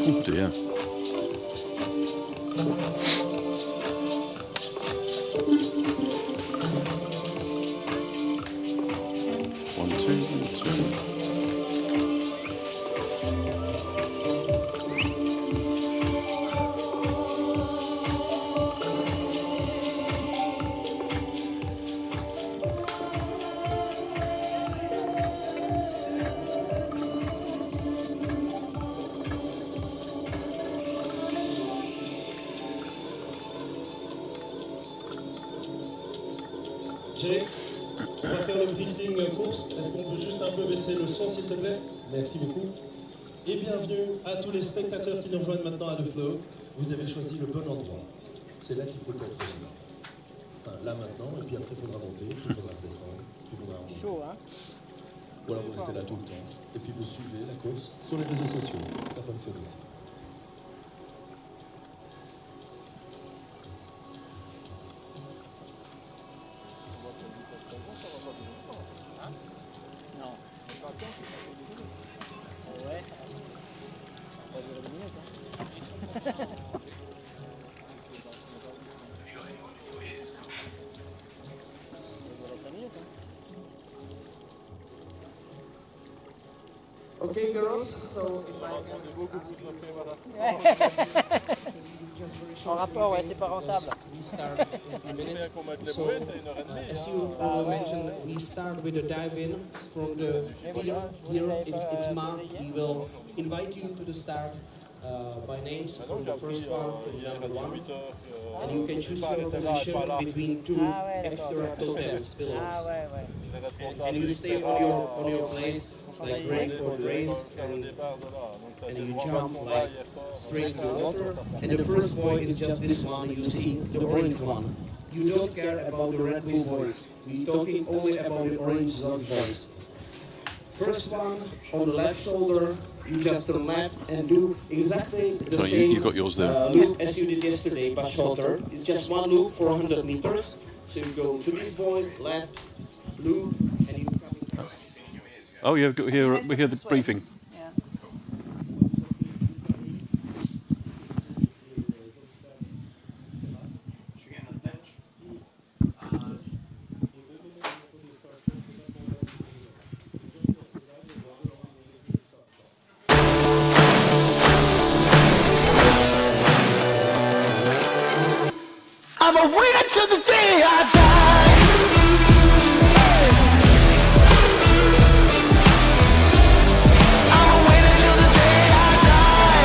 Oh dear. One, two, one, two. On va faire le briefing course. Est-ce qu'on peut juste un peu baisser le son, s'il te plaît? Merci beaucoup. Et bienvenue à tous les spectateurs qui nous rejoignent maintenant à The Flow. Vous avez choisi le bon endroit. C'est là qu'il faut être aussi. Enfin, là maintenant, et puis après il faudra monter, puis il faudra descendre, puis il faudra remonter. Chaud, hein? Ou alors vous restez là tout le temps. Et puis vous suivez la course sur les réseaux sociaux. Ça fonctionne aussi. Okay, girls, so if I En rapport, ouais, c'est pas rentable. we start in a few minutes. So, as you mentioned, we start with a dive-in from the pier. Here, it's Ma. We will invite you to the start by names from the first one to number one. And you can choose your position between two extra totems, pillars. And you stay on your place, like break for the race, and you jump like straight into the water. And the first boy is just this one, you see, the orange one. You don't care about the Red Bull boys. We're talking only about the orange Zos boys. First one on the left shoulder, you just turn left and do exactly the same you got yours there. loop as you did yesterday, but shorter. It's just one loop, 400 meters. So you go to this point, left, loop, and you come. Oh yeah, we hear the briefing. Yeah. I'm a winner till the day I die. I'm a winner till the day I die.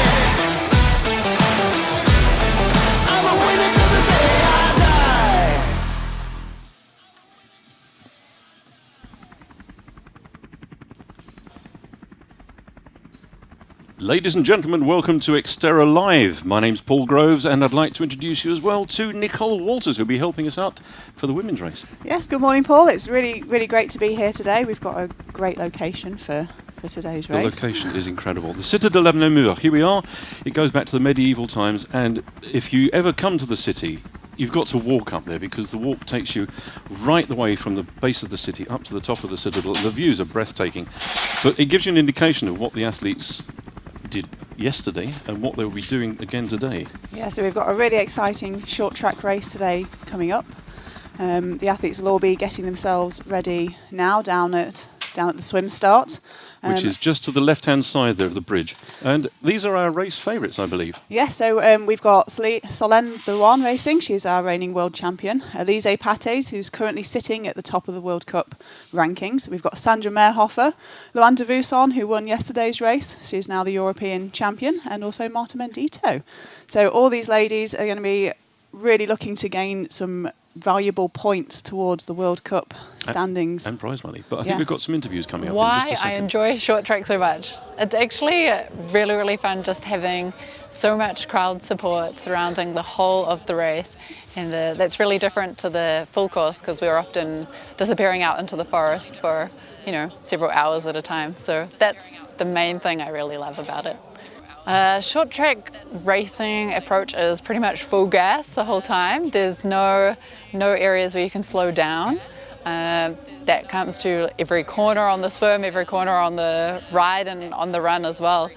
I'm a winner till the day I die. Ladies and gentlemen, welcome to XTERRA Live. My name's Paul Groves, and I'd like to introduce you as well to Nicole Walters, who'll be helping us out for the women's race. Yes, good morning, Paul. It's really great to be here today. We've got a great location for today's The race. location is incredible. The Cité de l'Avenir. Here we are. It goes back to the medieval times, and if you ever come to the city, you've got to walk up there, because the walk takes you right the way from the base of the city up to the top of the citadel. The views are breathtaking, but it gives you an indication of what the athletes did yesterday and what they'll be doing again today. Yeah, so we've got a really exciting short track race today coming up. The athletes will all be getting themselves ready now down at down at the swim start. Which is just to the left-hand side there of the bridge. And these are our race favourites, I believe. Yeah, so we've got Solène Berouin racing. She's our reigning world champion. Elise Pates, who's currently sitting at the top of the World Cup rankings. We've got Sandra Meerhofer, Luan de Vusson, who won yesterday's race. She's now the European champion, and also Marta Mendito. So all these ladies are going to be really looking to gain some valuable points towards the World Cup standings. And prize money. But I think we've got some interviews coming up in Why just a second. I enjoy short track so much. It's actually really, really fun just having so much crowd support surrounding the whole of the race. And that's really different to the full course because we're often disappearing out into the forest for, several hours at a time. So that's the main thing I really love about it. Short track racing approach is pretty much full gas the whole time. There's no areas where you can slow down. That comes to every corner on the swim, every corner on the ride and on the run as well.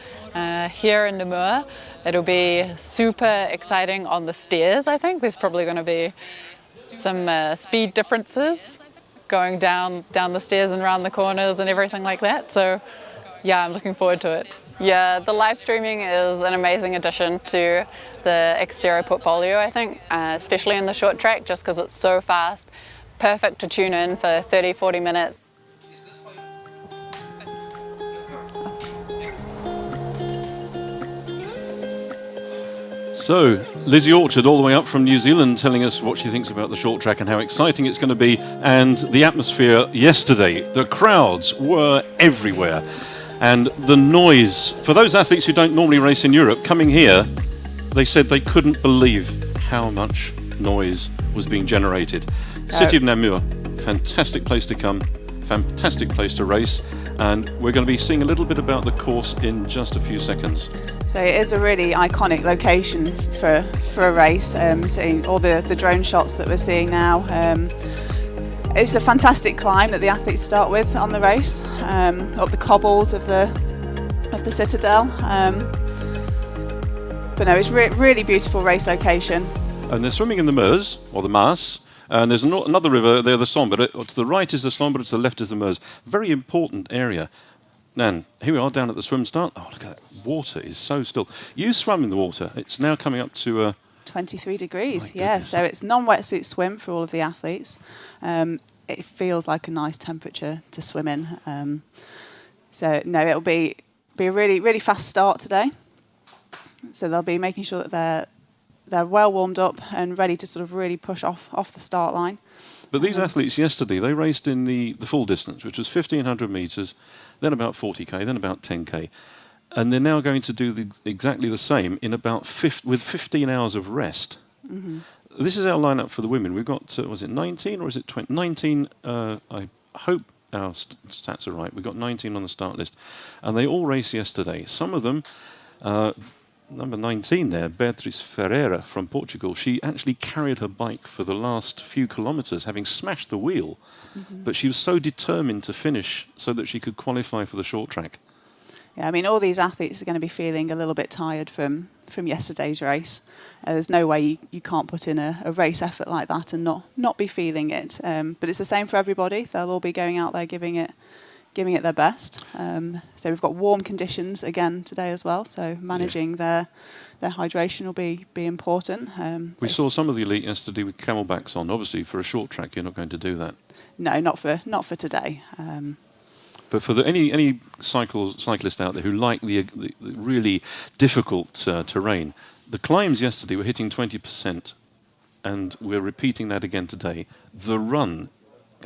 Here in Namur, it'll be super exciting on the stairs, I think. There's probably going to be some speed differences going down the stairs and around the corners and everything like that. So yeah, I'm looking forward to it. Yeah, the live streaming is an amazing addition to the XTERRA portfolio, I think, especially in the short track, just because it's so fast, perfect to tune in for 30, 40 minutes. So, Lizzie Orchard all the way up from New Zealand telling us what she thinks about the short track and how exciting it's going to be, and the atmosphere yesterday. The crowds were everywhere. And the noise, for those athletes who don't normally race in Europe, coming here, they said they couldn't believe how much noise was being generated. City of Namur, fantastic place to come, fantastic place to race, and we're going to be seeing a little bit about the course in just a few seconds. So it is a really iconic location for a race, seeing all the drone shots that we're seeing now. It's a fantastic climb that the athletes start with on the race, up the cobbles of the citadel. But no, it's really beautiful race location. And they're swimming in the Meuse, or the Maas, and there's another river there, the Sambre. To the right is the Sambre, to the left is the Meuse. Very important area. Nan, here we are down at the swim start. Oh, look at that. Water is so still. You swam in the water. It's now coming up to 23 degrees, yeah. So it's non-wetsuit swim for all of the athletes. It feels like a nice temperature to swim in. So no, it'll be a really, really fast start today. So they'll be making sure that they're well warmed up and ready to sort of really push off the start line. But these athletes yesterday, they raced in the full distance, which was 1,500 metres, then about 40k, then about 10k. And they're now going to do exactly the same in about with 15 hours of rest. Mm-hmm. This is our lineup for the women. We've got, was it 19 or is it 20? 19, I hope our stats are right. We've got 19 on the start list. And they all raced yesterday. Some of them, number 19 there, Beatriz Ferreira from Portugal, she actually carried her bike for the last few kilometres, having smashed the wheel. Mm-hmm. But she was so determined to finish so that she could qualify for the short track. Yeah, I mean, all these athletes are going to be feeling a little bit tired from yesterday's race. There's no way you can't put in a race effort like that and not be feeling it. But it's the same for everybody. They'll all be going out there giving it their best. So we've got warm conditions again today as well. So managing their hydration will be important. We saw some of the elite yesterday with camelbacks on. Obviously, for a short track, you're not going to do that. No, not for today. But for any cyclist out there who like the really difficult terrain, the climbs yesterday were hitting 20%, and we're repeating that again today. The run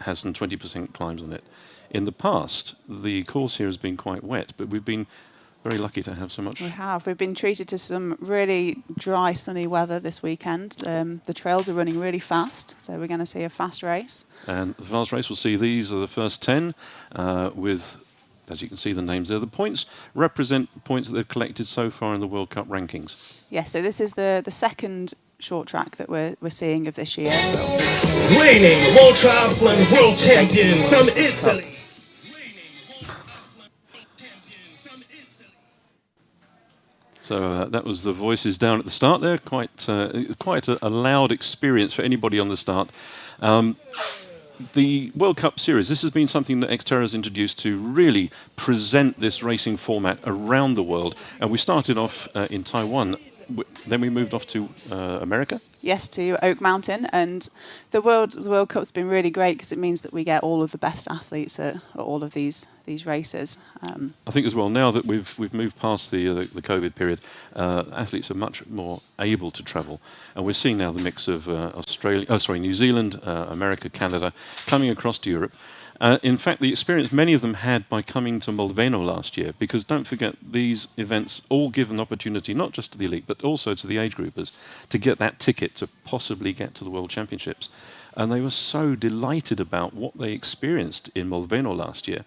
has some 20% climbs on it. In the past, the course here has been quite wet, but we've been very lucky to have so much. We have. We've been treated to some really dry, sunny weather this weekend. The trails are running really fast, so we're going to see a fast race. And the fast race, we'll see these are the first 10 with, as you can see, the names there. The points represent points that they've collected so far in the World Cup rankings. Yes, so this is the second short track that we're seeing of this year. Reigning world triathlon world champion from Italy. So that was the voices down at the start there. Quite a loud experience for anybody on the start. the World Cup series, this has been something that XTERRA has introduced to really present this racing format around the world. And we started off in Taiwan, then we moved off to America. Yes, to Oak Mountain, and the World Cup's been really great because it means that we get all of the best athletes at all of these races. I think as well, now that we've moved past the COVID period, athletes are much more able to travel, and we're seeing now the mix of New Zealand, America, Canada, coming across to Europe. In fact, the experience many of them had by coming to Molveno last year, because don't forget, these events all give an opportunity not just to the elite, but also to the age groupers to get that ticket to possibly get to the World Championships. And they were so delighted about what they experienced in Molveno last year,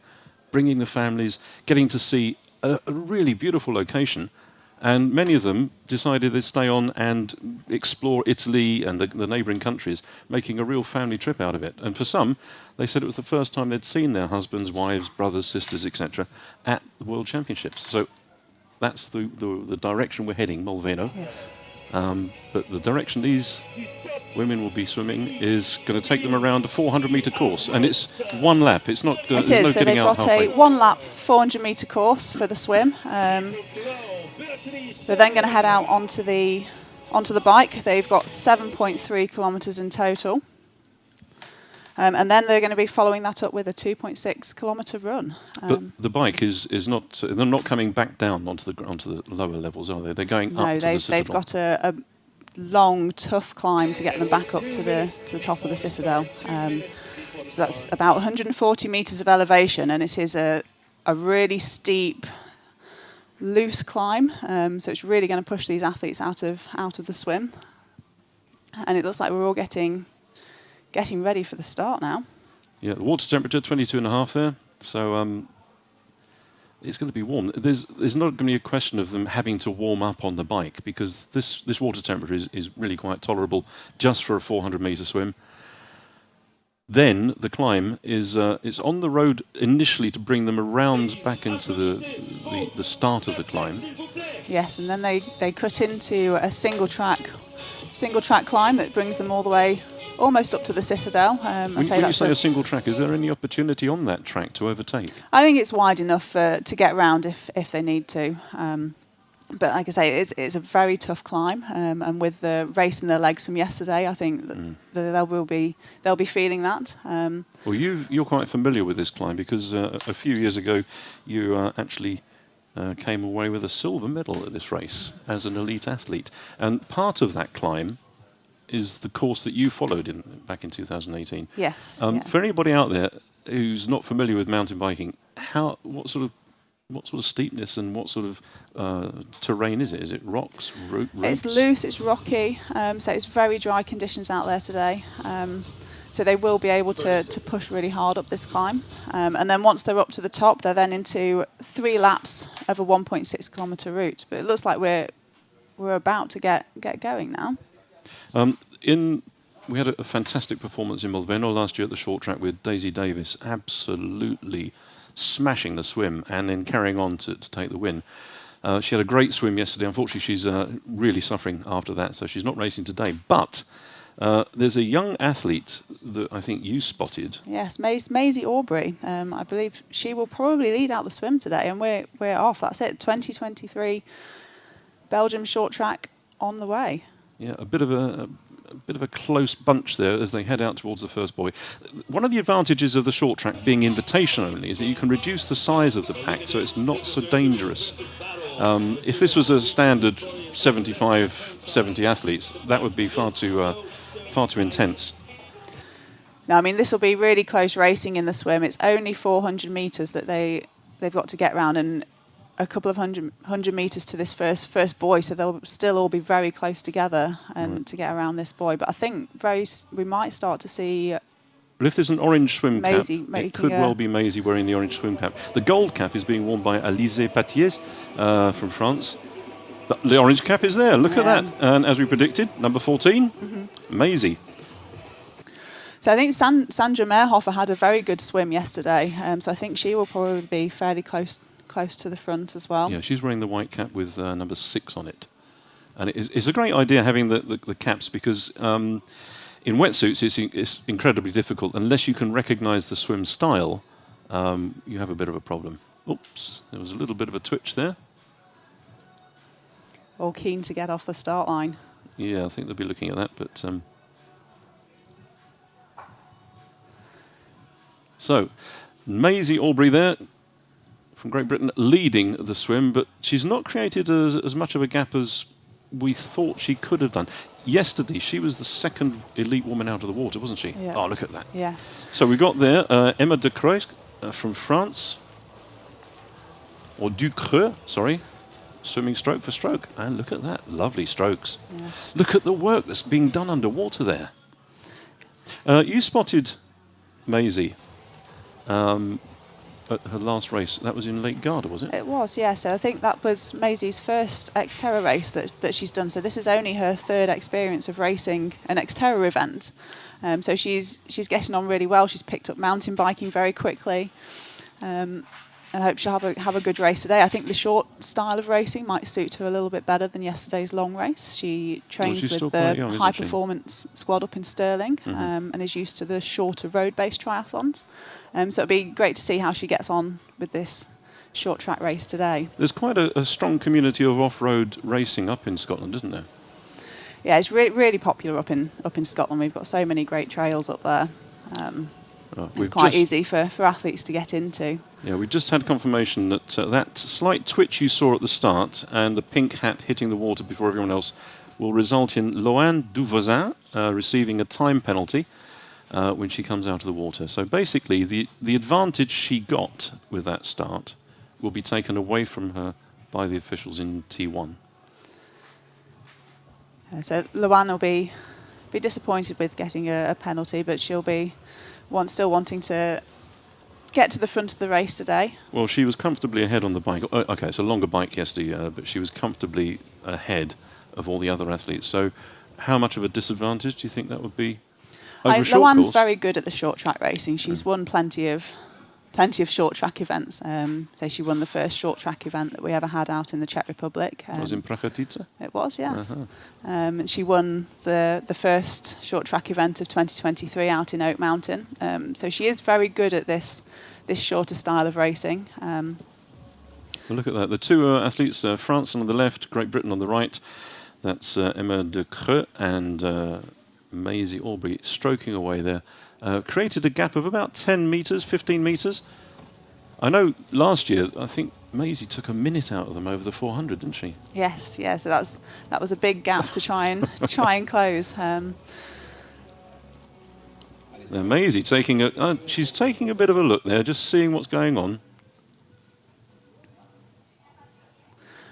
bringing the families, getting to see a really beautiful location. And many of them decided they'd stay on and explore Italy and the neighbouring countries, making a real family trip out of it. And for some, they said it was the first time they'd seen their husbands, wives, brothers, sisters, etc. at the World Championships. So that's the direction we're heading, Molveno. Yes. But the direction these women will be swimming is going to take them around a 400-metre course. And it's one lap. It's not. It there's is. no So getting they've out got halfway. a one-lap 400-metre course for the swim. They're then going to head out onto the bike. They've got 7.3 kilometres in total. And then they're going to be following that up with a 2.6 kilometre run. But the bike is not. They're not coming back down onto the lower levels, are they? They're going up to the Citadel. They've got a long, tough climb to get them back up to the top of the Citadel. So that's about 140 metres of elevation, and it is a really steep, loose climb. So it's really going to push these athletes out of the swim. And it looks like we're all getting ready for the start now. Yeah, the water temperature 22.5 there, so it's going to be warm. There's not going to be a question of them having to warm up on the bike, because this water temperature is really quite tolerable just for a 400-metre swim. Then the climb is it's on the road initially to bring them around back into the start of the climb. Yes, and then they cut into a single track climb that brings them all the way almost up to the Citadel. When you say a single track, is there any opportunity on that track to overtake? I think it's wide enough to get around if they need to. But like I say, it's a very tough climb, and with the race in their legs from yesterday, I think that they'll be feeling that. Well, you're quite familiar with this climb, because a few years ago you actually came away with a silver medal at this race as an elite athlete, and part of that climb is the course that you followed back in 2018. Yes. Yeah. For anybody out there who's not familiar with mountain biking, what sort of steepness and what sort of terrain is it? Is it rocks, roots? It's loose, it's rocky, so it's very dry conditions out there today. So they will be able to push really hard up this climb. And then once they're up to the top, they're then into 3 laps of a 1.6 kilometre route. But it looks like we're about to get going now. We had a fantastic performance in Molveno last year at the short track with Daisy Davis, absolutely smashing the swim and then carrying on to take the win. She had a great swim yesterday. Unfortunately, she's really suffering after that, so she's not racing today. But there's a young athlete that I think you spotted. Yes, Maisie Aubrey. I believe she will probably lead out the swim today, and we're off. That's it. 2023 Belgium short track on the way. Yeah, a bit of a close bunch there as they head out towards the first buoy. One of the advantages of the short track being invitation only is that you can reduce the size of the pack, so it's not so dangerous. If this was a standard 75, 70 athletes, that would be far too intense. No, I mean, this will be really close racing in the swim. It's only 400 metres that they've got to get round, and a couple of hundred metres to this first buoy, so they'll still all be very close together and to get around this buoy. But I think we might start to see. Well, if there's an orange swim Maisie cap, it could well be Maisie wearing the orange swim cap. The gold cap is being worn by Alizé Patiers from France. But the orange cap is there. Look at that. And as we predicted, number 14, Maisie. So I think Sandra Mehrhofer had a very good swim yesterday. So I think she will probably be fairly close to the front as well. Yeah, she's wearing the white cap with number 6 on it. And it's a great idea having the caps, because In wetsuits, it's incredibly difficult. Unless you can recognise the swim style, you have a bit of a problem. Oops, there was a little bit of a twitch there. All keen to get off the start line. Yeah, I think they'll be looking at that, but... So, Maisie Aubrey there, from Great Britain, leading the swim, but she's not created as much of a gap as we thought she could have done. Yesterday, she was the second elite woman out of the water, wasn't she? Yeah. Oh, look at that. Yes. So we got there Emma de Creux from France, or Ducreux, sorry, swimming stroke for stroke. And look at that, lovely strokes. Yes. Look at the work that's being done underwater there. You spotted Maisie at her last race. That was in Lake Garda, was it? It was, yeah. So I think that was Maisie's first XTERRA race that she's done. So this is only her third experience of racing an XTERRA event. So she's getting on really well. She's picked up mountain biking very quickly. And I hope she'll have a good race today. I think the short style of racing might suit her a little bit better than yesterday's long race. She trains with the high performance squad up in Stirling, and is used to the shorter road-based triathlons. So it'll be great to see how she gets on with this short track race today. There's quite a strong community of off-road racing up in Scotland, isn't there? Yeah, it's really popular up in Scotland. We've got so many great trails up there. It's quite easy for athletes to get into. Yeah, we just had confirmation that that slight twitch you saw at the start and the pink hat hitting the water before everyone else will result in Loanne Duvozin receiving a time penalty when she comes out of the water. So basically, the advantage she got with that start will be taken away from her by the officials in T1. So Loanne will be disappointed with getting a penalty, but she'll be still wanting to get to the front of the race today. Well, she was comfortably ahead on the bike. Okay, it's a longer bike yesterday, but she was comfortably ahead of all the other athletes. So how much of a disadvantage do you think that would be over a short Loanne's course? very good at the short track racing. She's won plenty of short track events. So she won the first short track event that we ever had out in the Czech Republic. It was in Prachatica? It was, yes. And she won the first short track event of 2023 out in Oak Mountain. So she is very good at this shorter style of racing. Well, look at that. The two athletes, France on the left, Great Britain on the right. That's Emma de Creux and Maisie Aubrey stroking away there. Created a gap of about 10 metres, 15 metres. I know last year, I think Maisie took a minute out of them over the 400, didn't she? Yes, yeah. So that was a big gap to try and close. Now Maisie she's taking a bit of a look there, just seeing what's going on.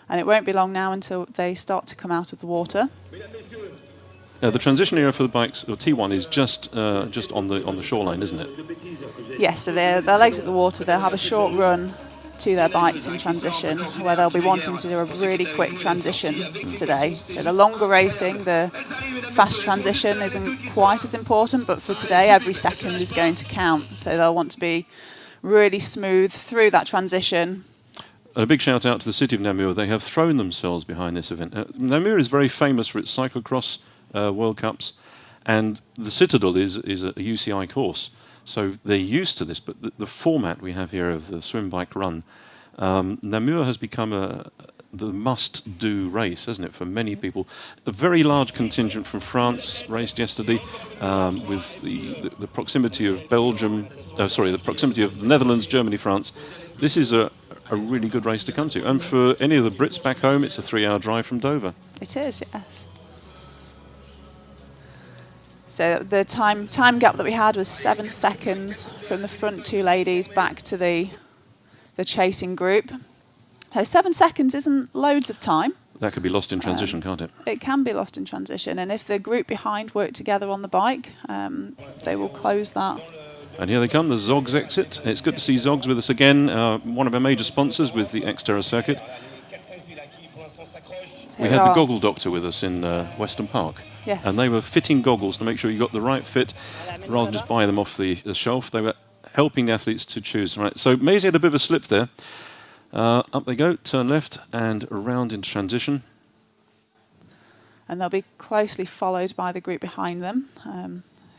And it won't be long now until they start to come out of the water. The transition area for the bikes, or T1, is just on the shoreline, isn't it? Yes, so their legs at the water, they'll have a short run to their bikes in transition, where they'll be wanting to do a really quick transition today. So the longer racing, the fast transition isn't quite as important, but for today, every second is going to count. So they'll want to be really smooth through that transition. And a big shout out to the city of Namur. They have thrown themselves behind this event. Namur is very famous for its cyclocross World Cups, and the Citadel is a UCI course, so they're used to this. But the format we have here of the swim, bike, run, Namur has become the must-do race, hasn't it, for many people? A very large contingent from France raced yesterday, with the proximity of Belgium. The proximity of the Netherlands, Germany, France. This is a really good race to come to, and for any of the Brits back home, it's a 3-hour drive from Dover. It is, yes. So the time gap that we had was 7 seconds from the front two ladies back to the chasing group. So 7 seconds isn't loads of time. That could be lost in transition, can't it? It can be lost in transition, and if the group behind work together on the bike, they will close that. And here they come, the Zogs exit. It's good to see Zogs with us again, one of our major sponsors with the XTERRA circuit. So we had the goggle doctor with us in Weston Park. Yes. And they were fitting goggles to make sure you got the right fit rather than just buy them off the shelf. They were helping the athletes to choose. Right. So Maisie had a bit of a slip there. Up they go, turn left and around into transition. And they'll be closely followed by the group behind them.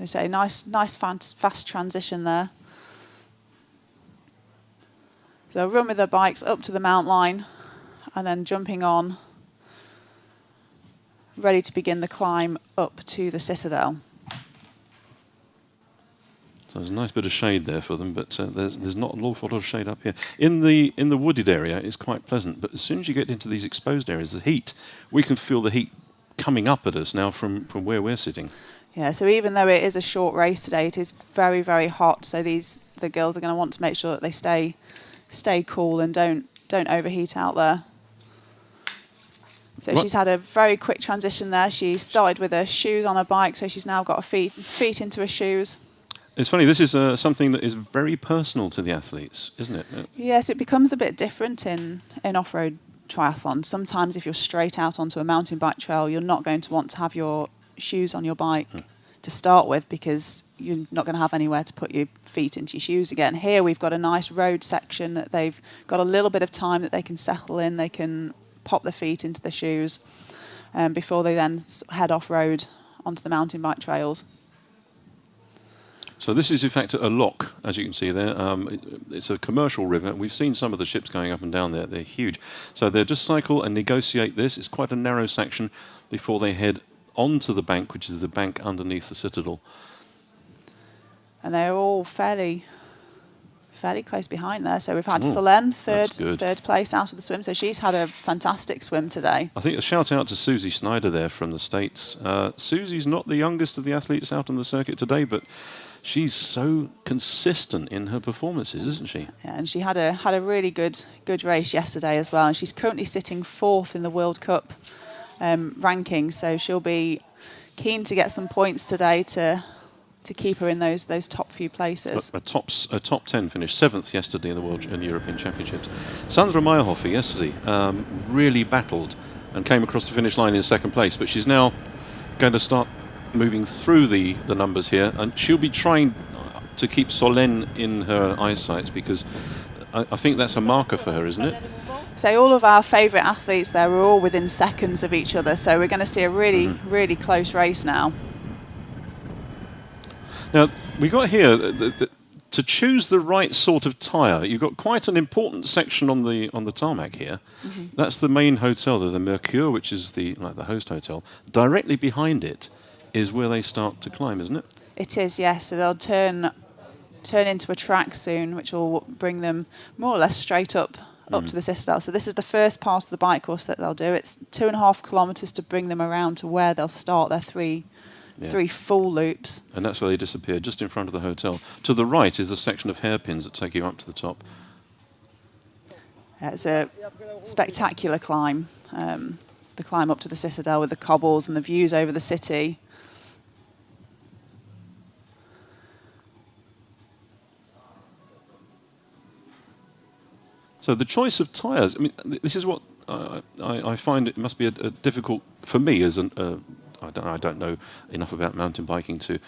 As I say, nice fast transition there. So they'll run with their bikes up to the mount line and then jumping on, ready to begin the climb up to the citadel. So there's a nice bit of shade there for them, but there's not an awful lot of shade up here. In the wooded area, it's quite pleasant, but as soon as you get into these exposed areas, the heat, we can feel the heat coming up at us now from where we're sitting. Yeah, so even though it is a short race today, it is very, very hot. So the girls are going to want to make sure that they stay cool and don't overheat out there. So she's had a very quick transition there. She started with her shoes on her bike, so she's now got her feet into her shoes. It's funny, this is something that is very personal to the athletes, isn't it? Yes, it becomes a bit different in off-road triathlon. Sometimes if you're straight out onto a mountain bike trail, you're not going to want to have your shoes on your bike to start with because you're not going to have anywhere to put your feet into your shoes again. Here we've got a nice road section that they've got a little bit of time that they can settle in. They can pop their feet into the shoes before they then head off-road onto the mountain bike trails. So this is in fact a lock, as you can see there. It's a commercial river. We've seen some of the ships going up and down there. They're huge. So they'll just cycle and negotiate this. It's quite a narrow section before they head onto the bank, which is the bank underneath the citadel. And they're all fairly close behind there. So we've had Solène, third place out of the swim. So she's had a fantastic swim today. I think a shout out to Susie Snyder there from the States. Susie's not the youngest of the athletes out on the circuit today, but she's so consistent in her performances, isn't she? Yeah, and she had a really good race yesterday as well. And she's currently sitting 4th in the World Cup ranking. So she'll be keen to get some points today to keep her in those top few places. A top 10 finish, 7th yesterday in the World and European Championships. Sandra Meyerhofer yesterday really battled and came across the finish line in 2nd place, but she's now going to start moving through the numbers here, and she'll be trying to keep Solène in her eyesight because I think that's a marker for her, isn't it? So all of our favourite athletes there are all within seconds of each other, so we're going to see a really close race now. Now, we got here to choose the right sort of tyre. You've got quite an important section on the tarmac here. That's the main hotel, the Mercure, which is the host hotel. Directly behind it is where they start to climb, isn't it? It is, yes. So they'll turn into a track soon, which will bring them more or less straight up to the citadel. So this is the first part of the bike course that they'll do. It's 2.5 kilometres to bring them around to where they'll start their three full loops. And that's where they disappear, just in front of the hotel. To the right is a section of hairpins that take you up to the top. It's a spectacular climb, the climb up to the citadel with the cobbles and the views over the city. So the choice of tyres, I mean, this is what I find it must be a difficult, for me as I don't know enough about mountain biking to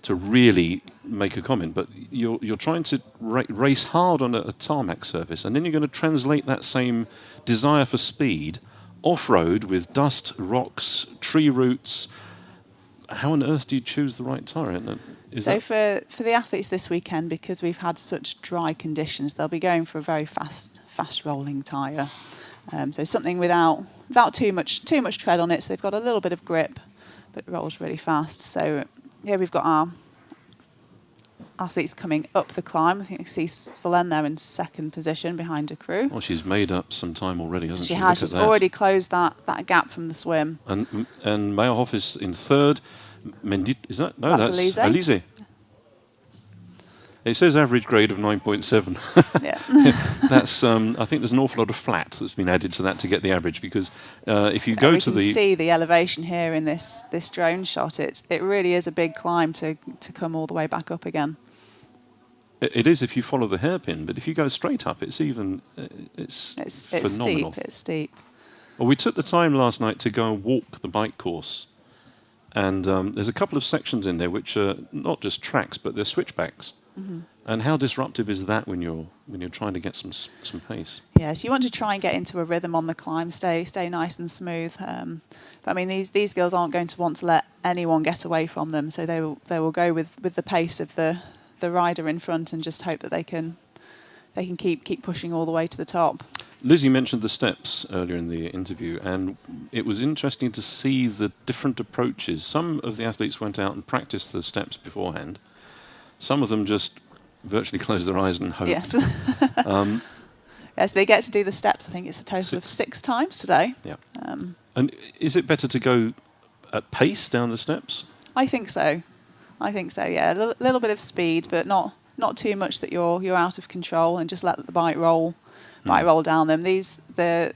really make a comment, but you're trying to race hard on a tarmac surface, and then you're going to translate that same desire for speed off-road with dust, rocks, tree roots. How on earth do you choose the right tyre? So for the athletes this weekend, because we've had such dry conditions, they'll be going for a very fast rolling tyre. So something without too much tread on it, so they've got a little bit of grip, but it rolls really fast. So here we've got our athletes coming up the climb. I think you see Solène there in 2nd position behind her crew. Well, she's made up some time already, hasn't she? She has. She's already closed that gap from the swim. And Meyerhoff is in 3rd. Mendit, is that? No, that's Elise. Elise. It says average grade of 9.7. Yeah. That's. I think there's an awful lot of flat that's been added to that to get the average, because if you go to the... We can see the elevation here in this drone shot. It really is a big climb to come all the way back up again. It is if you follow the hairpin, but if you go straight up, it's phenomenal. It's steep. Well, we took the time last night to go and walk the bike course, and there's a couple of sections in there which are not just tracks, but they're switchbacks. And how disruptive is that when you're trying to get some pace? Yes, you want to try and get into a rhythm on the climb, stay nice and smooth. But I mean, these girls aren't going to want to let anyone get away from them, so they will go with the pace of the rider in front and just hope that they can keep pushing all the way to the top. Lizzie mentioned the steps earlier in the interview, and it was interesting to see the different approaches. Some of the athletes went out and practiced the steps beforehand. Some of them just virtually closed their eyes and hoped. Yes. Yes, they get to do the steps. I think it's a total of 6 times today. Yeah. And is it better to go at pace down the steps? I think so. Yeah, a little bit of speed, but not too much that you're out of control, and just let the bike roll down them. The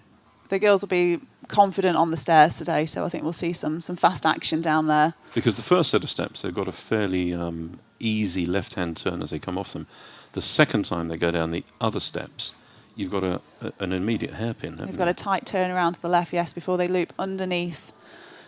girls will be confident on the stairs today, so I think we'll see some fast action down there. Because the first set of steps, they've got a fairly easy left-hand turn as they come off them. The second time they go down the other steps, you've got an immediate hairpin. They've got a tight turn around to the left, yes, before they loop underneath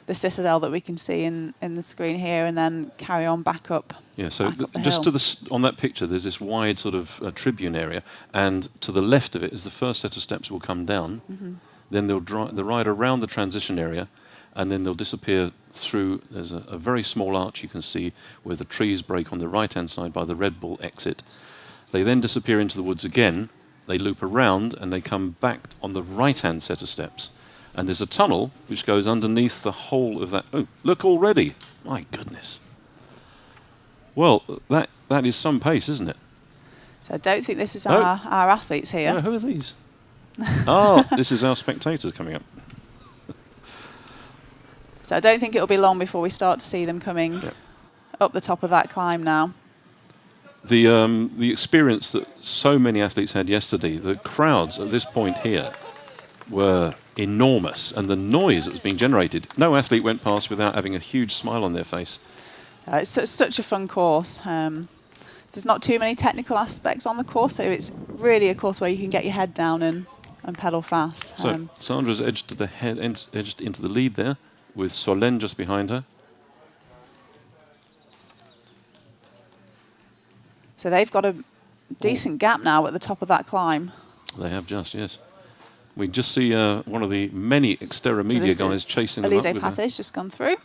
the citadel that we can see in the screen here, and then carry on back up. Yeah, so just on that picture, there's this wide sort of tribune area, and to the left of it is the first set of steps will come down. Mm-hmm. Then they'll ride around the transition area, and then they'll disappear through. There's a very small arch you can see where the trees break on the right-hand side by the Red Bull exit. They then disappear into the woods again. They loop around, and they come back on the right-hand set of steps. And there's a tunnel which goes underneath the whole of that. Oh, look already! My goodness. Well, that is some pace, isn't it? So I don't think this is our athletes here. No, who are these? Oh, this is our spectators coming up. So I don't think it'll be long before we start to see them coming up the top of that climb now. The experience that so many athletes had yesterday, the crowds at this point here were enormous, and the noise that was being generated. No athlete went past without having a huge smile on their face. It's such a fun course. There's not too many technical aspects on the course, so it's really a course where you can get your head down and pedal fast. So Sandra's edged into the lead there, with Solène just behind her. So they've got a decent gap now at the top of that climb. They have just, yes. We just see one of the many XTERRA media guys chasing them up. Elise Pate's just gone through.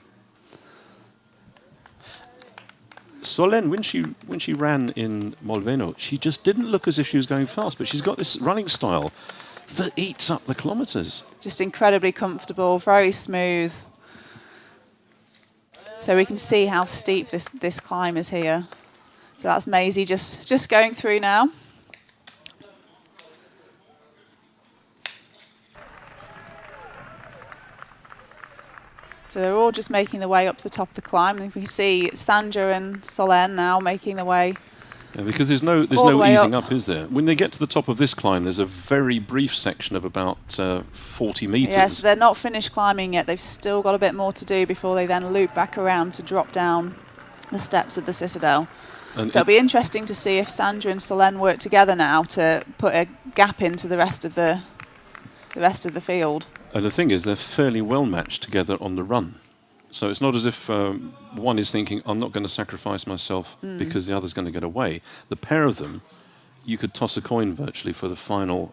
Solène, when she ran in Molveno, she just didn't look as if she was going fast, but she's got this running style that eats up the kilometres. Just incredibly comfortable, very smooth. So we can see how steep this climb is here. So that's Maisie just going through now. So they're all just making their way up to the top of the climb. And we can see Sandra and Solène now making their way. Yeah, because there's no easing up, is there? When they get to the top of this climb, there's a very brief section of about 40 metres. Yes, they're not finished climbing yet. They've still got a bit more to do before they then loop back around to drop down the steps of the citadel. And so it'll be interesting to see if Sandra and Solène work together now to put a gap into the rest of the field. And the thing is, they're fairly well matched together on the run. So it's not as if one is thinking, I'm not going to sacrifice myself because the other's going to get away. The pair of them, you could toss a coin virtually for the final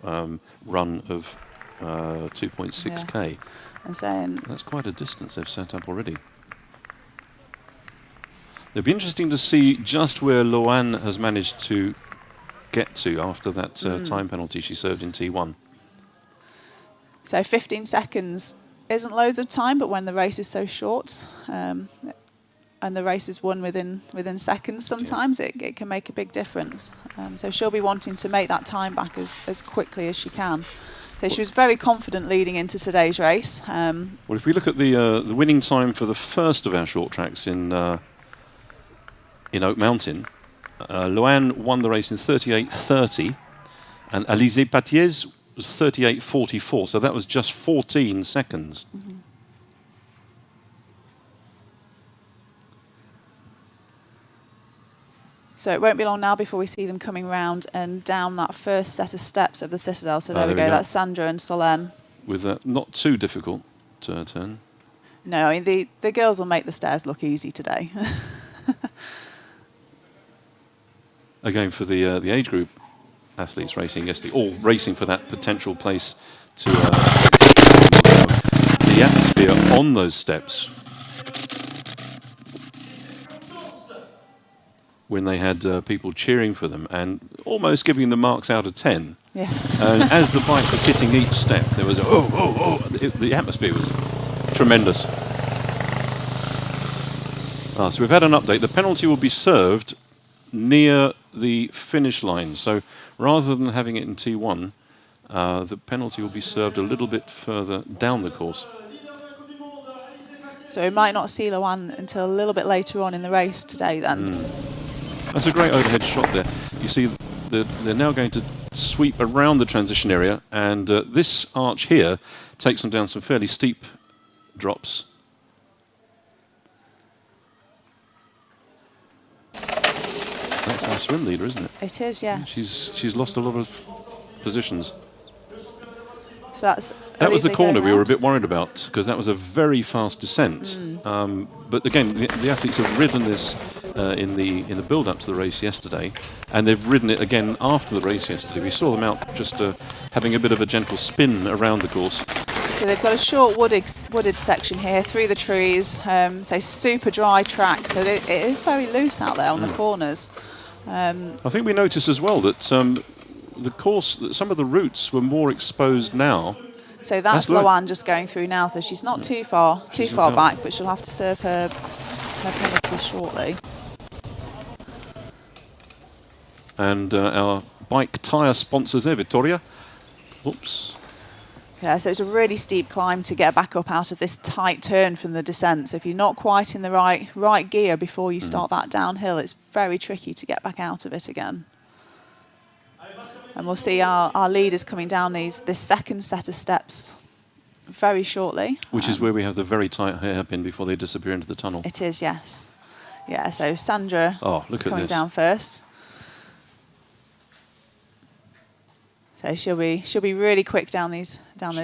run of 2.6k. Yes. That's quite a distance they've set up already. It'll be interesting to see just where Loane has managed to get to after that time penalty she served in T1. So 15 seconds isn't loads of time, but when the race is so short and the race is won within seconds, sometimes it can make a big difference. So she'll be wanting to make that time back as quickly as she can. So she was very confident leading into today's race. Well, if we look at the winning time for the first of our short tracks in Oak Mountain, Loane won the race in 38:30, and Alizé Patiez was 38:44, so that was just 14 seconds. Mm-hmm. So it won't be long now before we see them coming round and down that first set of steps of the citadel. So there we go. That's Sandra and Solène. With a not too difficult turn. No, I mean the girls will make the stairs look easy today. again for the age group athletes racing yesterday, all racing for that potential place to the atmosphere on those steps when they had people cheering for them and almost giving them marks out of 10. Yes. And as the bike was hitting each step, there was the atmosphere was tremendous. So we've had an update. The penalty will be served near the finish line. So rather than having it in T1, the penalty will be served a little bit further down the course. So we might not see Loan until a little bit later on in the race today then. That's a great overhead shot there. You see they're now going to sweep around the transition area, and this arch here takes them down some fairly steep drops. That's our swim leader, isn't it? It is, yes. She's lost a lot of positions. So that was the corner we were a bit worried about, because that was a very fast descent. But again, the athletes have ridden this in the build-up to the race yesterday, and they've ridden it again after the race yesterday. We saw them out just having a bit of a gentle spin around the course. So they've got a short wooded section here through the trees, so super dry track, so it is very loose out there on the corners. I think we noticed as well that the course, that some of the routes were more exposed now. So that's Loan just going through now, so she's not too far back, but she'll have to serve her penalty shortly. And our bike tyre sponsors there, Vittoria. Oops. Yeah, so it's a really steep climb to get back up out of this tight turn from the descent. So if you're not quite in the right gear before you start that downhill, it's very tricky to get back out of it again. And we'll see our leaders coming down this second set of steps very shortly. Which is where we have the very tight hairpin before they disappear into the tunnel. It is, yes. Yeah, so Sandra coming down first. So she'll be really quick down those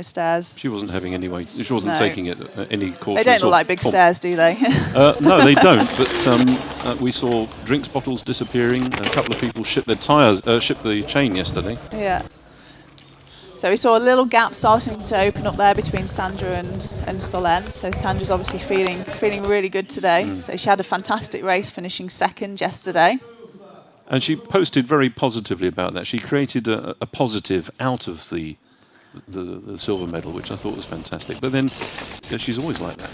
stairs. She wasn't having any way. She wasn't taking it any caution. They don't look like big stairs, do they? No, they don't. But we saw drinks bottles disappearing. A couple of people shipped their tyres, shipped the chain yesterday. Yeah. So we saw a little gap starting to open up there between Sandra and Solène. So Sandra's obviously feeling really good today. So she had a fantastic race, finishing second yesterday. And she posted very positively about that. She created a positive out of the silver medal, which I thought was fantastic. But then she's always like that.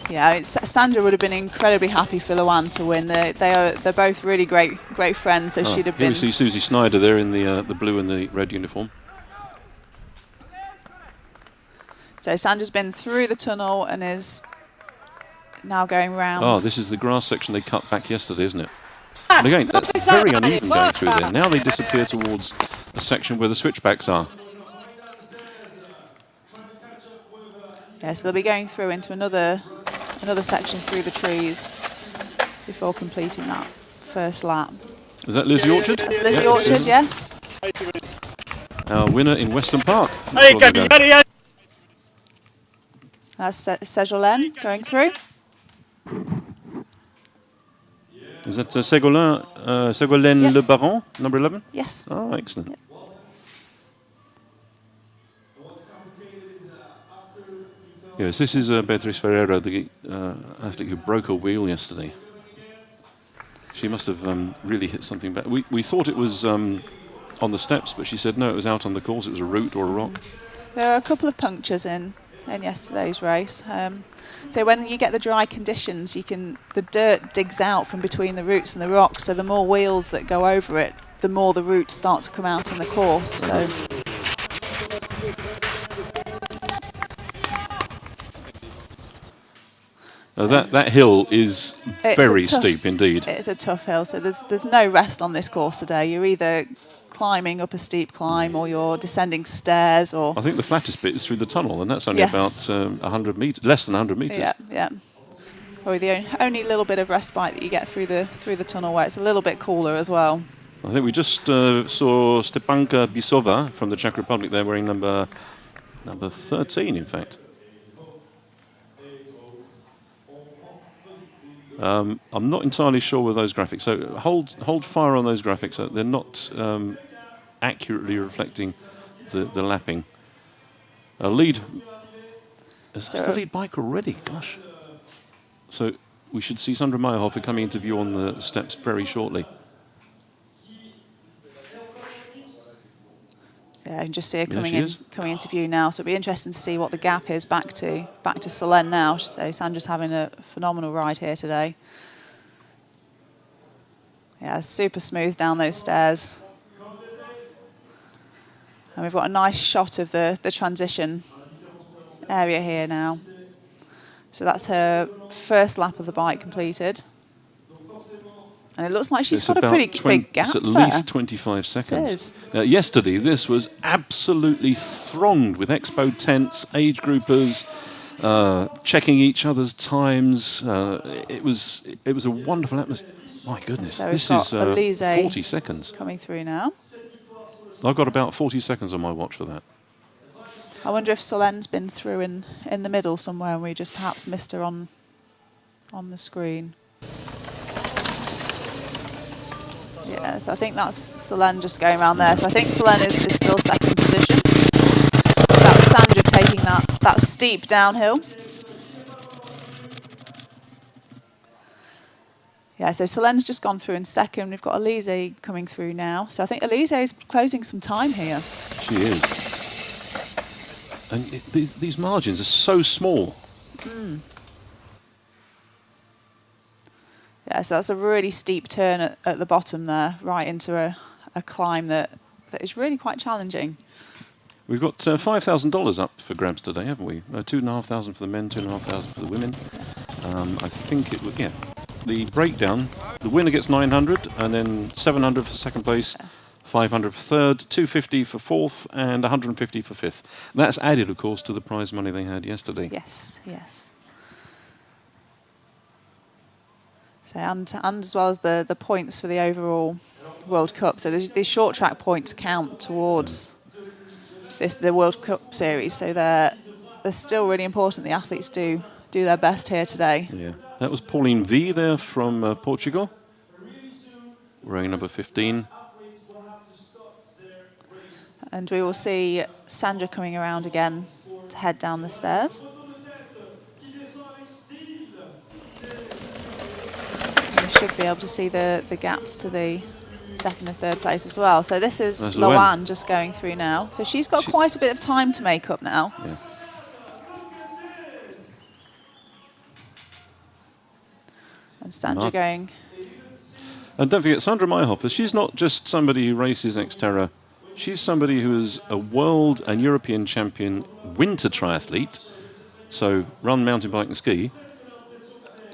Yeah, Sandra would have been incredibly happy for Loan to win. They're both really great friends. So she'd have been. Here we see Susie Snyder there in the blue and the red uniform. So Sandra's been through the tunnel and is now going round. Oh, this is the grass section they cut back yesterday, isn't it? And again, that's very uneven going through there. Now they disappear towards a section where the switchbacks are. Yeah, so they'll be going through into another section through the trees before completing that first lap. Is that Lizzie Orchard? That's Lizzie Orchard, yes. Our winner in Weston Park. That's Ségolène going through. Is that Ségolène Le Baron, number 11? Yes. Oh, excellent. Yep. Yes, this is Beatriz Ferreira, the athlete who broke her wheel yesterday. She must have really hit something bad. We thought it was on the steps, but she said no, it was out on the course. It was a root or a rock. There are a couple of punctures in yesterday's race. So when you get the dry conditions, the dirt digs out from between the roots and the rocks. So the more wheels that go over it, the more the roots start to come out in the course. So. That hill is very steep indeed. It's a tough hill, so there's no rest on this course today. You're either climbing up a steep climb or you're descending stairs. Or I think the flattest bit is through the tunnel, and that's only about 100 meters, less than 100 meters. Yeah. Probably the only little bit of respite that you get through the tunnel, where it's a little bit cooler as well. I think we just saw Stepanka Bisova from the Czech Republic there, wearing number 13, in fact. I'm not entirely sure with those graphics. So hold fire on those graphics. They're not accurately reflecting the lapping. Lead. Is this the lead bike already? Gosh. So we should see Sandra Meyerhofer coming into view on the steps very shortly. Yeah, I can just see her coming into view now. So it'll be interesting to see what the gap is back to Solène now. So Sandra's having a phenomenal ride here today. Yeah, super smooth down those stairs. And we've got a nice shot of the transition area here now. So that's her first lap of the bike completed. And it looks like she's got a pretty big gap. It's at least 25 seconds. It is. Yesterday, this was absolutely thronged with expo tents, age groupers, checking each other's times. It was a wonderful atmosphere. My goodness, So this is Elise 40 seconds. coming through now. I've got about 40 seconds on my watch for that. I wonder if Solène's been through in the middle somewhere and we just perhaps missed her on the screen. Yeah, so I think that's Solène just going around there. So I think Solène is still second position. So that was Sandra taking that steep downhill. Yeah, so Solène's just gone through in second. We've got Elise coming through now. So I think Elise is closing some time here. She is. And these margins are so small. Yeah, so that's a really steep turn at the bottom there, right into a climb that is really quite challenging. We've got $5,000 up for grabs today, haven't we? 2,500 for the men, 2,500 for the women. I think it would, yeah. The breakdown, the winner gets 900, and then 700 for second place, 500 for third, 250 for fourth, and 150 for fifth. That's added, of course, to the prize money they had yesterday. Yes, yes. So, and as well as the points for the overall World Cup. So these short track points count towards the World Cup series. So they're still really important. The athletes do their best here today. Yeah, that was Pauline V there from Portugal, wearing number 15. And we will see Sandra coming around again to head down the stairs. We should be able to see the gaps to the second and third place as well. So this is Loane just going through now. So she's got quite a bit of time to make up now. Yeah. And Sandra going. And don't forget, Sandra Meyerhofer, she's not just somebody who races XTERRA. She's somebody who is a world and European champion winter triathlete. So run, mountain bike and ski.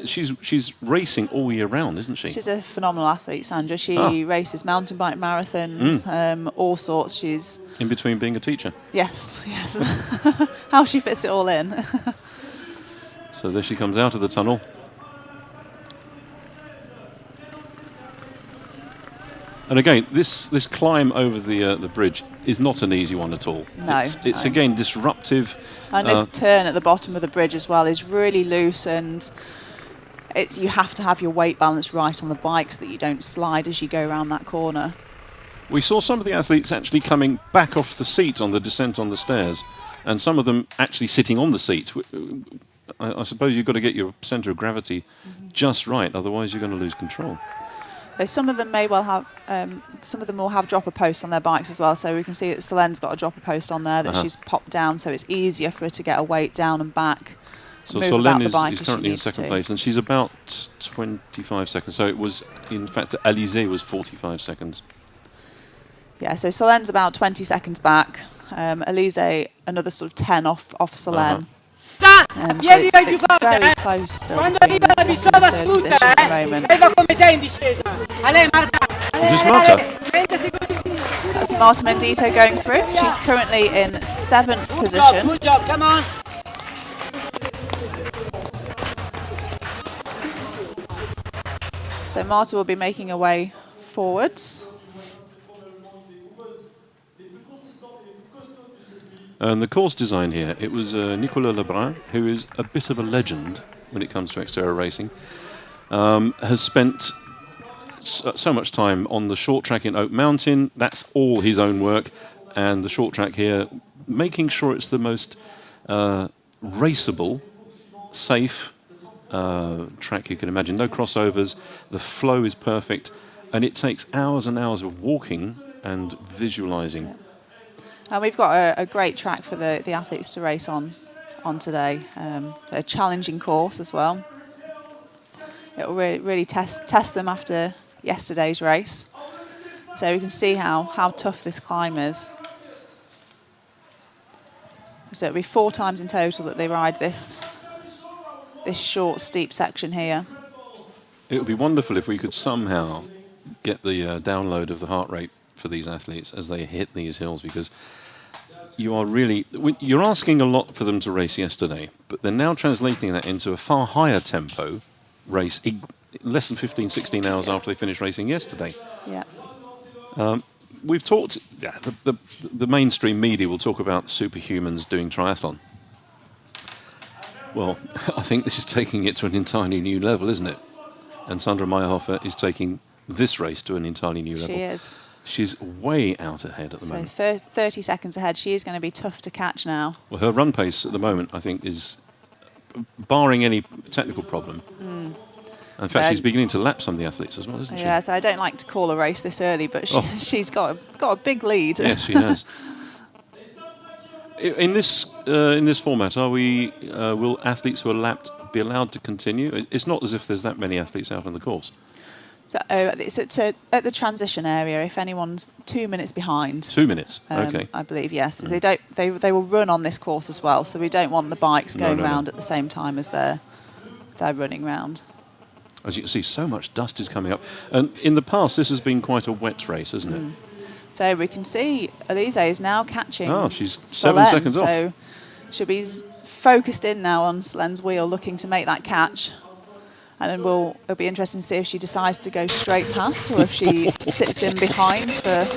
She's racing all year round, isn't she? She's a phenomenal athlete, Sandra. She races mountain bike marathons, all sorts. She's in between being a teacher. Yes. How she fits it all in. So there she comes out of the tunnel. And again, this climb over the bridge is not an easy one at all. No. It's again disruptive. And this turn at the bottom of the bridge as well is really loose, and you have to have your weight balance right on the bike so that you don't slide as you go around that corner. We saw some of the athletes actually coming back off the seat on the descent on the stairs, and some of them actually sitting on the seat. I suppose you've got to get your centre of gravity just right, otherwise you're going to lose control. Some of them may well have, some of them will have dropper posts on their bikes as well. So we can see that Solène's got a dropper post on there that she's popped down, so it's easier for her to get her weight down and back. So Solène is currently in second place, and she's about 25 seconds. So it was, in fact, Elise was 45 seconds. Yeah, so Solène's about 20 seconds back. Elise, another sort of 10 off Solène. So it's very close still between the second and third position at the moment. Is this Marta? That's Marta Mendito going through. She's currently in 7th position. Good job, come on. So Marta will be making her way forwards. And the course design here, it was Nicolas Lebrun, who is a bit of a legend when it comes to XTERRA racing. has spent so much time on the short track in Oak Mountain. That's all his own work. And the short track here, making sure it's the most raceable, safe track you can imagine. No crossovers, the flow is perfect, and it takes hours and hours of walking and visualizing. And we've got a great track for the athletes to race on today. A challenging course as well. It will really test them after yesterday's race. So we can see how tough this climb is. So it'll be 4 times in total that they ride this short, steep section here. It would be wonderful if we could somehow get the download of the heart rate for these athletes as they hit these hills, because you're asking a lot for them to race yesterday, but they're now translating that into a far higher tempo race less than 15, 16 hours after they finished racing yesterday. Yeah. We've talked, the mainstream media will talk about superhumans doing triathlon. Well, I think this is taking it to an entirely new level, isn't it? And Sandra Meyerhofer is taking this race to an entirely new level. She is. She's way out ahead at the moment. So 30 seconds ahead. She is going to be tough to catch now. Well, her run pace at the moment, I think, is, barring any technical problem. In fact, she's beginning to lap some of the athletes as well, isn't she? Yeah, so I don't like to call a race this early, but she's got a big lead. Yes, she has. In this format, will athletes who are lapped be allowed to continue? It's not as if there's that many athletes out on the course. So it's at the transition area. If anyone's 2 minutes behind, 2 minutes. Okay. I believe yes. They will run on this course as well. So we don't want the bikes going round at the same time as they're running round. As you can see, so much dust is coming up. And in the past, this has been quite a wet race, hasn't it? So we can see Elise is now catching. Oh, she's 7 seconds off. So she'll be focused in now on Solen's wheel, looking to make that catch. And then it'll be interesting to see if she decides to go straight past or if she sits in behind for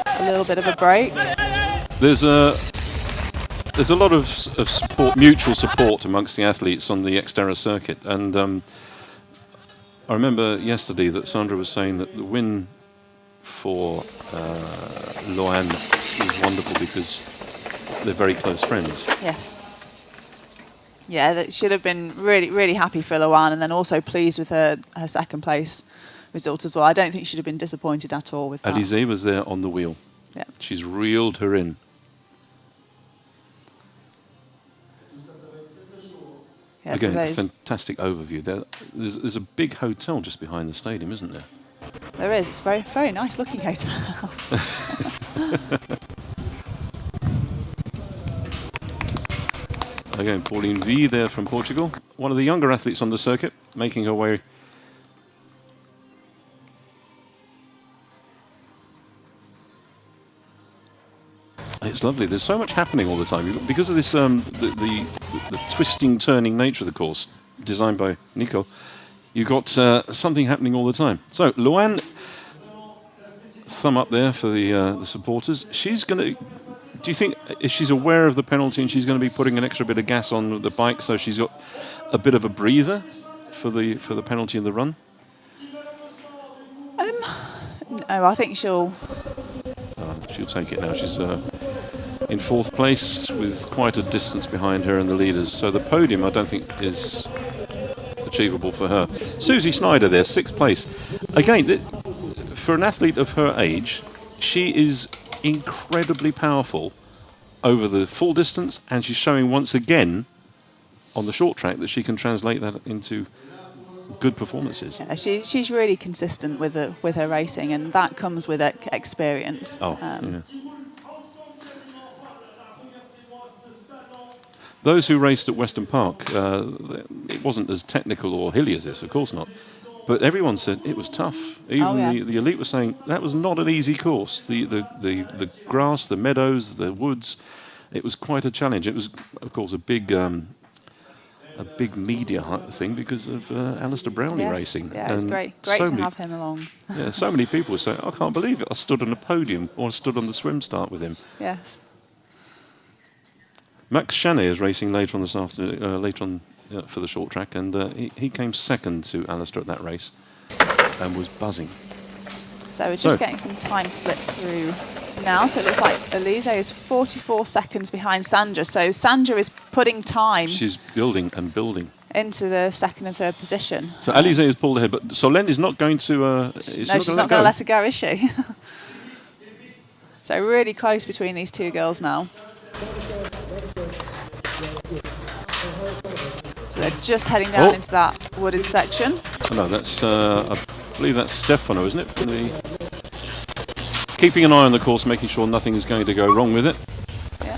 a little bit of a break. There's a lot of support, mutual support amongst the athletes on the XTERRA circuit. And I remember yesterday that Sandra was saying that the win for Loan is wonderful because they're very close friends. Yes. Yeah, that should have been really happy for Loan, and then also pleased with her second place result as well. I don't think she'd have been disappointed at all with that. Alizé was there on the wheel. Yeah. She's reeled her in. Yeah, again, fantastic overview. There's a big hotel just behind the stadium, isn't there? There is. It's a very nice looking hotel. Again, Pauline V there from Portugal. One of the younger athletes on the circuit, making her way. It's lovely. There's so much happening all the time. Because of this, the twisting, turning nature of the course, designed by Nico, you've got something happening all the time. So, Loan, thumb up there for the supporters. She's going to... Do you think she's aware of the penalty and she's going to be putting an extra bit of gas on the bike so she's got a bit of a breather for the penalty in the run? No, I think she'll take it now. She's in 4th place with quite a distance behind her and the leaders. So the podium, I don't think, is achievable for her. Susie Snyder there, 6th place. Again, for an athlete of her age, she is incredibly powerful over the full distance, and she's showing once again on the short track that she can translate that into good performances. Yeah, she's really consistent with her racing, and that comes with experience. Yeah. Those who raced at Weston Park, it wasn't as technical or hilly as this, of course not. But everyone said it was tough. Even the elite was saying that was not an easy course. The grass, the meadows, the woods, it was quite a challenge. It was, of course, a big media thing because of Alistair Brownlee racing. Yeah, it's great to have him along. Yeah, so many people say, I can't believe it. I stood on a podium or I stood on the swim start with him. Yes. Max Chanet is racing later on this afternoon, later on for the short track, and he came second to Alistair at that race and was buzzing. So we're just getting some time splits through now. So it looks like Elise is 44 seconds behind Sandra. So Sandra is putting time. She's building and building Into the second and third position. So Elise has pulled ahead, but Solène is not going to... no, she's not going to let her go, is she? So really close between these two girls now. So they're just heading down into that wooded section. Oh, no, that's... I believe that's Stefano, isn't it? Keeping an eye on the course, making sure nothing is going to go wrong with it. Yeah.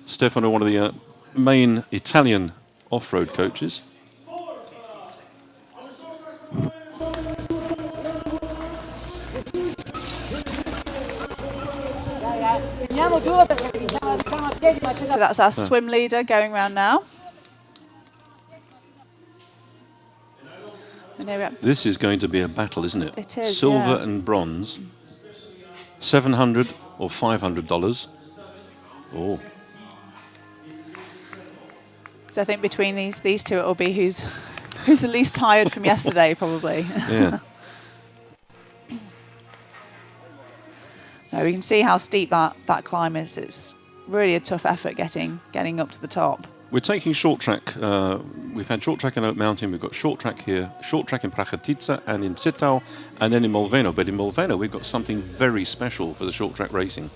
Stefano, one of the main Italian off-road coaches. So that's our swim leader going around now. This is going to be a battle, isn't it? It is, Silver yeah. and bronze. $700 or $500. Oh. So I think between these two, it will be who's the least tired from yesterday, probably. Yeah. Now we can see how steep that climb is. It's really a tough effort getting up to the top. We're taking short track. We've had short track in Oak Mountain. We've got short track here, short track in Prachatica and in Zittau, and then in Molveno. But in Molveno, we've got something very special for the short track racing.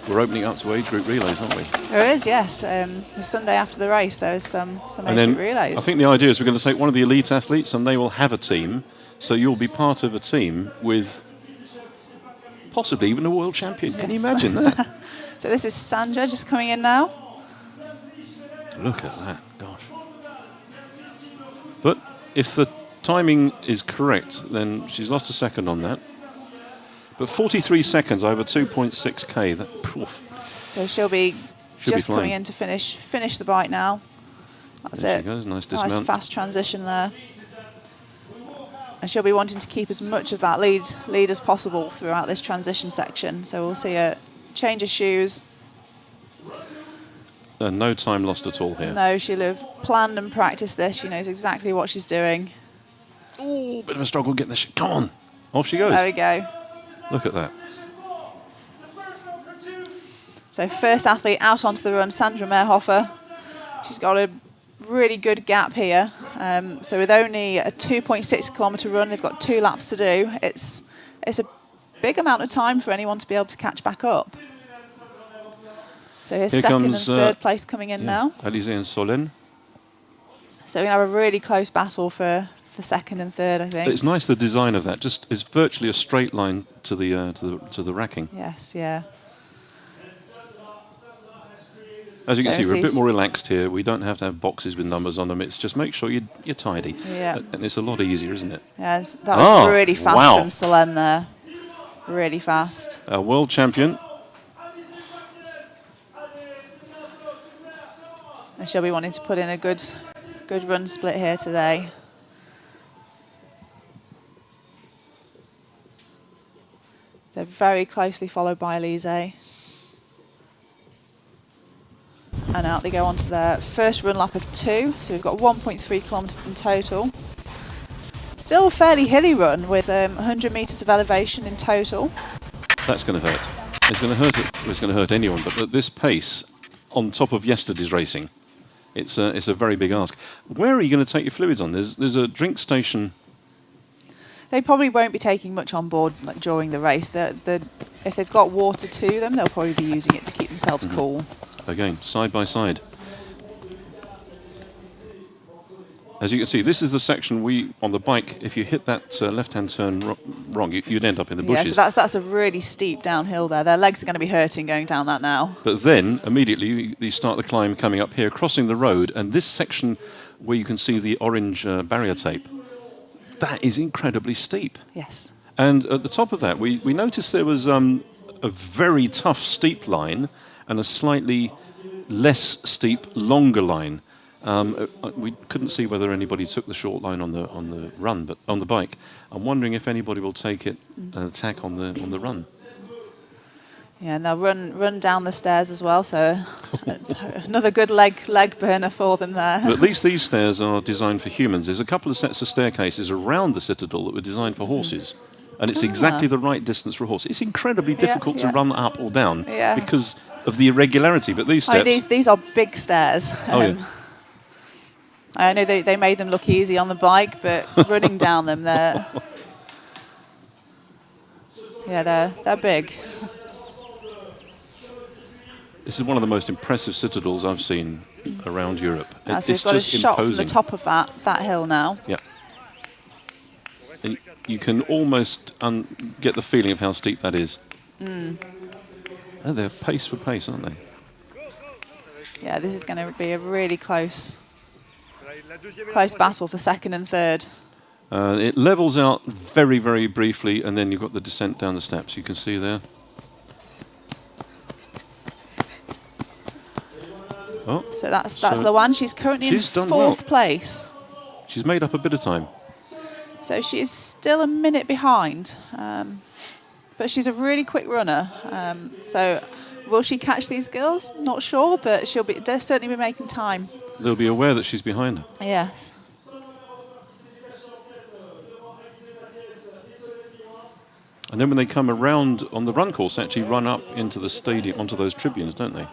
We're opening up to age group relays, aren't we? There is, yes. The Sunday after the race, there's some age group relays. I think the idea is we're going to take one of the elite athletes, and they will have a team. So you'll be part of a team with possibly even a world champion. Can you imagine that? So this is Sandra just coming in now. Look at that, gosh. But if the timing is correct, then she's lost a second on that. But 43 seconds over 2.6k. That, poof. So she'll be just coming in to finish the bike now. That's there it. She goes. Nice dismount. Nice fast transition there. And she'll be wanting to keep as much of that lead as possible throughout this transition section. So we'll see her change her shoes. No time lost at all here. No, she'll have planned and practiced this. She knows exactly what she's doing. Oh, bit of a struggle getting the come on. Off she goes. There we go. Look at that. So first athlete out onto the run, Sandra Mehrhofer. She's got a really good gap here. So with only a 2.6 kilometre run, they've got 2 laps to do. It's a big amount of time for anyone to be able to catch back up. So here's Here second comes, and third place coming in now. Elise and Solène. So we're going to have a really close battle for second and third, I think. It's nice, the design of that. Just it's virtually a straight line to the racking. Yes, yeah. As you can see, we're a bit more relaxed here. We don't have to have boxes with numbers on them. It's just make sure you're tidy. Yeah. And it's a lot easier, isn't it? Yes, that was really fast from Solène there. Really fast. Our world champion. And she'll be wanting to put in a good run split here today. So very closely followed by Elise. And out they go on to their first run lap of 2. So we've got 1.3 kilometres in total. Still a fairly hilly run with 100 metres of elevation in total. That's going to hurt. It's going to hurt it. It's going to hurt anyone. But at this pace, on top of yesterday's racing, it's a very big ask. Where are you going to take your fluids on? There's a drink station. They probably won't be taking much on board during the race. If they've got water to them, they'll probably be using it to keep themselves cool. Again, side by side. As you can see, this is the section on the bike, if you hit that left-hand turn wrong, you'd end up in the bushes. Yeah, so that's a really steep downhill there. Their legs are going to be hurting going down that now. But then, immediately, you start the climb coming up here, crossing the road, and this section where you can see the orange barrier tape, that is incredibly steep. Yes. And at the top of that, we noticed there was a very tough steep line and a slightly less steep, longer line. We couldn't see whether anybody took the short line on the run, but on the bike. I'm wondering if anybody will take it and attack on the run. Yeah, and they'll run down the stairs as well, so another good leg burner for them there. But at least these stairs are designed for humans. There's a couple of sets of staircases around the Citadel that were designed for horses. And it's exactly the right distance for a horse. It's incredibly difficult to run up or down because of the irregularity. But these steps... these are big stairs. I know they made them look easy on the bike, but running down them, they're big. This is one of the most impressive citadels I've seen around Europe. So we've got a shot from the top of that hill now. Yeah. And you can almost get the feeling of how steep that is. Oh, they're pace for pace, aren't they? Yeah, this is going to be a really close battle for second and third. It levels out very, very briefly, and then you've got the descent down the steps. You can see there. Oh, so that's the one. She's currently in fourth place. She's made up a bit of time. So she is still a minute behind, but she's a really quick runner. So will she catch these girls? Not sure, but she'll certainly be making time. They'll be aware that she's behind her. Yes. And then when they come around on the run course, they actually run up into the stadium, onto those tribunes, don't they?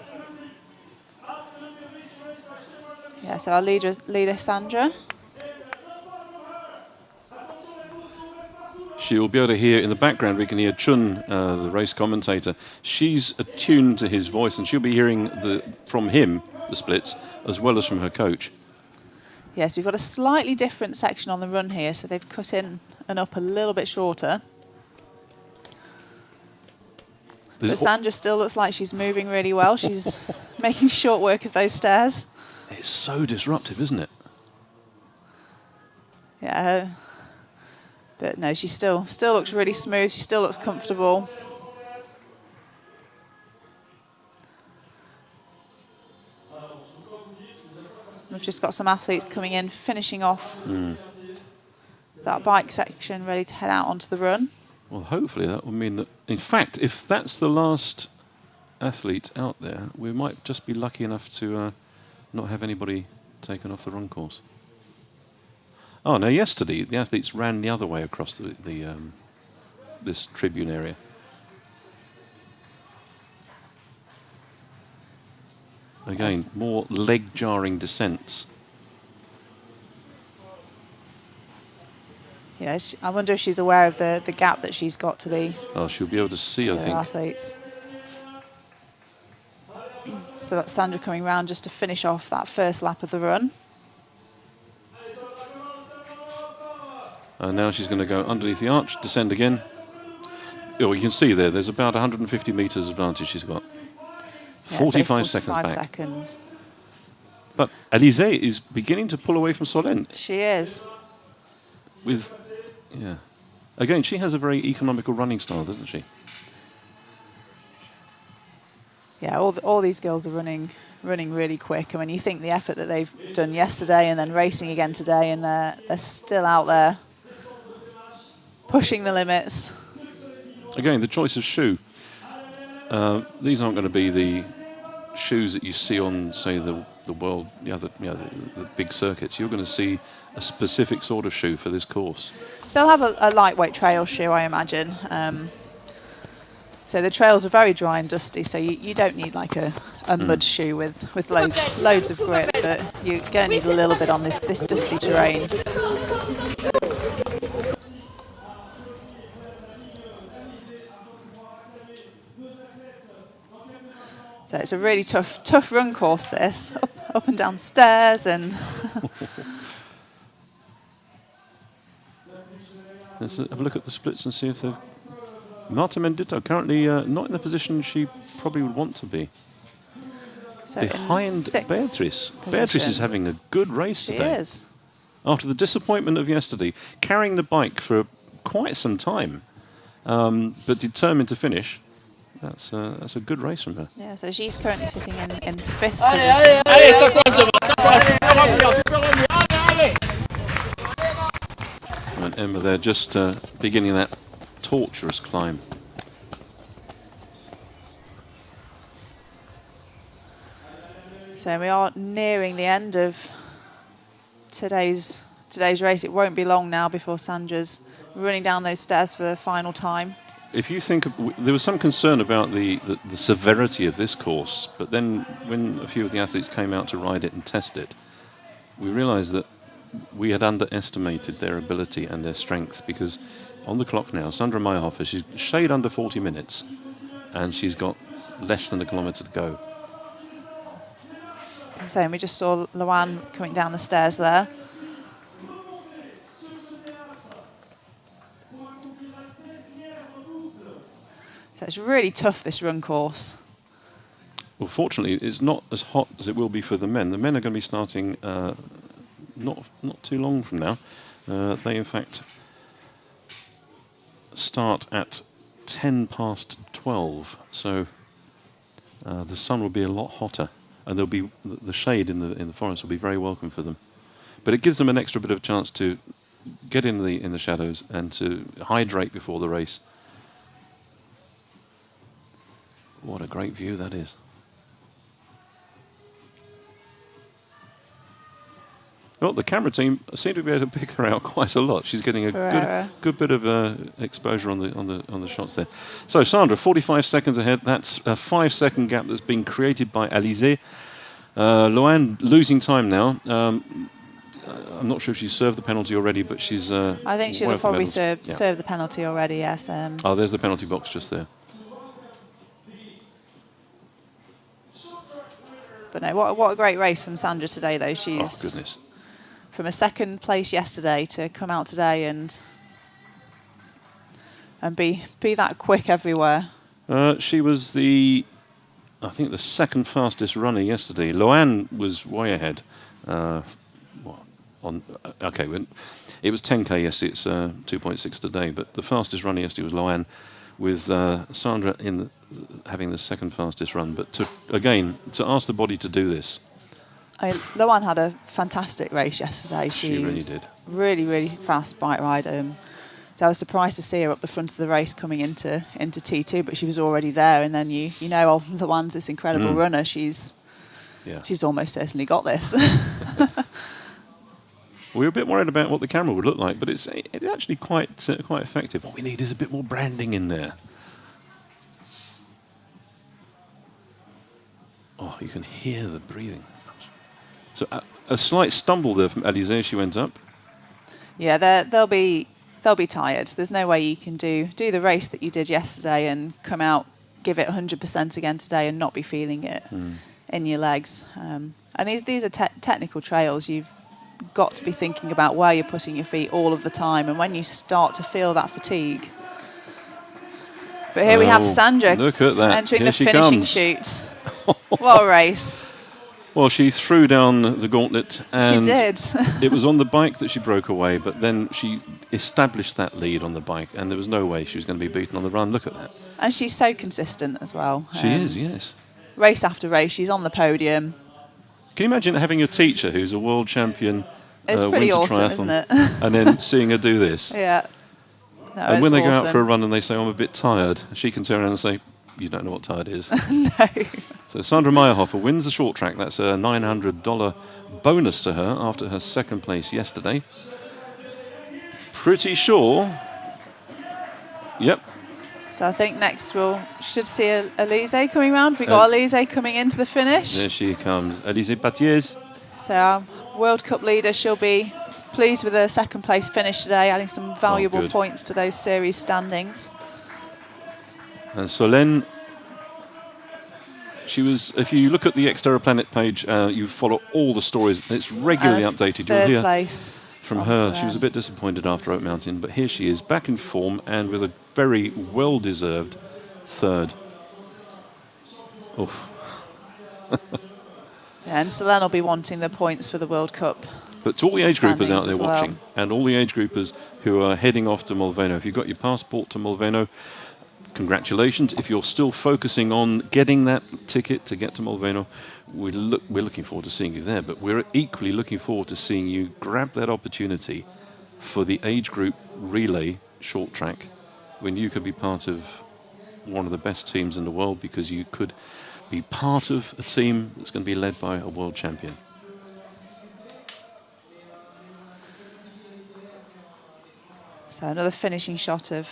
Yeah, so our leader Sandra. She'll be able to hear in the background, we can hear Chun, the race commentator. She's attuned to his voice, and she'll be hearing from him the splits, as well as from her coach. Yes, we've got a slightly different section on the run here, so they've cut in and up a little bit shorter. But Sandra still looks like she's moving really well. She's making short work of those stairs. It's so disruptive, isn't it? Yeah. But no, she still looks really smooth. She still looks comfortable. We've just got some athletes coming in, finishing off that bike section, ready to head out onto the run. Well, hopefully that will mean that, in fact, if that's the last athlete out there, we might just be lucky enough to not have anybody taken off the run course. Oh, now yesterday the athletes ran the other way across this tribune area. Again, more leg-jarring descents. Yeah, I wonder if she's aware of the gap that she's got to the... Oh, she'll be able to see, I think. Athletes. So that's Sandra coming round just to finish off that first lap of the run. And now she's going to go underneath the arch, descend again. Oh, you can see there's about 150 metres advantage she's got. Yeah, 45 so 45 seconds back. But Alizé is beginning to pull away from Solène. She is. Again, she has a very economical running style, doesn't she? Yeah, all these girls are running really quick. And when you think the effort that they've done yesterday and then racing again today, and they're still out there pushing the limits. Again, the choice of shoe. These aren't going to be the shoes that you see on, say, the big circuits. You're going to see a specific sort of shoe for this course. They'll have a lightweight trail shoe, I imagine. So the trails are very dry and dusty, so you don't need like a mud shoe with loads of grip, but you're going to need a little bit on this dusty terrain. So it's a really tough run course, this, up and down stairs and... Let's have a look at the splits and see if they've... Marta Mendito currently not in the position she probably would want to be. So behind Beatrice. Beatrice is having a good race today. She is. After the disappointment of yesterday, carrying the bike for quite some time, but determined to finish. That's a good race from her. Yeah, so she's currently sitting in fifth position. And Emma there just beginning that torturous climb. So we are nearing the end of today's race. It won't be long now before Sandra's running down those stairs for the final time. If you think there was some concern about the severity of this course, but then when a few of the athletes came out to ride it and test it, we realised that we had underestimated their ability and their strength, because on the clock now, Sandra Meyerhofer, she's shade under 40 minutes and she's got less than a kilometre to go. So we just saw Luan coming down the stairs there. So it's really tough, this run course. Well, fortunately, it's not as hot as it will be for the men. The men are going to be starting not too long from now. They, in fact, start at 12:10. So the sun will be a lot hotter, and there'll be the shade in the forest will be very welcome for them. But it gives them an extra bit of a chance to get in the shadows and to hydrate before the race. What a great view that is. Well, the camera team seem to be able to pick her out quite a lot. She's getting a good bit of exposure on the shots there. So Sandra, 45 seconds ahead. That's a 5-second gap that's been created by Alizé. Luan losing time now. I'm not sure if she's served the penalty already, but she's. I think she'll have probably served the penalty already. Yes. Oh, there's the penalty box just there. But no, what a great race from Sandra today, though. She's goodness. From a second place yesterday to come out today and be that quick everywhere. She was I think the second fastest runner yesterday. Luan was way ahead. It was 10k yesterday. It's 2.6 today. But the fastest runner yesterday was Luan, with Sandra having the second fastest run. But to ask the body to do this. Luan had a fantastic race yesterday. She really did. Really, really fast bike rider. So I was surprised to see her up the front of the race coming into T2, but she was already there. And then you know, Luan's this incredible runner. She's almost certainly got this. We were a bit worried about what the camera would look like, but it's actually quite effective. What we need is a bit more branding in there. Oh, you can hear the breathing. So a slight stumble there from Alizé. She went up. Yeah, they'll be tired. There's no way you can do the race that you did yesterday and come out, give it 100% again today and not be feeling it in your legs. And these are technical trails. You've got to be thinking about where you're putting your feet all of the time, and when you start to feel that fatigue. But here we have Sandra entering the finishing chute. What a race. Well, she threw down the gauntlet, and she did. It was on the bike that she broke away, but then she established that lead on the bike, and there was no way she was going to be beaten on the run. Look at that. And she's so consistent as well. She is, yes. Race after race, she's on the podium. Can you imagine having a teacher who's a world champion it's pretty winter awesome, triathlon, isn't it? and then seeing her do this? Yeah. No, and when they go out awesome. for a run and they say, I'm a bit tired, she can turn around and say, you don't know what tired is. No. So Sandra Meyerhofer wins the short track. That's a $900 bonus to her after her second place yesterday. Pretty sure. Yep. So I think next we should see Alizé coming round. We've got Alizé coming into the finish. There she comes, Alizé Patiers. So our World Cup leader, she'll be pleased with her second place finish today, adding some valuable points to those series standings. And Solène, she was, if you look at the XTERRA Planet page, you follow all the stories. It's regularly updated. You'll hear place from her. She was a bit disappointed after Oak Mountain, but here she is, back in form and with a very well-deserved third. Oof. Yeah, and Solène will be wanting the points for the World Cup. But to all the age groupers out there as watching, and all the age groupers who are heading off to Molveno, if you've got your passport to Molveno, congratulations. If you're still focusing on getting that ticket to get to Molveno, we're looking forward to seeing you there. But we're equally looking forward to seeing you grab that opportunity for the age group relay short track, when you could be part of one of the best teams in the world, because you could be part of a team that's going to be led by a world champion. So another finishing shot of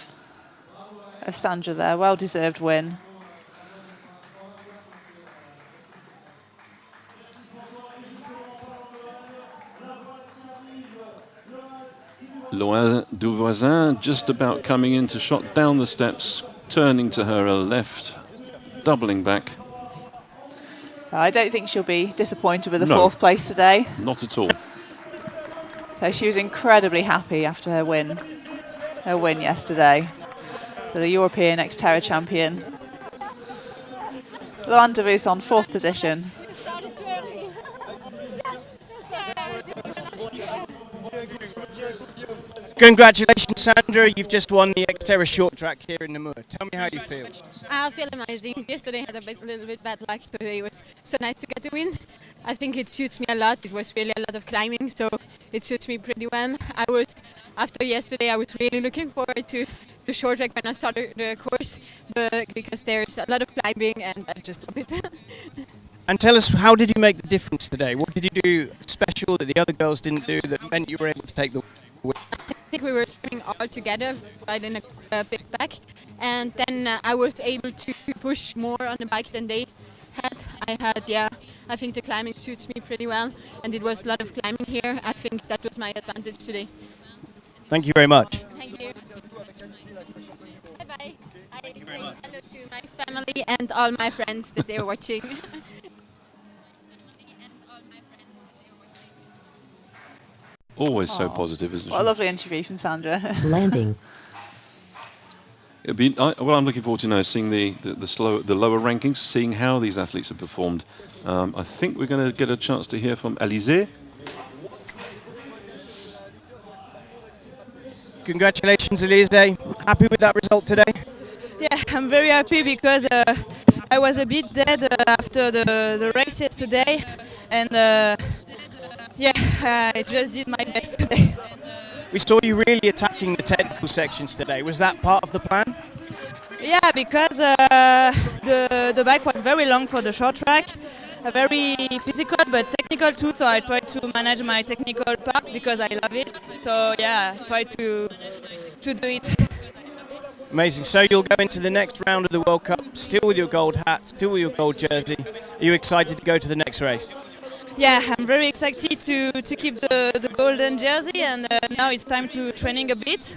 Sandra there. Well-deserved win. Loin du Voisin just about coming into shot down the steps, turning to her left, doubling back. I don't think she'll be disappointed with the No. 4th place today. Not at all. So she was incredibly happy after her win yesterday. So the European XTERRA champion. Loan de Vos on 4th position. Congratulations, Sandra. You've just won the XTERRA short track here in Namur. Tell me how you feel. I feel amazing. Yesterday I had a little bit bad luck. Today was so nice to get the win. I think it suits me a lot. It was really a lot of climbing, so it suits me pretty well. After yesterday, I was really looking forward to the short track when I started the course, but because there's a lot of climbing and I just love it. And tell us, how did you make the difference today? What did you do special that the other girls didn't do that meant you were able to take the win? I think we were swimming all together, right in a big pack, and then I was able to push more on the bike than they had. I think the climbing suits me pretty well, and it was a lot of climbing here. I think that was my advantage today. Thank you very much. Thank you. Bye-bye. I say hello to my family and all my friends that they're watching. Always so positive, isn't What a she? lovely interview from Sandra. Landing. Well, I'm looking forward to now seeing the lower rankings, seeing how these athletes have performed. I think we're going to get a chance to hear from Alizé. Congratulations, Elise. Happy with that result today? Yeah, I'm very happy because I was a bit dead after the race yesterday, and I just did my best today. We saw you really attacking the technical sections today. Was that part of the plan? Yeah, because the bike was very long for the short track, very physical but technical too, so I tried to manage my technical part because I love it. So yeah, I tried to do it. Amazing. So you'll go into the next round of the World Cup still with your gold hat, still with your gold jersey. Are you excited to go to the next race? Yeah, I'm very excited to keep the golden jersey, and now it's time to training a bit,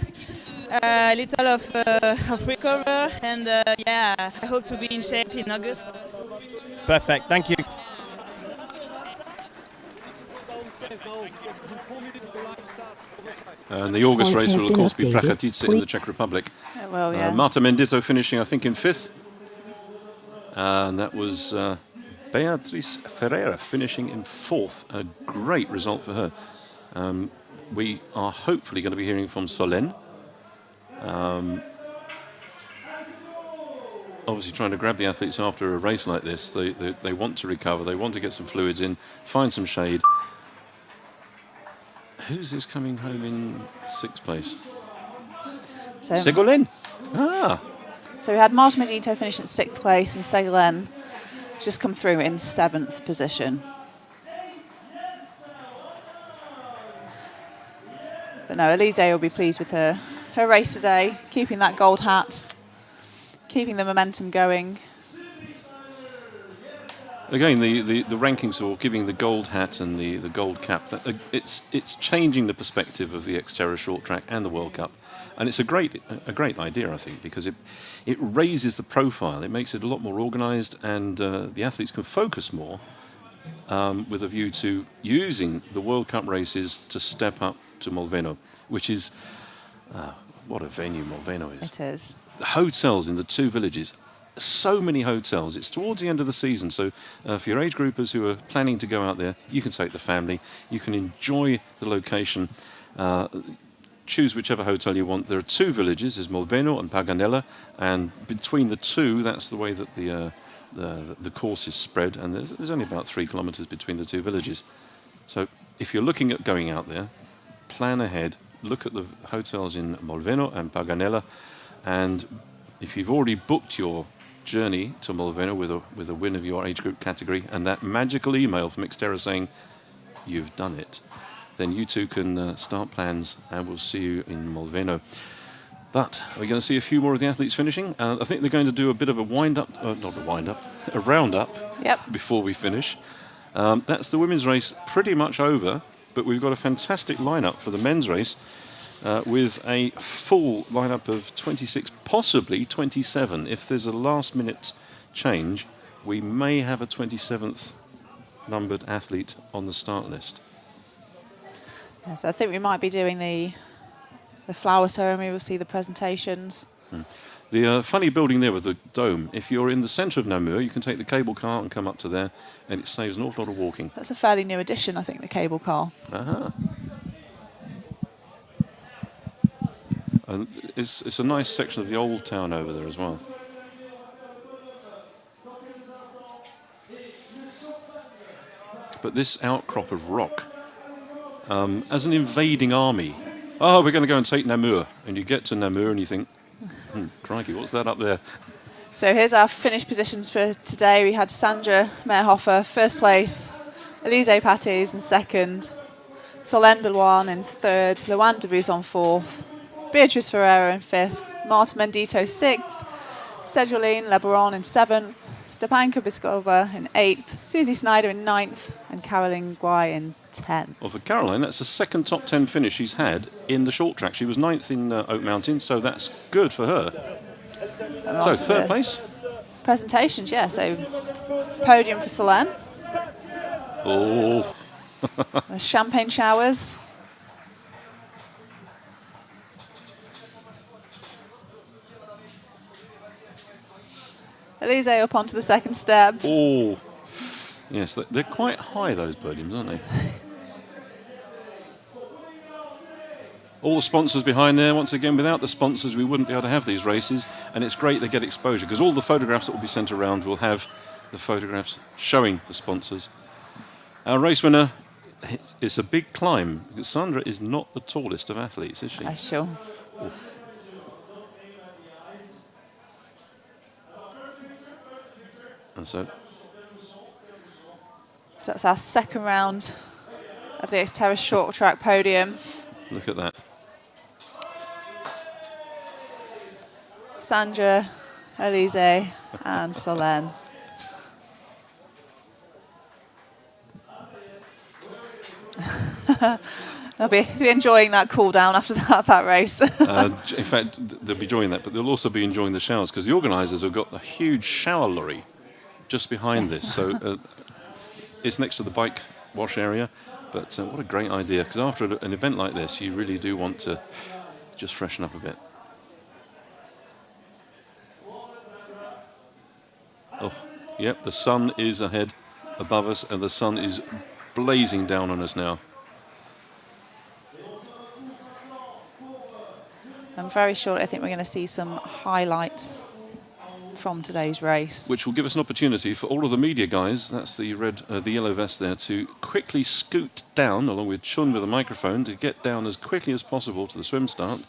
a little of recover, and I hope to be in shape in August. Perfect, thank you. And the August Point race has will, of been course, be updated. Prachatice in the Czech Republic. Well, yeah. Marta Mendito finishing, I think, in 5th. And that was Beatriz Ferreira finishing in 4th. A great result for her. We are hopefully going to be hearing from Solène. Obviously trying to grab the athletes after a race like this. They want to recover, they want to get some fluids in, find some shade. Who's this coming home in 6th place? So, Ségolène. so we had Marta Medito finish in 6th place, and Ségolène just come through in 7th position. But no, Elise will be pleased with her race today, keeping that gold hat, keeping the momentum going. Again, the rankings are giving the gold hat and the gold cap. It's changing the perspective of the XTERRA short track and the World Cup, and it's a great idea, I think, because it raises the profile. It makes it a lot more organised, and the athletes can focus more with a view to using the World Cup races to step up to Molveno, which is what a venue Molveno is. It is. The hotels in the 2 villages. So many hotels. It's towards the end of the season, so for your age groupers who are planning to go out there, you can take the family, you can enjoy the location, choose whichever hotel you want. There are 2 villages, there's Molveno and Paganella, and between the 2, that's the way that the course is spread, and there's only about 3 kilometres between the 2 villages. So if you're looking at going out there, plan ahead, look at the hotels in Molveno and Paganella, and if you've already booked your journey to Molveno with a win of your age group category and that magical email from XTERRA saying you've done it, then you two can start plans and we'll see you in Molveno. But we're going to see a few more of the athletes finishing. I think they're going to do a bit of a wind-up, not a wind-up, a round-up before we finish. That's the women's race pretty much over, but we've got a fantastic lineup for the men's race with a full lineup of 26, possibly 27. If there's a last-minute change, we may have a 27th numbered athlete on the start list. Yes, I think we might be doing the flower ceremony. We'll see the presentations. The funny building there with the dome, if you're in the centre of Namur, you can take the cable car and come up to there, and it saves an awful lot of walking. That's a fairly new addition, I think, the cable car. And it's a nice section of the old town over there as well. But this outcrop of rock, as an invading army, oh, we're going to go and take Namur. And you get to Namur and you think, crikey, what's that up there? So here's our finish positions for today. We had Sandra Meerhofer first place, Elise Pates in second, Solène Belouin in third, Loane de Vus fourth, Beatrice Ferreira in fifth, Marta Mendito sixth, Sejoline Lebaron in seventh, Stepanka Biskova in eighth, Susie Snyder in ninth, and Caroline Guay in 10th. Well, for Caroline, that's the second top 10 finish she's had in the short track. She was ninth in Oak Mountain, so that's good for her. So, third place? Presentations, yeah. So, podium for Solène. Oh. The champagne showers. Elise up onto the second step. Oh. Yes, they're quite high, those podiums, aren't they? All the sponsors behind there. Once again, without the sponsors, we wouldn't be able to have these races. And it's great they get exposure, because all the photographs that will be sent around will have the photographs showing the sponsors. Our race winner, it's a big climb, because Sandra is not the tallest of athletes, is she? Sure. Oh. And so that's our second round of the XTERRA short track podium. Look at that. Sandra, Elise, and Solène. They'll be enjoying that cool down after that race. In fact, they'll be enjoying that, but they'll also be enjoying the showers, because the organisers have got a huge shower lorry just behind this. So it's next to the bike wash area. But what a great idea, because after an event like this, you really do want to just freshen up a bit. Oh, yep, the sun is ahead above us, and the sun is blazing down on us now. And very shortly, I think we're going to see some highlights from today's race, which will give us an opportunity for all of the media guys, that's the yellow vest there, to quickly scoot down, along with Chun with a microphone, to get down as quickly as possible to the swim start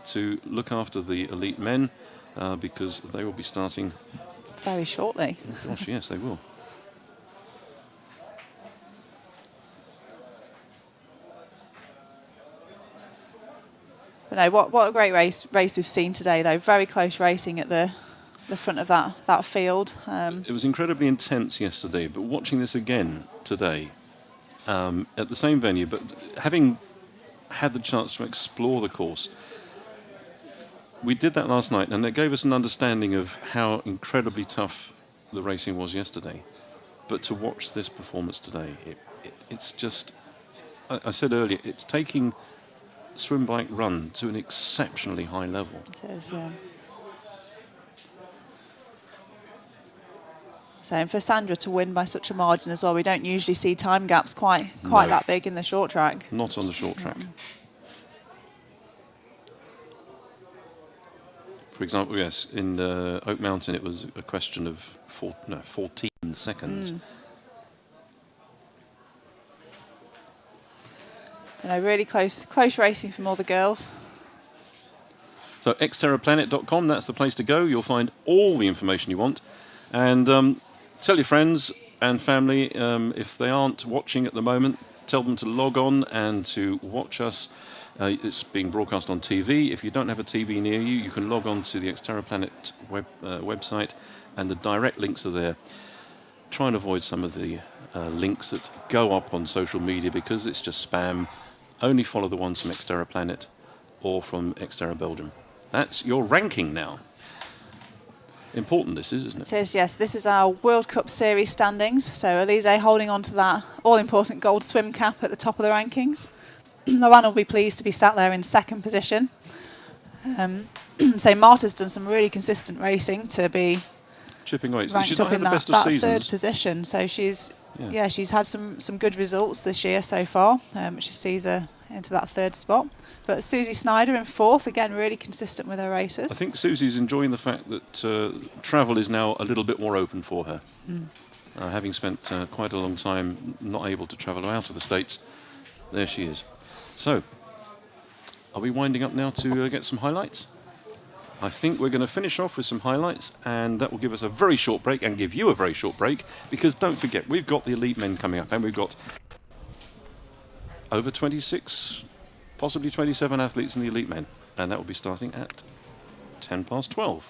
to look after the elite men, because they will be starting very shortly. Oh, gosh, yes, they will. But no, what a great race we've seen today, though. Very close racing at the front of that field. It was incredibly intense yesterday, but watching this again today at the same venue, but having had the chance to explore the course, we did that last night, and it gave us an understanding of how incredibly tough the racing was yesterday. But to watch this performance today, it's just, I said earlier, it's taking swim, bike, run to an exceptionally high level. It is, yeah. So, and for Sandra to win by such a margin as well, we don't usually see time gaps quite that big in the short track. Not on the short track. For example, yes, in Oak Mountain it was a question of 14 seconds. You know, really close racing from all the girls. So xterraplanet.com, that's the place to go. You'll find all the information you want. And tell your friends and family, if they aren't watching at the moment, tell them to log on and to watch us. It's being broadcast on TV. If you don't have a TV near you, you can log on to the XTERRA Planet website, and the direct links are there. Try and avoid some of the links that go up on social media because it's just spam. Only follow the ones from XTERRA Planet or from XTERRA Belgium. That's your ranking now. Important this is, isn't it? It is, yes. This is our World Cup Series standings. So Elise holding on to that all-important gold swim cap at the top of the rankings. Lauren will be pleased to be sat there in second position. So Marta's done some really consistent racing to be chipping away. ranked She's up not in had the that best of seasons. third position. So she's she's had some good results this year so far, which sees her into that third spot. But Susie Snyder in fourth, again really consistent with her races. I think Susie's enjoying the fact that travel is now a little bit more open for her. Having spent quite a long time not able to travel out of the States, there she is. So, are we winding up now to get some highlights? I think we're going to finish off with some highlights, and that will give us a very short break and give you a very short break, because don't forget, we've got the elite men coming up, and we've got over 26, possibly 27 athletes in the elite men, and that will be starting at 12:10.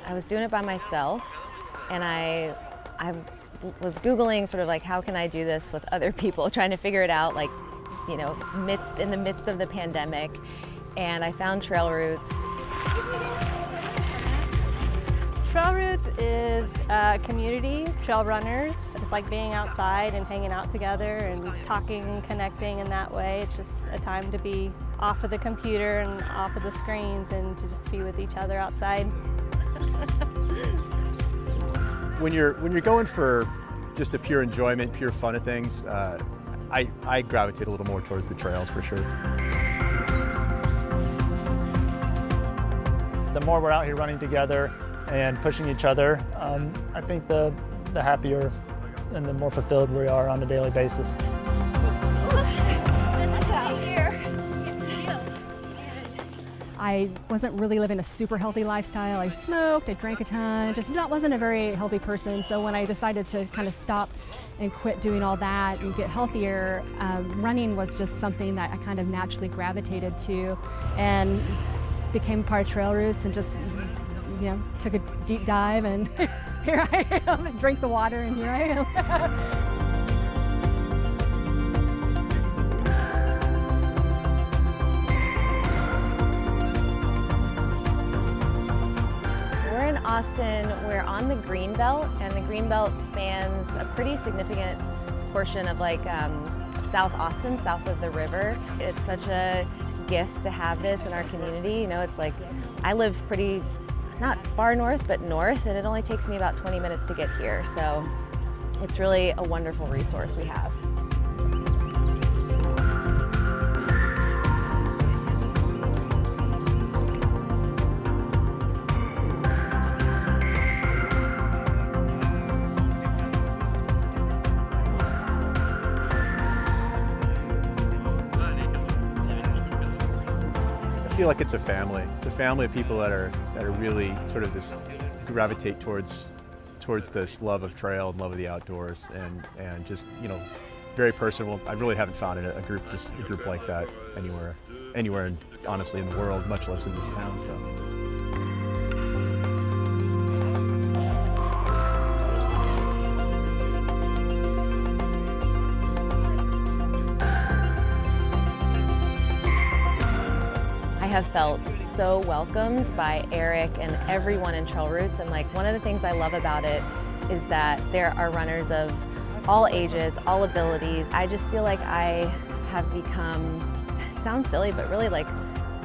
I was doing it by myself, and I was Googling sort of like, how can I do this with other people, trying to figure it out, like, you know, in the midst of the pandemic, and I found Trail Roots. Trail Roots is a community, trail runners. It's like being outside and hanging out together and talking and connecting in that way. It's just a time to be off of the computer and off of the screens and to just be with each other outside. When you're going for just a pure enjoyment, pure fun of things, I gravitate a little more towards the trails for sure. The more we're out here running together and pushing each other, I think the happier and the more fulfilled we are on a daily basis. I wasn't really living a super healthy lifestyle. I smoked, I drank a ton, just wasn't a very healthy person. So when I decided to kind of stop and quit doing all that and get healthier, running was just something that I kind of naturally gravitated to, and became part of Trail Roots, and just, you know, took a deep dive, and here I am, drink the water, and here I am. We're in Austin, we're on the Greenbelt, and the Greenbelt spans a pretty significant portion of like South Austin, south of the river. It's such a gift to have this in our community. You know, it's like, I live pretty, not far north, but north, and it only takes me about 20 minutes to get here. So it's really a wonderful resource we have. I feel like it's a family. It's a family of people that are really sort of this gravitate towards this love of trail and love of the outdoors, and just, you know, very personal. I really haven't found a group like that anywhere, and honestly in the world, much less in this town. So. I have felt so welcomed by Eric and everyone in Trail Roots, and like, one of the things I love about it is that there are runners of all ages, all abilities. I just feel like I have become, it sounds silly, but really like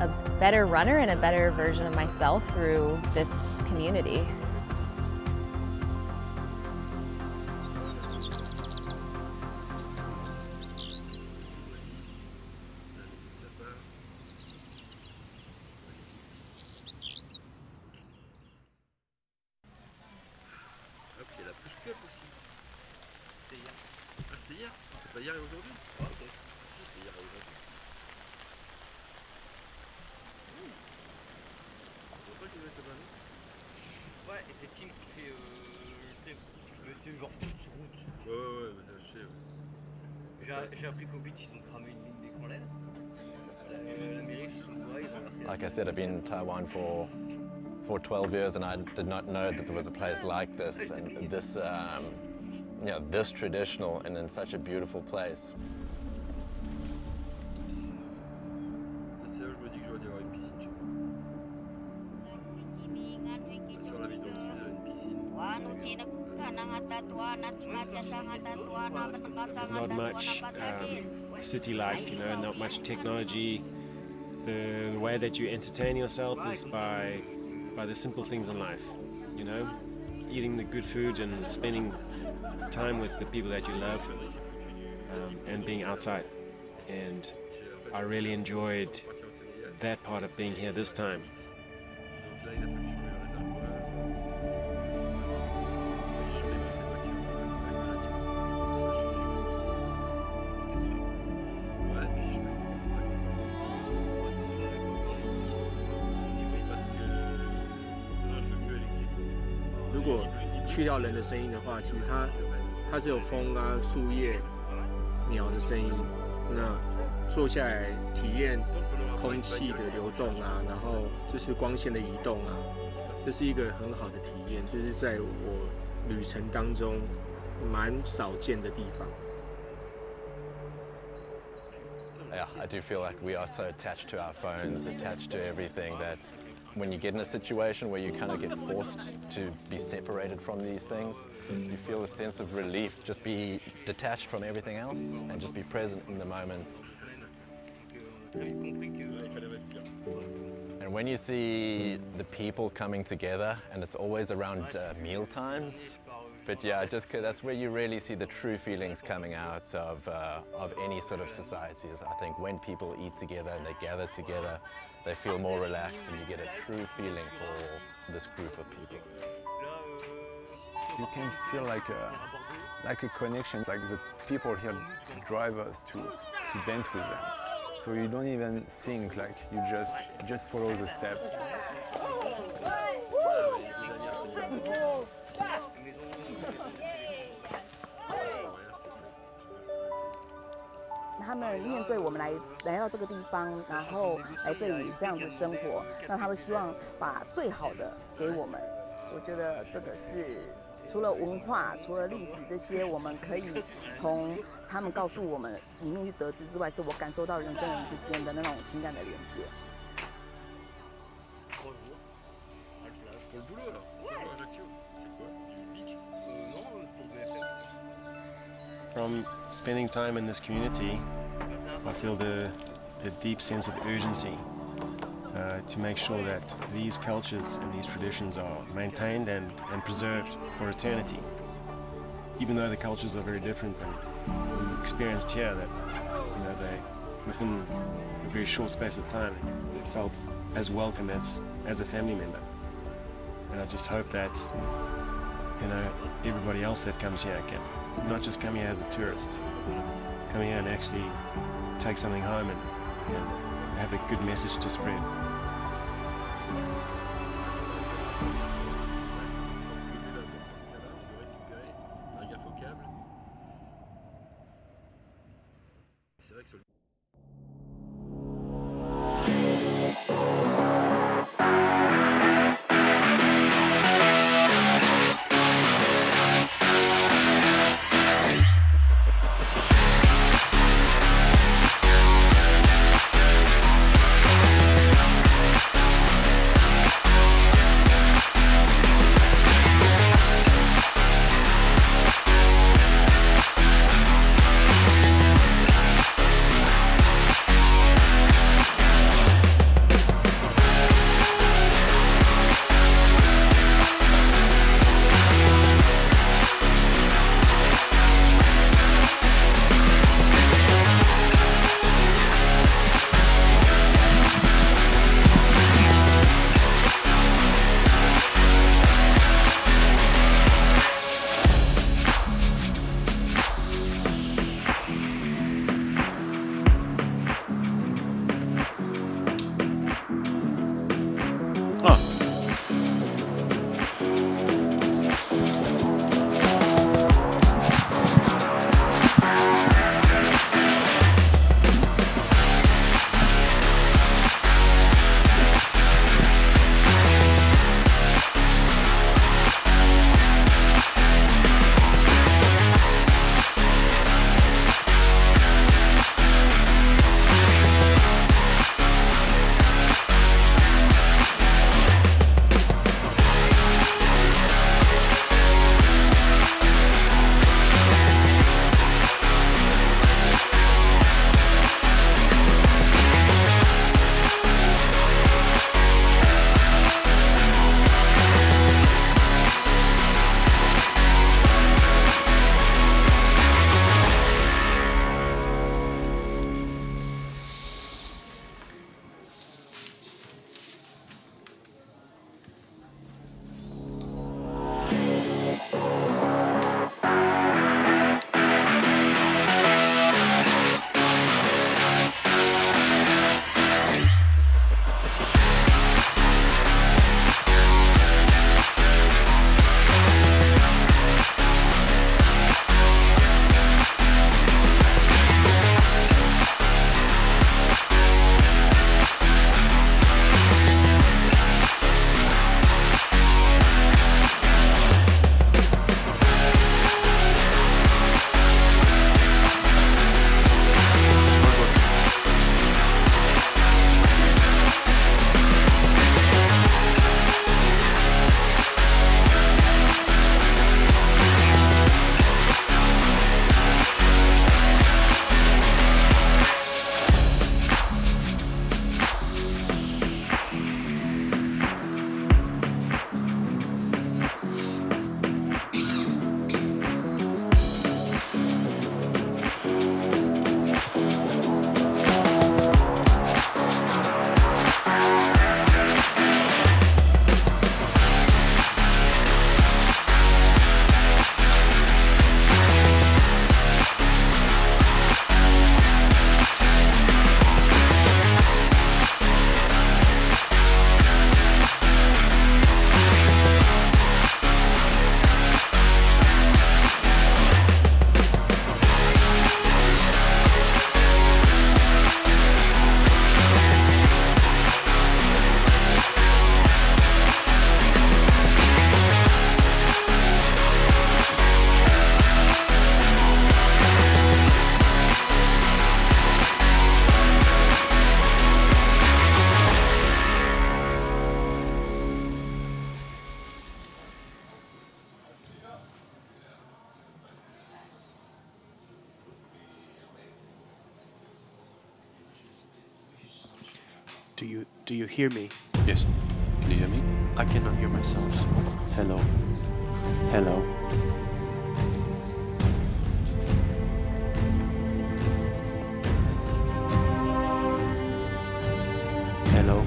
a better runner and a better version of myself through this community. C'était hier et aujourd'hui? Ah, ok. C'était hier et aujourd'hui. Tu vois pas qu'il doit être là-bas? Ouais, et c'est Tim qui fait le c'est genre toute route. Ouais, mais c'est haché. J'ai appris qu'au beach ils ont cramé une ligne d'écran LED. Les Américains sont doigts, ils ont versé. Like I said, I've been in Taiwan for 12 years, and I did not know that there was a place like this, and this you know, this traditional and in such a beautiful place. C'est là où je me dis que j'aurais dû avoir une piscine chez moi. Sur la vidéo, tu faisais une piscine. There's not much city life, you know, not much technology. The way that you entertain yourself is by the simple things in life, you know, eating the good food and spending time with the people that you love, and being outside. And I really enjoyed that part of being here this time.如果去掉人的声音的话，其实它只有风啊、树叶、鸟的声音。那坐下来体验空气的流动啊，然后就是光线的移动啊，这是一个很好的体验，就是在我旅程当中蛮少见的地方。Yeah, I do feel like we are so attached to our phones, attached to everything, that when you get in a situation where you kind of get forced to be separated from these things, you feel a sense of relief, just be detached from everything else and just be present in the moments. And when you see the people coming together, and it's always around meal times, but yeah, that's where you really see the true feelings coming out of any sort of societies. I think when people eat together and they gather together, they feel more relaxed, and you get a true feeling for this group of people. You can feel like a connection, like the people here drive us to dance with them. So you don't even think, like you just follow the step. 他们面对我们来到这个地方，然后来这里这样子生活，那他们希望把最好的给我们。我觉得这个是除了文化、除了历史这些，我们可以从他们告诉我们里面去得知之外，是我感受到人跟人之间的那种情感的连接。 From spending time in this community, I feel the deep sense of urgency to make sure that these cultures and these traditions are maintained and preserved for eternity. Even though the cultures are very different, and we experienced here that they, within a very short space of time, they felt as welcome as a family member. And I just hope that everybody else that comes here can not just come here as a tourist, come here and actually take something home and have a good message to spread. Do you hear me? Yes. Can you hear me? I cannot hear myself. Hello. Hello. Hello.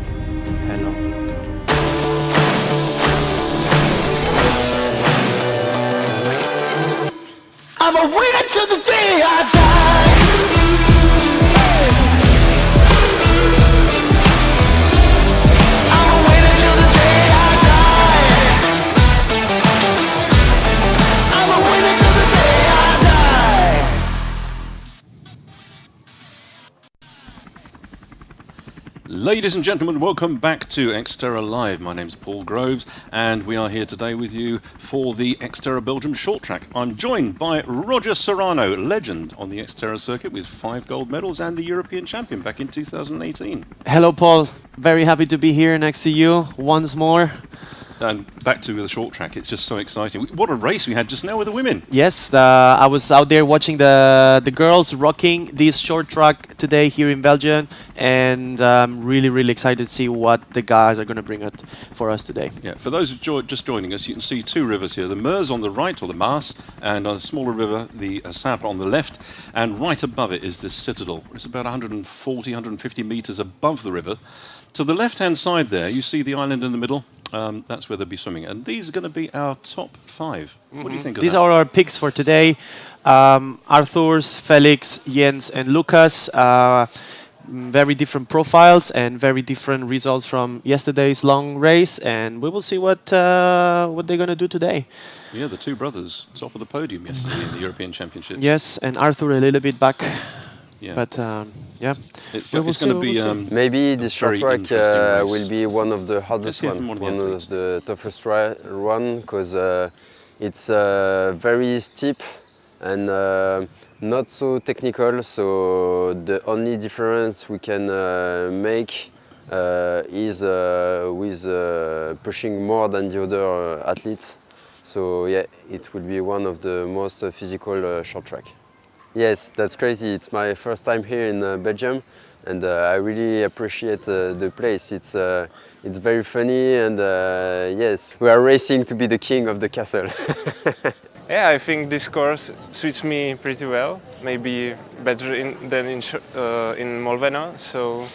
Hello. I'm a winner till the day I die. I'm a winner till the day I die. I'm a winner till the day I die. Ladies and gentlemen, welcome back to XTERRA Live. My name's Paul Groves, and we are here today with you for the XTERRA Belgium short track. I'm joined by Roger Serrano, legend on the XTERRA circuit with 5 gold medals and the European champion back in 2018. Hello, Paul. Very happy to be here next to you once more. And back to the short track, it's just so exciting. What a race we had just now with the women. Yes, I was out there watching the girls rocking this short track today here in Belgium, and I'm really excited to see what the guys are going to bring out for us today. Yeah, for those just joining us, you can see 2 rivers here. The Meuse on the right, or the Maas, and on a smaller river, the Sabre on the left, and right above it is this citadel. It's about 140, 150 meters above the river. To the left-hand side there, you see the island in the middle. That's where they'll be swimming. And these are going to be our top 5. What do you think of that? These are our picks for today. Arthur's, Felix, Jens, and Lucas. Very different profiles and very different results from yesterday's long race. And we will see what they're going to do today. Yeah, the 2 brothers, top of the podium yesterday in the European Championships. Yes, and Arthur a little bit back. Yeah. But yeah, it's going to be maybe this short track will will be one of the hardest one of the toughest one, because it's very steep and not so technical. So the only difference we can make is with pushing more than the other athletes. So yeah, it will be one of the most physical short track. Yes, that's crazy. It's my first time here in Belgium, and I really appreciate the place. It's very funny, and yes, we are racing to be the king of the castle. Yeah, I think this course suits me pretty well. Maybe better than in Molveno. So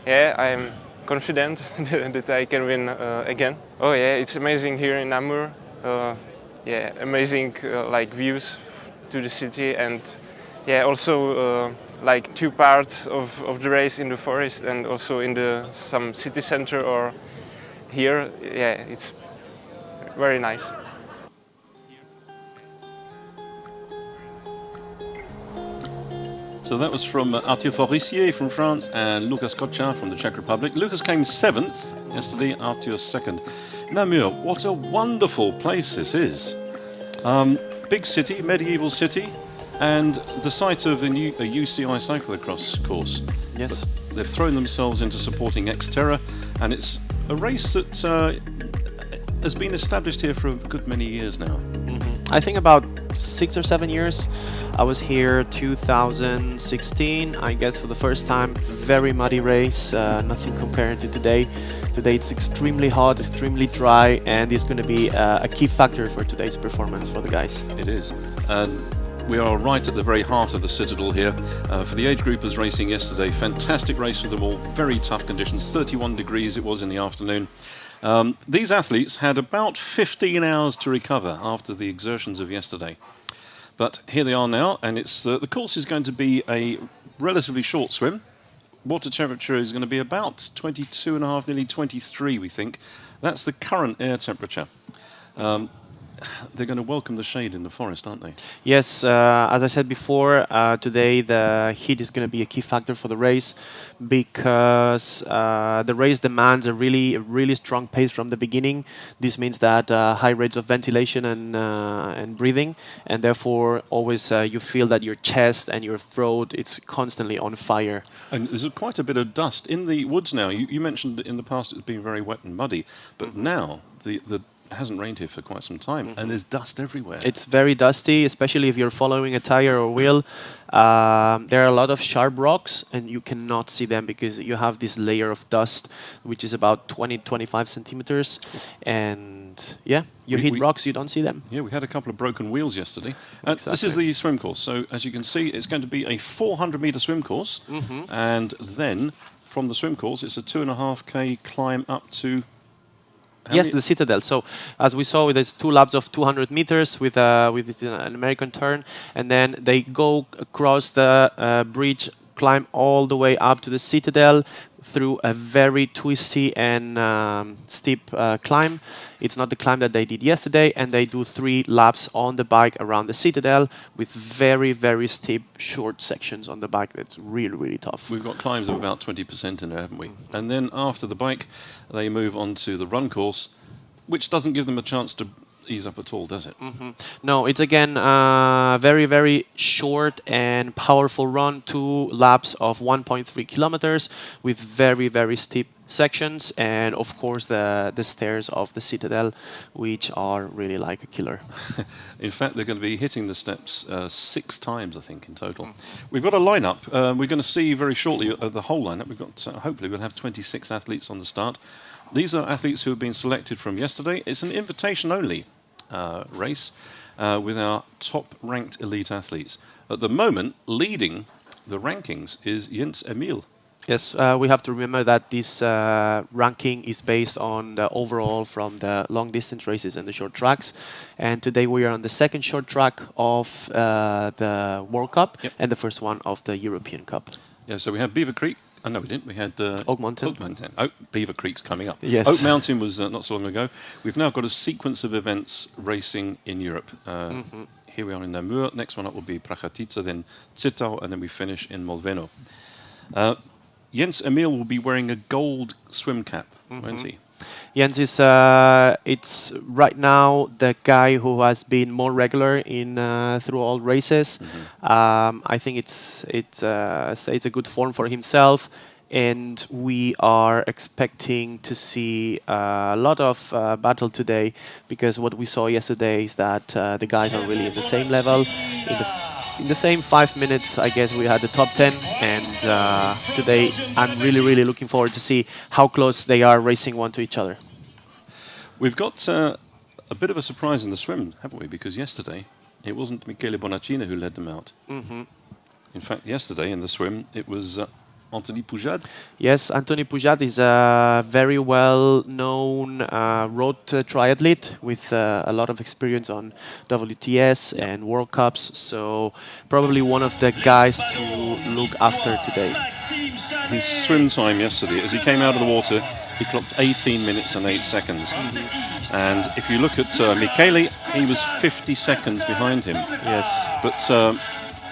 yeah, I'm confident that I can win again. Oh yeah, it's amazing here in Namur. Yeah, amazing like views to the city, and yeah, also like 2 parts of the race in the forest and also in some city center or here. Yeah, it's very nice. So that was from Arthur Forissier from France and Lucas Kocha from the Czech Republic. Lucas came 7th yesterday, Arthur 2nd. Namur, what a wonderful place this is. Big city, medieval city, and the site of a UCI cyclocross course. Yes. But they've thrown themselves into supporting XTERRA, and it's a race that has been established here for a good many years now. I think about 6 or 7 years. I was here 2016, I guess, for the first time. Very muddy race, nothing compared to today. Today it's extremely hot, extremely dry, and it's going to be a key factor for today's performance for the guys. It is. We are right at the very heart of the Citadel here. For the age groupers racing yesterday, fantastic race for them all, very tough conditions, 31 degrees it was in the afternoon. These athletes had about 15 hours to recover after the exertions of yesterday. But here they are now, and it's the course is going to be a relatively short swim. Water temperature is going to be about 22.5, nearly 23, we think. That's the current air temperature. They're going to welcome the shade in the forest, aren't they? Yes, as I said before, today the heat is going to be a key factor for the race, because the race demands a really strong pace from the beginning. This means that high rates of ventilation and breathing, and therefore always you feel that your chest and your throat it's constantly on fire. And there's quite a bit of dust in the woods now. You mentioned that in the past it's been very wet and muddy, but now hasn't rained here for quite some time, and there's dust everywhere. It's very dusty, especially if you're following a tire or wheel. There are a lot of sharp rocks, and you cannot see them because you have this layer of dust, which is about 20-25 centimeters. And yeah, you hit rocks, you don't see them. Yeah, we had a couple of broken wheels yesterday. This is the swim course. So as you can see, it's going to be a 400-meter swim course, and then from the swim course, it's a 2.5K climb up to. Yes, the Citadel. So as we saw, there's 2 laps of 200 meters with an American turn, and then they go across the bridge, climb all the way up to the Citadel through a very twisty and steep climb. It's not the climb that they did yesterday, and they do 3 laps on the bike around the Citadel with very, very steep, short sections on the bike. That's really, really tough. We've got climbs of about 20% in there, haven't we? And then after the bike, they move on to the run course, which doesn't give them a chance to ease up at all, does it? No, it's again very, very short and powerful run, 2 laps of 1.3 kilometers with very, very steep sections, and of course the stairs of the Citadel, which are really like a killer. In fact, they're going to be hitting the steps 6 times, I think, in total. We've got a lineup. We're going to see very shortly the whole lineup. We've got, hopefully, we'll have 26 athletes on the start. These are athletes who have been selected from yesterday. It's an invitation-only race with our top-ranked elite athletes. At the moment, leading the rankings is Jens Emil. Yes, we have to remember that this ranking is based on the overall from the long-distance races and the short tracks. And today we are on the 2nd short track of the World Cup and the first one of the European Cup. Yeah, so we had Beaver Creek. Oh, no, we didn't. We had Oak Mountain. Oak Mountain. Oh, Beaver Creek's coming up. Yes. Oak Mountain was not so long ago. We've now got a sequence of events racing in Europe. Here we are in Namur. Next one up will be Prachatica, then Zittau, and then we finish in Molveno. Jens Emil will be wearing a gold swim cap, won't he? Jens is it's right now the guy who has been more regular in through all races. I think it's a good form for himself, and we are expecting to see a lot of battle today, because what we saw yesterday is that the guys are really at the same level. In the same 5 minutes, I guess we had the top 10, and today I'm really, really looking forward to see how close they are racing one to each other. We've got a bit of a surprise in the swim, haven't we? Because yesterday it wasn't Michele Bonacina who led them out. In fact, yesterday in the swim it was Anthony Poujade. Yes, Anthony Poujade is a very well-known road triathlete with a lot of experience on WTS and World Cups, so probably one of the guys to look after today. His swim time yesterday, as he came out of the water, he clocked 18 minutes and 8 seconds. And if you look at Michele, he was 50 seconds behind him. Yes. But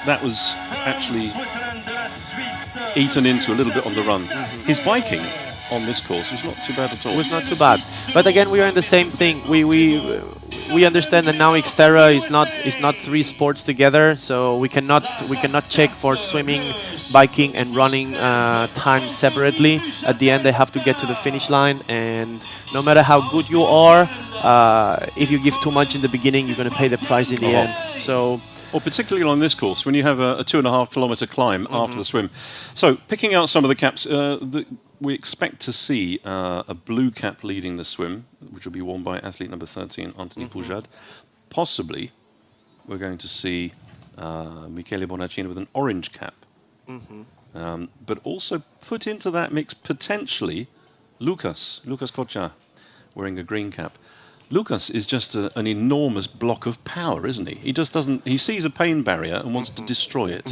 that was actually eaten into a little bit on the run. His biking on this course was not too bad at all. It was not too bad. But again, we are in the same thing. We understand that now XTERRA is not 3 sports together, so we cannot check for swimming, biking, and running times separately. At the end, they have to get to the finish line, and no matter how good you are, if you give too much in the beginning, you're going to pay the price in the end. So. Well, particularly on this course, when you have a 2.5 kilometre climb after the swim. So, picking out some of the caps, we expect to see a blue cap leading the swim, which will be worn by athlete number 13, Anthony Poujade. Possibly, we're going to see Michele Bonacina with an orange cap. But also put into that mix, potentially, Lucas Kocha, wearing a green cap. Lucas is just an enormous block of power, isn't he? He just doesn't. He sees a pain barrier and wants to destroy it.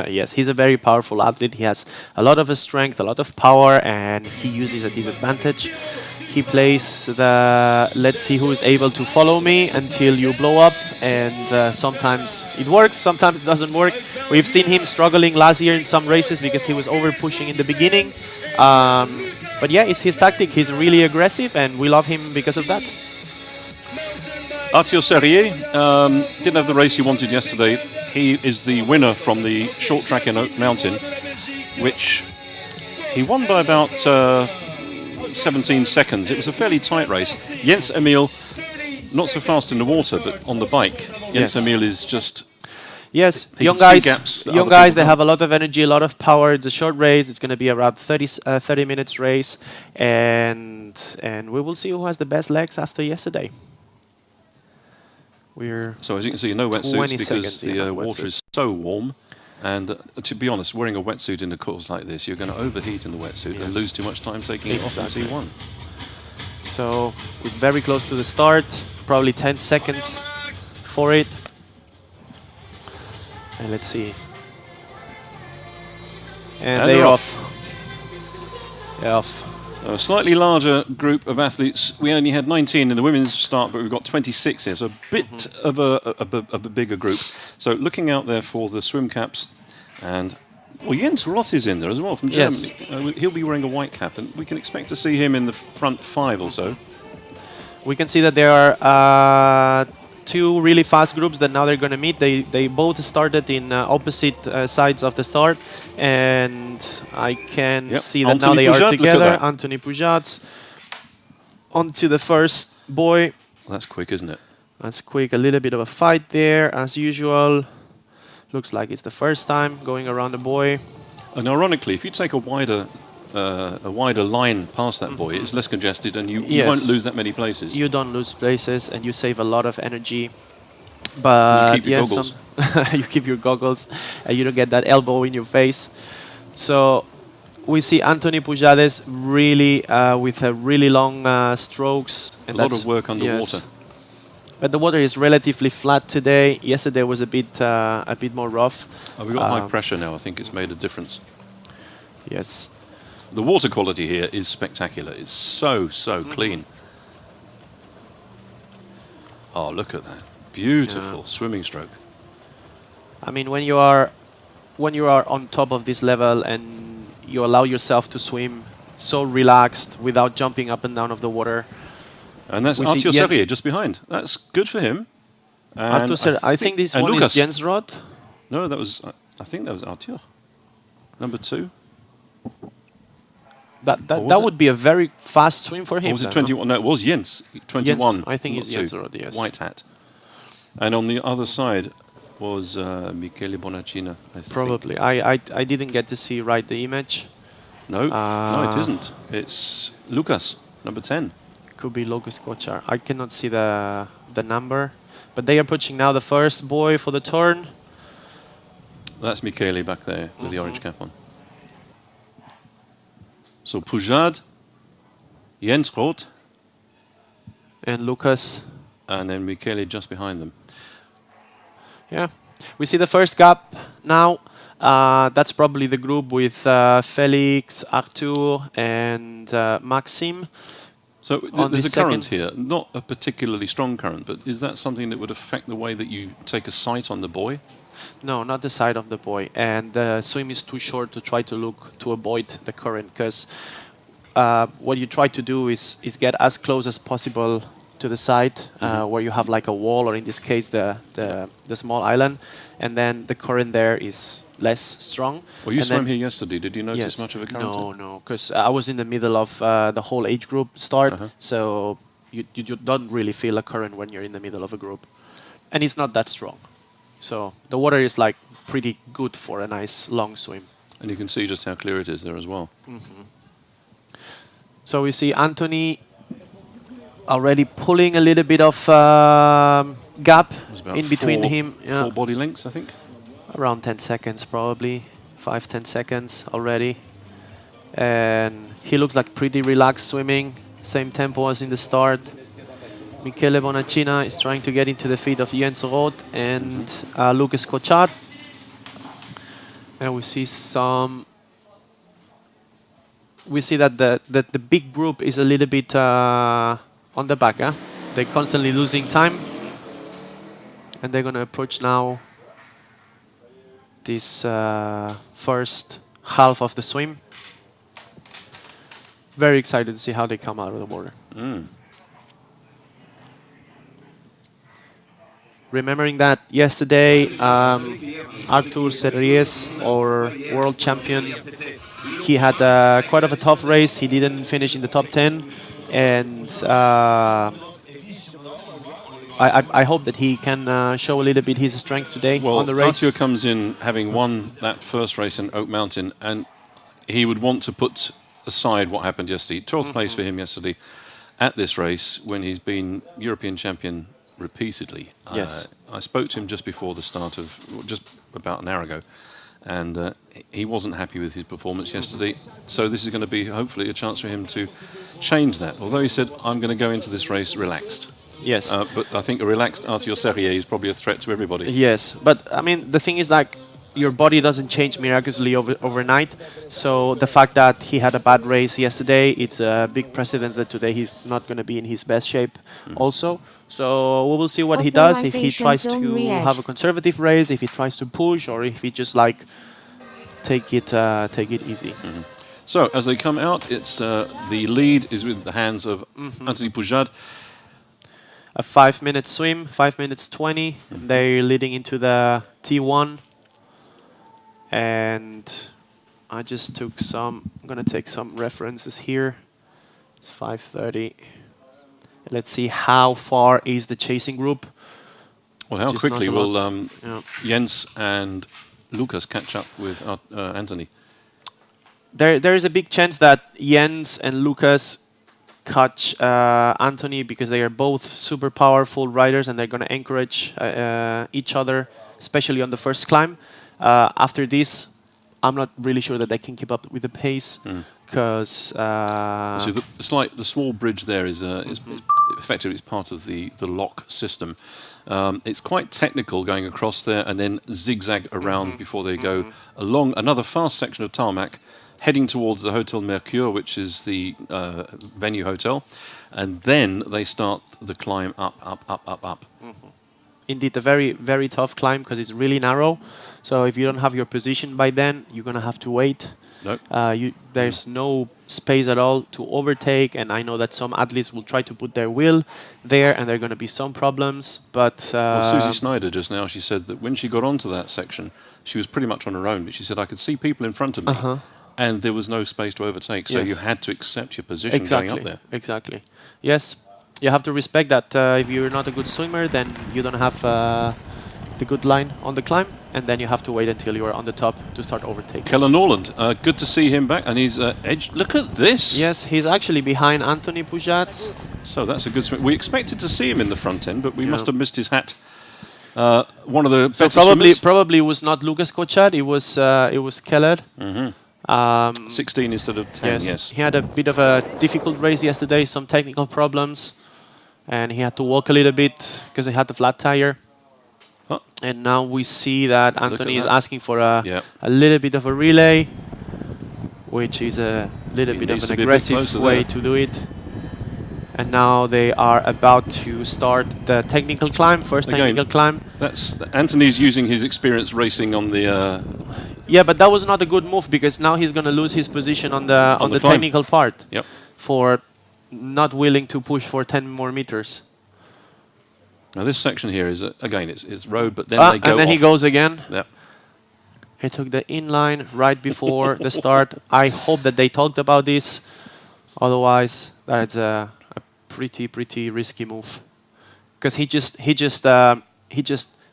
Yes, he's a very powerful athlete. He has a lot of strength, a lot of power, and he uses at his advantage. He plays the let's see who is able to follow me until you blow up, and sometimes it works, sometimes it doesn't work. We've seen him struggling last year in some races because he was over pushing in the beginning. But yeah, it's his tactic. He's really aggressive, and we love him because of that. Arthur Serrier didn't have the race he wanted yesterday. He is the winner from the short track in Oak Mountain, which he won by about 17 seconds. It was a fairly tight race. Jens Emil not so fast in the water, but on the bike, Jens Emil is just... Yes, he young can see guys, gaps that young other guys, people they can't. have a lot of energy, a lot of power. It's a short race. It's going to be around 30 minutes race. And we will see who has the best legs after yesterday. So as you can see, no wetsuits 20 because seconds, the water is so warm. And to be honest, wearing a wetsuit in a course like this, you're going to overheat in the wetsuit and lose too much time taking it off in T1. So we're very close to the start, probably 10 seconds for it. And let's see. And they're off. They're off. A slightly larger group of athletes. We only had 19 in the women's start, but we've got 26 here, so a bit of a bigger group. So looking out there for the swim caps, and well, Jens Roth is in there as well from Germany. He'll be wearing a white cap, and we can expect to see him in the front 5 or so. We can see that there are two really fast groups that now they're going to meet. They both started in opposite sides of the start, and I can see that now they are together. Anthony Pujat onto the first boy. That's quick, isn't it? That's quick. A little bit of a fight there, as usual. Looks like it's the first time going around the boy. And ironically, if you take a wider line past that buoy, it's less congested and you won't lose that many places. You don't lose places and you save a lot of energy. But you keep your goggles. you keep your goggles and you don't get that elbow in your face. So we see Anthony Pujades really with a really long strokes. And a lot of work underwater. But the water is relatively flat today. Yesterday was a bit more rough. We've got high pressure now. I think it's made a difference. Yes. The water quality here is spectacular. It's so clean. Oh, look at that. Beautiful swimming stroke. I mean, when you are on top of this level and you allow yourself to swim so relaxed without jumping up and down of the water. And that's Arthur Serrier just behind. That's good for him. I think this one is Jens Roth. No, that was. I think that was Arthur. Number 2. That would be a very fast swim for him. Or was it 21? No, it was Jens. 21. Jens, I think it's Jens Roth, yes. White hat. And on the other side was Michele Bonacina, I think. Probably. I didn't get to see the image. No, no, it isn't. It's Lucas, number 10. Could be Lucas Kochar. I cannot see the number. But they are pushing now the first boy for the turn. That's Michele back there with the orange cap on. So Pujad, Jens Roth, and Lucas. And then Michele just behind them. Yeah. We see the first gap now. That's probably the group with Felix, Arthur, and Maxime. So there's a current here, not a particularly strong current, but is that something that would affect the way that you take a sight on the buoy? No, not the side of the buoy. And the swim is too short to try to avoid the current, because what you try to do is get as close as possible to the side where you have like a wall, or in this case the small island, and then the current there is less strong. Well, you swam here yesterday. Did you notice much of a current? No, because I was in the middle of the whole age group start, so you don't really feel a current when you're in the middle of a group, and it's not that strong. So the water is like pretty good for a nice long swim. And you can see just how clear it is there as well. So we see Anthony already pulling a little bit of gap in between him. 4 body lengths, I think. Around 10 seconds probably, 5-10 seconds already. And he looks like pretty relaxed swimming, same tempo as in the start. Michele Bonacina is trying to get into the feet of Jens Roth and Lucas Kochar. And we see that the big group is a little bit on the back. They're constantly losing time. And they're going to approach now this first half of the swim. Very excited to see how they come out of the water. Remembering that yesterday, Arthur Serries, our world champion, he had quite of a tough race. He didn't finish in the top 10, and I hope that he can show a little bit his strength today on the race. Arthur comes in having won that first race in Oak Mountain, and he would want to put aside what happened yesterday. 12th place for him yesterday at this race when he's been European champion repeatedly. Yes. I spoke to him just before the start of, just about an hour ago, and he wasn't happy with his performance yesterday. So this is going to be hopefully a chance for him to change that. Although he said, I'm going to go into this race relaxed. Yes. But I think a relaxed Arthur Serrier is probably a threat to everybody. Yes, but I mean, the thing is like, your body doesn't change miraculously overnight. So the fact that he had a bad race yesterday, it's a big precedence that today he's not going to be in his best shape also. So we will see what he does, if he tries to have a conservative race, if he tries to push, or if he just like take it easy. So as they come out, it's the lead is with the hands of Anthony Poujade. A 5-minute swim, 5 minutes 20. They're leading into the T1. And I just took some, I'm going to take some references here. It's 5:30. Let's see how far is the chasing group. Well, how quickly will Jens and Lucas catch up with Anthony? There is a big chance that Jens and Lucas catch Anthony because they are both super powerful riders and they're going to encourage each other, especially on the first climb. After this, I'm not really sure that they can keep up with the pace because so the small bridge there is effectively it's part of the lock system. It's quite technical going across there and then zigzag around before they go along another fast section of tarmac, heading towards the Hotel Mercure, which is the venue hotel, and then they start the climb up. Indeed, a very, very tough climb because it's really narrow. So if you don't have your position by then, you're going to have to wait. Nope. There's no space at all to overtake, and I know that some athletes will try to put their wheel there, and there are going to be some problems. But well, Susie Snyder just now, she said that when she got onto that section, she was pretty much on her own. But she said, I could see people in front of me, and there was no space to overtake. So you had to accept your position going up there. Exactly. Yes. You have to respect that if you're not a good swimmer, then you don't have the good line on the climb, and then you have to wait until you are on the top to start overtaking. Kellen Norland, good to see him back, and he's edged. Look at this! Yes, he's actually behind Anthony Poujade. So that's a good swim. We expected to see him in the front end, but we must have missed his hat. One of the better probably was not Lucas Cochard, it was Keller. 16 instead of 10, yes. He had a bit of a difficult race yesterday, some technical problems, and he had to walk a little bit because he had the flat tire. And now we see that Anthony is asking for a little bit of a relay, which is a little bit of an aggressive way to do it. And now they are about to start the technical climb, technical climb. That's Anthony's using his experience racing on the... Yeah, but that was not a good move because now he's going to lose his position on the technical part for not willing to push for 10 more meters. Now this section here is, again, it's road, but then they go and then off. he goes again. Yep. He took the inline right before the start. I hope that they talked about this. Otherwise, that's a pretty risky move. Because he just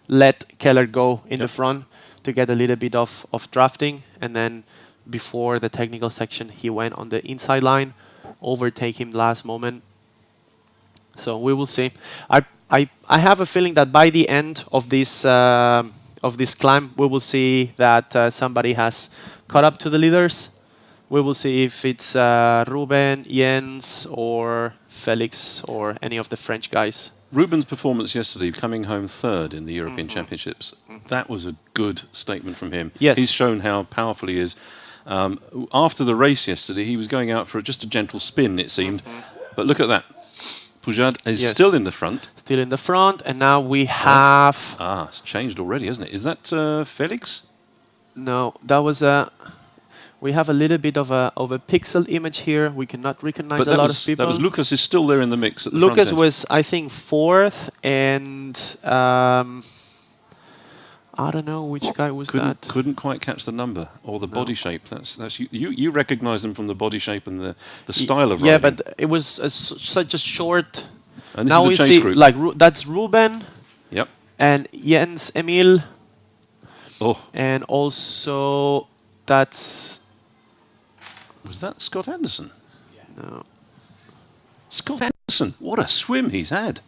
let Keller go in the front to get a little bit of drafting, and then before the technical section, he went on the inside line, overtake him last moment. So we will see. I have a feeling that by the end of this climb, we will see that somebody has caught up to the leaders. We will see if it's Ruben, Jens, or Felix, or any of the French guys. Ruben's performance yesterday, coming home third in the European Championships, that was a good statement from him. Yes. He's shown how powerful he is. After the race yesterday, he was going out for just a gentle spin, it seemed. But look at that. Poujade is still in the front. Still in the front, and now we have... it's changed already, hasn't it? Is that Felix? No, that was a... We have a little bit of a pixel image here. We cannot recognize a lot of people. That was Lucas is still there in the mix at the Lucas front end. was, I think, fourth, and I don't know which guy was that. Couldn't quite catch the number or the body shape. That's you recognize them from the body shape and the style of riding. Yeah, but it was such a short And this now is we the chase see group. like that's Ruben. Yep. And Jens Emil. Oh. And also that's. Was that Scott Anderson? No. Scott Anderson. What a swim he's had.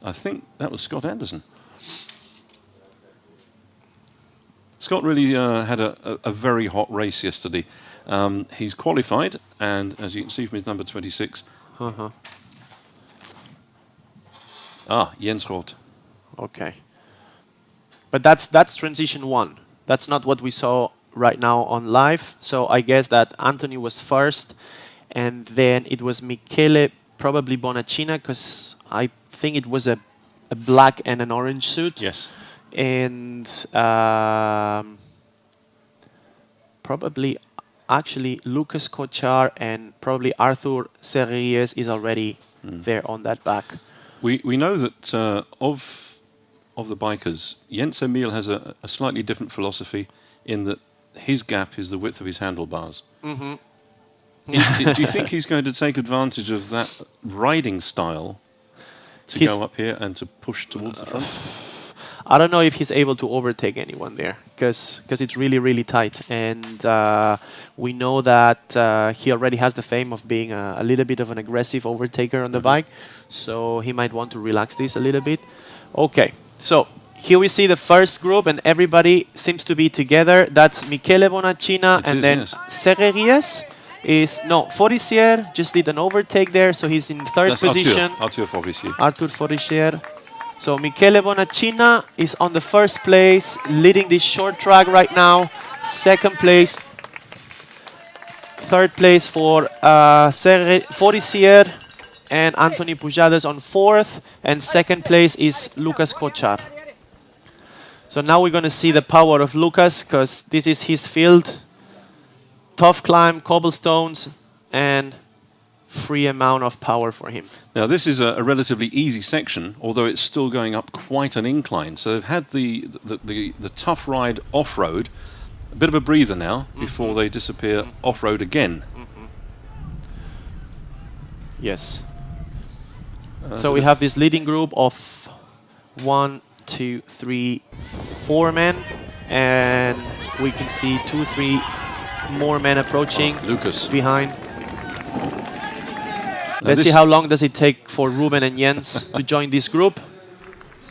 I think that was Scott Anderson. Scott really had a very hot race yesterday. He's qualified, and as you can see from his number 26. Jens Roth. Okay. But that's transition 1. That's not what we saw right now on live. So I guess that Anthony was first, and then it was Michele, probably Bonacina, because I think it was a black and an orange suit. Yes. And probably actually Lucas Kochar and probably Arthur Serries is already there on that back. We know that of the bikers, Jens Emil has a slightly different philosophy in that his gap is the width of his handlebars. Do you think he's going to take advantage of that riding style to go up here and to push towards the front? I don't know if he's able to overtake anyone there because it's really, really tight. And we know that he already has the fame of being a little bit of an aggressive overtaker on the bike. So he might want to relax this a little bit. Okay, so here we see the first group and everybody seems to be together. That's Michele Bonacina and then Serries. Forissier just did an overtake there, so he's in third position. Arthur Forissier. Arthur Forissier. So Michele Bonacina is on the first place, leading this short track right now. Second place. Third place for Forissier and Anthony Pujades on fourth. And second place is Lucas Kochar. So now we're going to see the power of Lucas, because this is his field. Tough climb, cobblestones, and free amount of power for him. Now this is a relatively easy section, although it's still going up quite an incline. So they've had the tough ride off-road, a bit of a breather now before they disappear off-road again. Yes. So we have this leading group of 1, 2, 3, 4 men, and we can see 2, 3 more men approaching. Lucas behind. Let's see how long does it take for Ruben and Jens to join this group.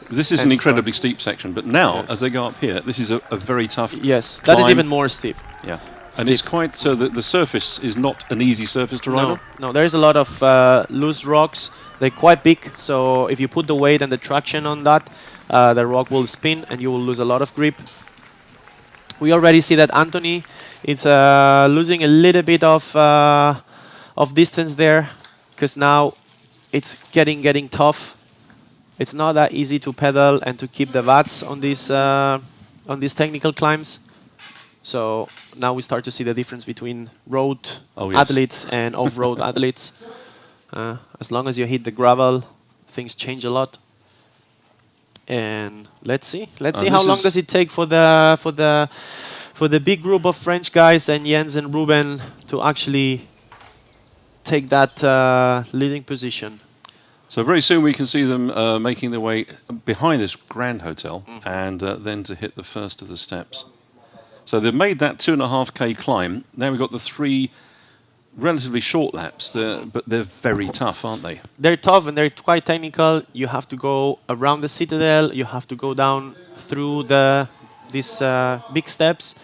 This is an incredibly steep section, but now as they go up here, this is a very tough that is even more steep. Yeah, and it's quite so that the surface is not an easy surface to ride on. No, there's a lot of loose rocks. They're quite big, so if you put the weight and the traction on that, the rock will spin and you will lose a lot of grip. We already see that Anthony is losing a little bit of distance there, because now it's getting tough. It's not that easy to pedal and to keep the watts on these technical climbs. So now we start to see the difference between road athletes and off-road athletes. As long as you hit the gravel, things change a lot. And let's see how long does it take for the big group of French guys and Jens and Ruben to actually take that leading position. So very soon we can see them making their way behind this grand hotel and then to hit the first of the steps. So they've made that 2.5K climb. Now we've got the 3 relatively short laps, but they're very tough, aren't they? They're tough and they're quite technical. You have to go around the citadel. You have to go down through these big steps.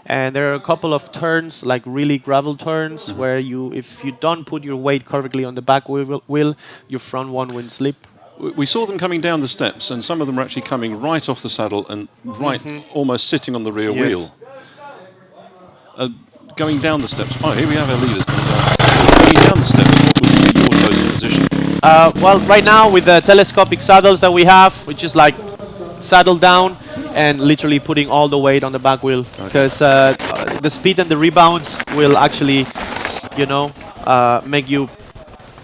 And there are a couple of turns, like really gravel turns, where if you don't put your weight correctly on the back wheel, your front one will slip. We saw them coming down the steps, and some of them are actually coming right off the saddle and almost sitting on the rear wheel. Going down the steps. Oh, here we have our leaders coming down. Going down the steps, what would be your chosen position? Well, right now with the telescopic saddles that we have, we just like saddle down and literally putting all the weight on the back wheel, because the speed and the rebounds will actually, make you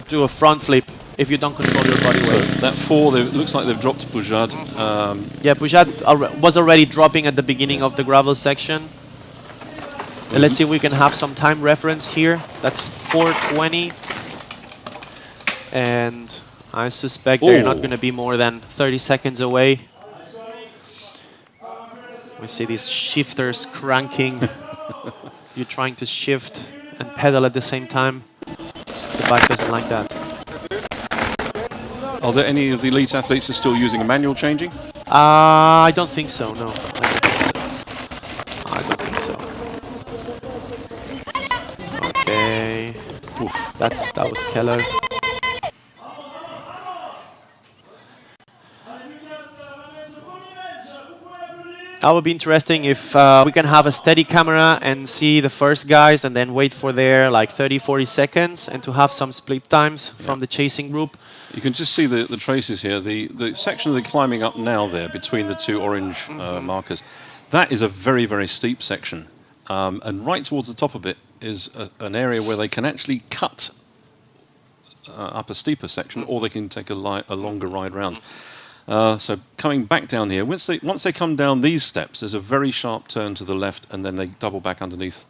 do a front flip if you don't control your body weight. So that 4, it looks like they've dropped Pujade. Yeah, Pujade was already dropping at the beginning of the gravel section. And let's see if we can have some time reference here. That's 4:20. And I suspect they're not going to be more than 30 seconds away. We see these shifters cranking. You're trying to shift and pedal at the same time. The bike doesn't like that. Are there any of the elite athletes that are still using a manual changing? I don't think so, no. I don't think so. Okay. Oof, that was Keller. That would be interesting if we can have a steady camera and see the first guys and then wait for their like 30, 40 seconds and to have some split times from the chasing group. You can just see the traces here. The section they're climbing up now there between the two orange markers, that is a very, very steep section. And right towards the top of it is an area where they can actually cut up a steeper section or they can take a longer ride round. So coming back down here, once they come down these steps, there's a very sharp turn to the left, and then they double back underneath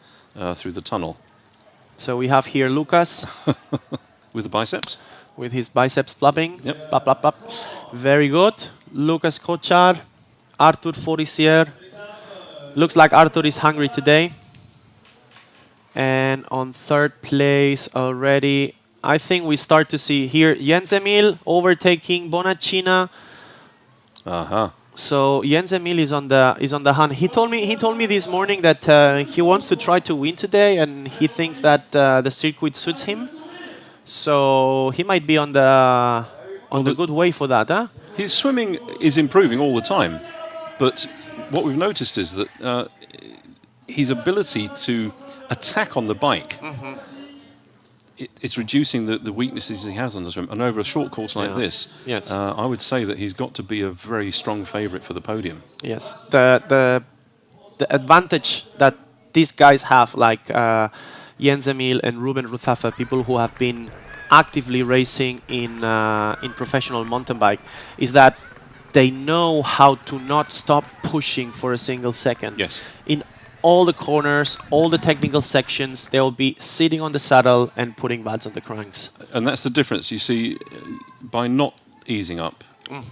through the tunnel. So we have here Lucas with the biceps, with his biceps flapping. Yep. Plap, plap, plap. Very good. Lucas Kochar, Artur Forisier. Looks like Artur is hungry today. And on third place already, I think we start to see here Jens Emil overtaking Bonacina. So Jens Emil is on the hunt. He told me this morning that he wants to try to win today, and he thinks that the circuit suits him. So he might be on the good way for that, huh? His swimming is improving all the time, but what we've noticed is that his ability to attack on the bike. It's reducing the weaknesses he has on the swim, and over a short course like this, I would say that he's got to be a very strong favourite for the podium. Yes, the advantage that these guys have, like Jens Emil and Ruben Ruzafa, people who have been actively racing in professional mountain bike, is that they know how to not stop pushing for a single second. Yes. In all the corners, all the technical sections, they'll be sitting on the saddle and putting pads on the cranks. And that's the difference. You see, by not easing up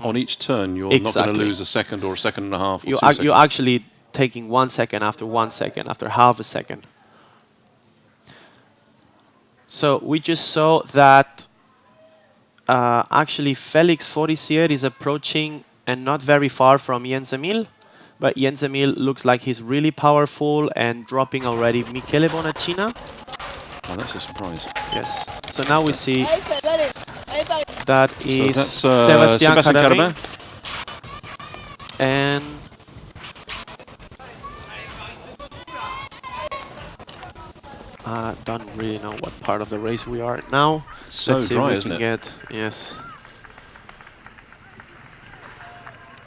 on each turn, you're not going to lose a second or a second and a half. Or you're actually taking 1 second, after half a second. So we just saw that actually Felix Forisier is approaching and not very far from Jens Emil. But Jens Emil looks like he's really powerful and dropping already Michele Bonacina. Oh, that's a surprise. Yes. So now we see that is Sebastian Carabin. And I don't really know what part of the race we are now. So let's see dry, if we isn't can it? get, yes.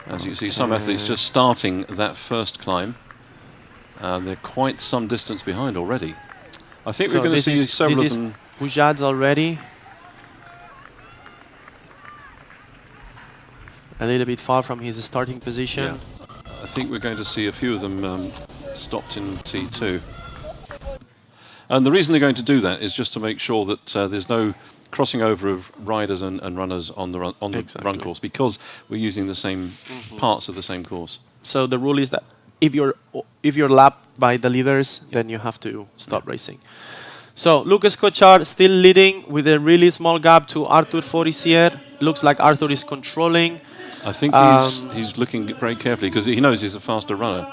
As you can see, some athletes just starting that first climb. They're quite some distance behind already. I think we're going to see several of them. Pujad's already a little bit far from his starting position. Yeah. I think we're going to see a few of them stopped in T2. And the reason they're going to do that is just to make sure that there's no crossing over of riders and runners on the run course, because we're using the same parts of the same course. So the rule is that if you're lapped by the leaders, then you have to stop racing. So Lucas Kochar still leading with a really small gap to Artur Forisier. Looks like Artur is controlling. I think he's looking very carefully because he knows he's a faster runner.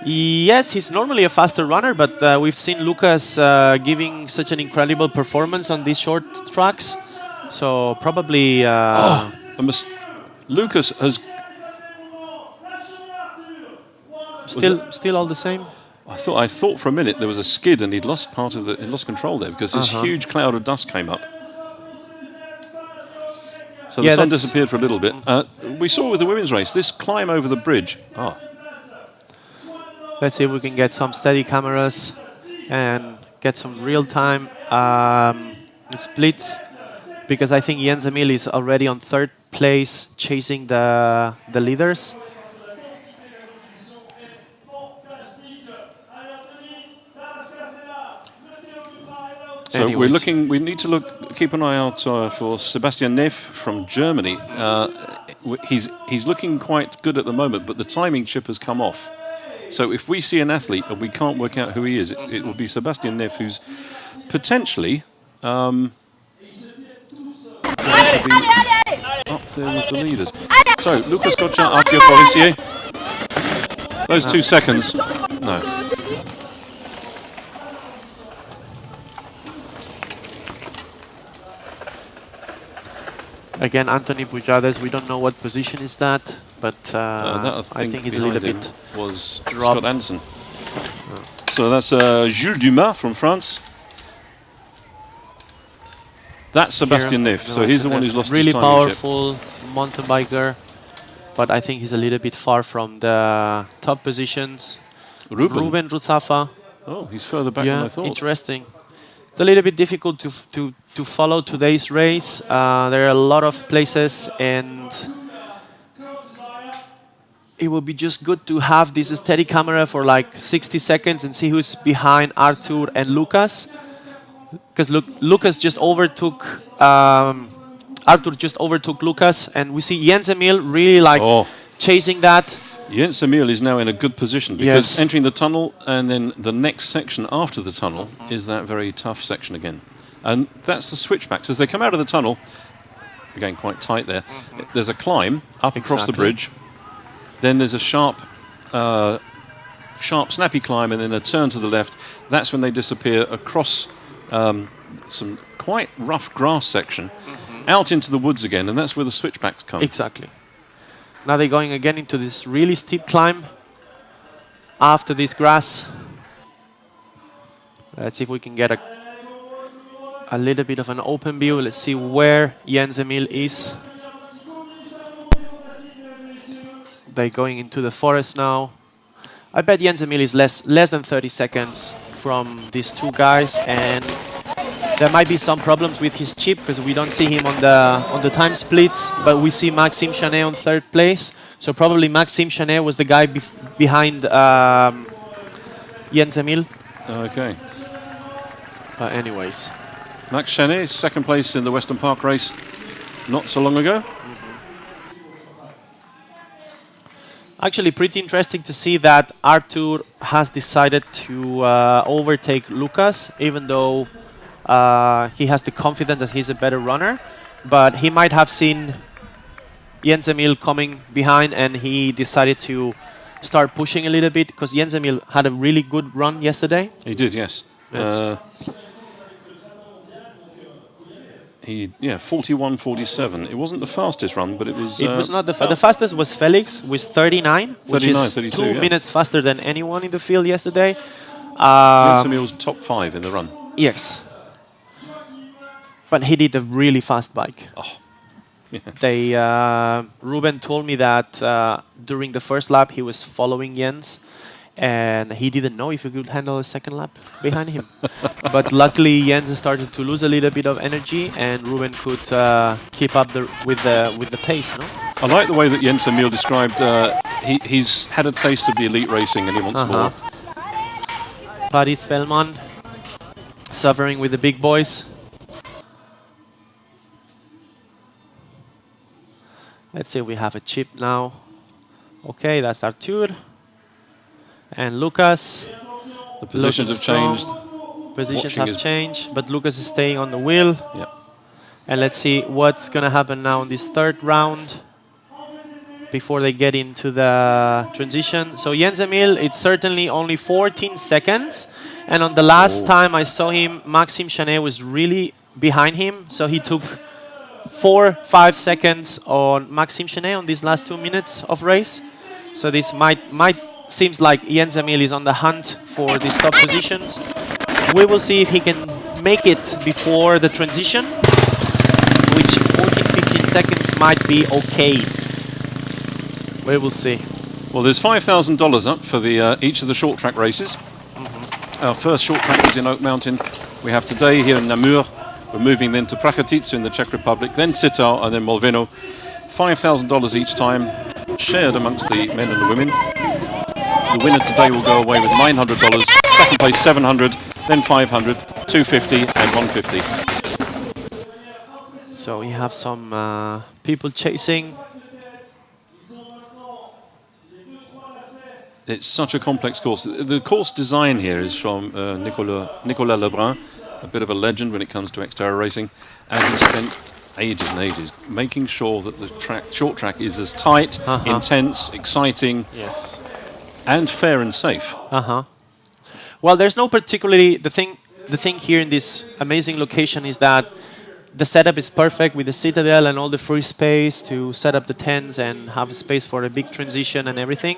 Yes, he's normally a faster runner, but we've seen Lucas giving such an incredible performance on these short tracks. So probably... Lucas has... Still all the same? I thought for a minute there was a skid and he'd lost lost control there because this huge cloud of dust came up. So the sun disappeared for a little bit. We saw with the women's race, this climb over the bridge. Let's see if we can get some steady cameras and get some real-time splits, because I think Jens Emil is already on third place chasing the leaders. So we're looking. We need to keep an eye out for Sebastian Neff from Germany. He's looking quite good at the moment, but the timing chip has come off. So if we see an athlete and we can't work out who he is, it will be Sebastian Neff, who's potentially going to be up there with the leaders. So Lucas Gotcha, Arthur Policier. Those 2 seconds. No. Again, Anthony Pujades, we don't know what position is that, but that I think he's a little bit was dropped. Scott Anderson. So that's Jules Dumas from France. That's Sebastian Neff. So he's the one who's lost his really timing powerful mountain biker, but I think he's a little bit far from the top positions. Ruben Ruzafa. Oh, he's further back than I thought. Interesting. It's a little bit difficult to follow today's race. There are a lot of places, and it would be just good to have this steady camera for like 60 seconds and see who's behind Arthur and Lucas. Because Lucas just overtook, Arthur just overtook Lucas, and we see Jens Emil really like chasing that. Jens Emil is now in a good position because entering the tunnel and then the next section after the tunnel is that very tough section again. And that's the switchbacks. As they come out of the tunnel, again quite tight there, there's a climb up across the bridge, then there's a sharp, snappy climb, and then a turn to the left. That's when they disappear across some quite rough grass section out into the woods again, and that's where the switchbacks come. Exactly. Now they're going again into this really steep climb after this grass. Let's see if we can get a little bit of an open view. Let's see where Jens Emil is. They're going into the forest now. I bet Jens Emil is less than 30 seconds from these two guys, and there might be some problems with his chip because we don't see him on the time splits, but we see Maxime Chanet on 3rd place. So probably Maxime Chanet was the guy behind Jens Emil. Okay. Anyways. Max Chanet, 2nd place in the Western Park race not so long ago. Actually, pretty interesting to see that Arthur has decided to overtake Lucas, even though he has the confidence that he's a better runner. But he might have seen Jens Emil coming behind, and he decided to start pushing a little bit because Jens Emil had a really good run yesterday. He did, yes. 41.47. It wasn't the fastest run, but it was... It was not the fastest was Felix with 39, which is 32, 2 minutes faster than anyone in the field yesterday. Jens Emil was top 5 in the run. Yes. But he did a really fast bike. Oh. Yeah. Ruben told me that during the first lap he was following Jens, and he didn't know if he could handle a 2nd lap behind him. But luckily Jens started to lose a little bit of energy, and Ruben could keep up with the pace. No? I like the way that Jens Emil described he's had a taste of the elite racing and he wants more. Paris Fellman suffering with the big boys. Let's say we have a chip now. Okay, that's Arthur. And Lucas. The positions have changed. Positions have changed, but Lucas is staying on the wheel. Yeah. And let's see what's going to happen now in this 3rd round before they get into the transition. So Jens Emil, it's certainly only 14 seconds. And on the last time I saw him, Maxime Chanet was really behind him. So he took 4-5 seconds on Maxime Chanet on these last 2 minutes of race. So this might seems like Jens Emil is on the hunt for these top positions. We will see if he can make it before the transition, which 14-15 seconds might be okay. We will see. Well, there's $5,000 up for each of the short track races. Our first short track is in Oak Mountain. We have today here in Namur. We're moving then to Prachatic in the Czech Republic, then Zittau, and then Molveno. $5,000 each time, shared amongst the men and the women. The winner today will go away with $900, 2nd place $700, then $500, $250, and 150. So we have some people chasing. It's such a complex course. The course design here is from Nicolas Lebrun, a bit of a legend when it comes to XTERRA racing, and he spent ages and ages making sure that the short track is as tight, intense, exciting, and fair and safe. Well, there's no particularly the thing here in this amazing location is that the setup is perfect with the citadel and all the free space to set up the tents and have a space for a big transition and everything.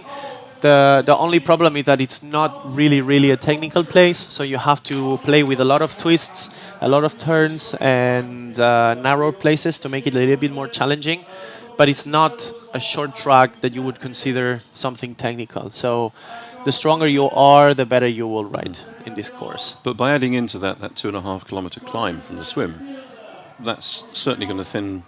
The only problem is that it's not really a technical place, so you have to play with a lot of twists, a lot of turns, and narrow places to make it a little bit more challenging. But it's not a short track that you would consider something technical. So the stronger you are, the better you will ride in this course. But by adding into that 2.5 kilometer climb from the swim, that's certainly going to thin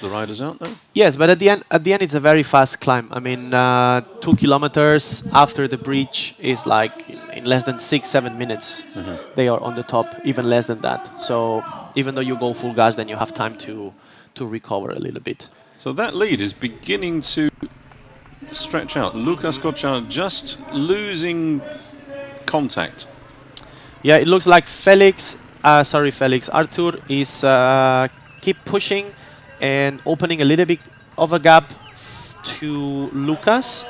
the riders out, though? Yes, but at the end it's a very fast climb. I mean, 2 kilometers after the bridge is like in less than 6-7 minutes. They are on the top, even less than that. So even though you go full gas, then you have time to recover a little bit. So that lead is beginning to stretch out. Lucas Kochar just losing contact. Yeah, it looks like Arthur is keep pushing and opening a little bit of a gap to Lucas,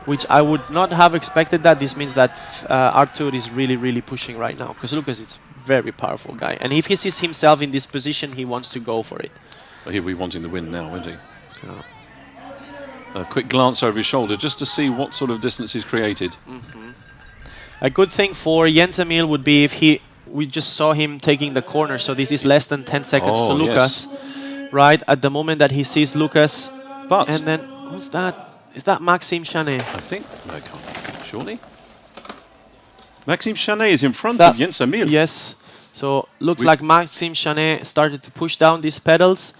which I would not have expected that. This means that Arthur is really pushing right now, because Lucas is a very powerful guy. And if he sees himself in this position, he wants to go for it. Well, he'll be wanting the win now, won't he? A quick glance over his shoulder just to see what sort of distance is created. A good thing for Jens Emil would be if we just saw him taking the corner, so this is less than 10 seconds to Lucas. Right at the moment that he sees Lucas. But and then who's that? Is that Maxime Chanet? I think no, can't surely. Maxime Chanet is in front of Jens Emil. Yes. So looks like Maxime Chanet started to push down these pedals.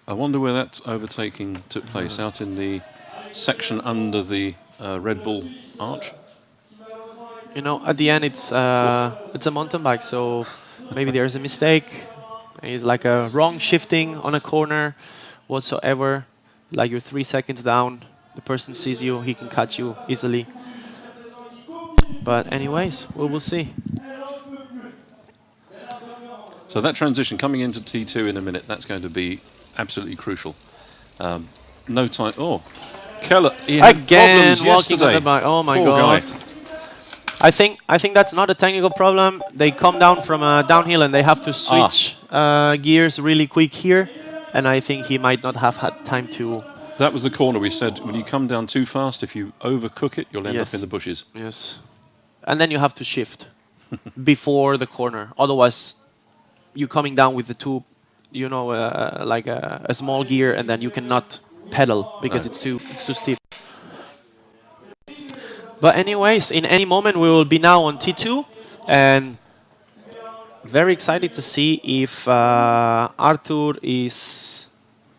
I wonder where that overtaking took place, out in the section under the Red Bull arch. You know, at the end it's a mountain bike, so maybe there's a mistake. It's like a wrong shifting on a corner whatsoever. Like you're 3 seconds down, the person sees you, he can catch you easily. But anyways, we will see. So that transition coming into T2 in a minute, that's going to be absolutely crucial. No time. Oh, Keller, he had again problems walking yesterday. on the bike. Oh my Poor god. guy. I think that's not a technical problem. They come down from downhill and they have to switch gears really quick here, and I think he might not have had time to. That was the corner we said, when you come down too fast, if you overcook it, you'll end up in the bushes. Yes. And then you have to shift before the corner. Otherwise, you're coming down with the two, you know, like a small gear, and then you cannot pedal because it's too steep. But anyways, in any moment we will be now on T2, and very excited to see if Arthur is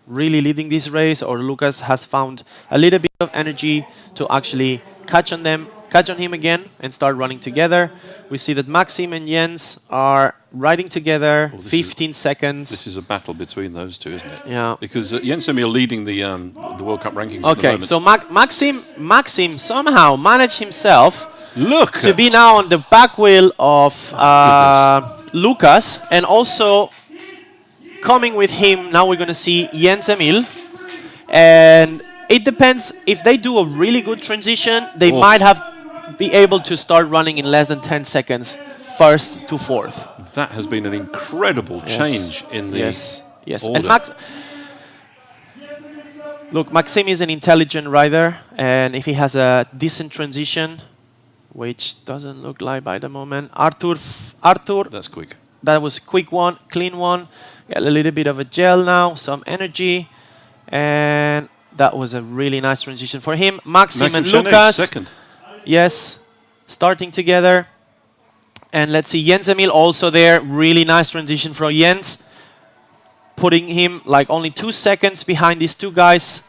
really leading this race, or Lucas has found a little bit of energy to actually catch on him again and start running together. We see that Maxim and Jens are riding together, 15 seconds. This is a battle between those two, isn't it? Yeah. Because Jens Emil leading the World Cup rankings at the Okay, moment. so Maxim somehow managed himself Look to be now on the back wheel of Lucas, and also coming with him, now we're going to see Jens Emil. And it depends, if they do a really good transition, they might be able to start running in less than 10 seconds, first to fourth. That has been an incredible change in the order. And look, Maxime is an intelligent rider, and if he has a decent transition, which doesn't look like by the moment, Arthur, that's quick. That was a quick one, clean one. Got a little bit of a gel now, some energy, and that was a really nice transition for him. Maxime and Lucas, second. Yes, starting together. And let's see, Jens Emil also there. Really nice transition from Jens, putting him like only 2 seconds behind these two guys.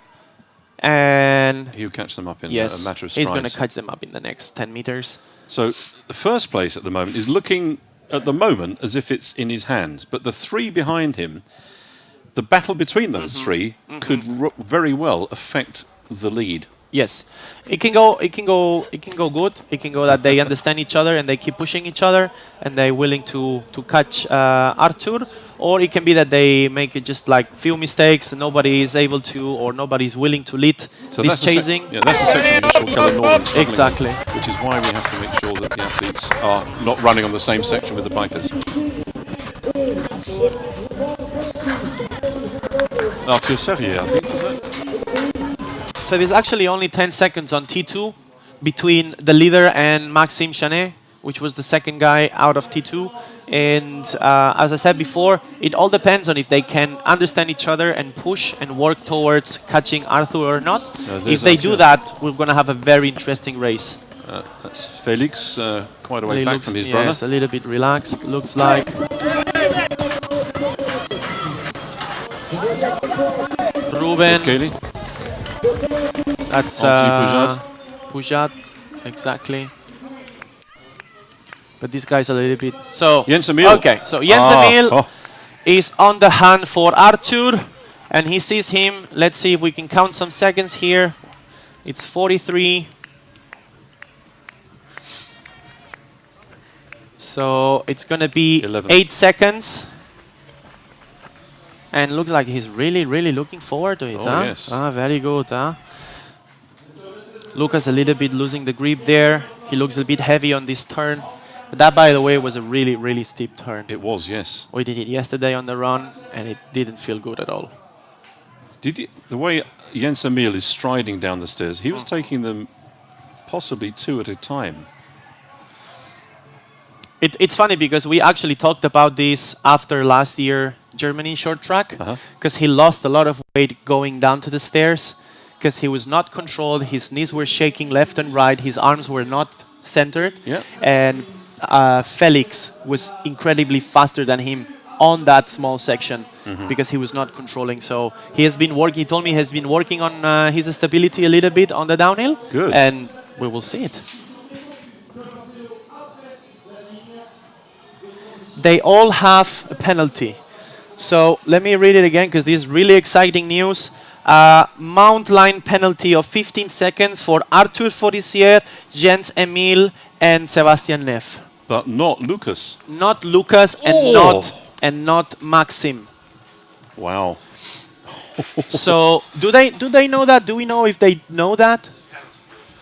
And he'll catch them up in yes, a matter of strides. he's going to catch them up in the next 10 meters. So the first place at the moment is looking at the moment as if it's in his hands, but the three behind him, the battle between those three could very well affect the lead. Yes, it can go good. It can go that they understand each other and they keep pushing each other and they're willing to catch Arthur, or it can be that they make it just like few mistakes and nobody is able to, or nobody is willing to lead this chasing. That's the section of the short Keller Northern struggling, exactly, which is why we have to make sure that the athletes are not running on the same section with the bikers. Arthur Serrier, I think, was that? So there's actually only 10 seconds on T2 between the leader and Maxime Chanet, which was the second guy out of T2. And as I said before, it all depends on if they can understand each other and push and work towards catching Arthur or not. If they do that, we're going to have a very interesting race. That's Felix, quite a way back from his brother. Yes, a little bit relaxed, looks like. Ruben. Kelly. That's Pujat, exactly. But this guy's a little bit... So, Jens Emil. Okay, so Jens Emil is on the hand for Arthur, and he sees him. Let's see if we can count some seconds here. It's 43. So it's going to be 11. 8 seconds. And looks like he's really, really looking forward to it. Oh, yes. Very good. Lucas a little bit losing the grip there. He looks a bit heavy on this turn. But that, by the way, was a really, really steep turn. It was, yes. We did it yesterday on the run, and it didn't feel good at all. The way Jens Emil is striding down the stairs, he was taking them possibly 2 at a time. It's funny because we actually talked about this after last year Germany short track, because he lost a lot of weight going down to the stairs, because he was not controlled, his knees were shaking left and right, his arms were not centered, and Felix was incredibly faster than him on that small section because he was not controlling. So he has been working, he told me he has been working on his stability a little bit on the downhill. Good. And we will see it. They all have a penalty. So let me read it again because this is really exciting news. Mount line penalty of 15 seconds for Arthur Forissier, Jens Emil, and Sebastian Neff. But not Lucas. Not Lucas and not Maxim. Wow. So do they know that? Do we know if they know that?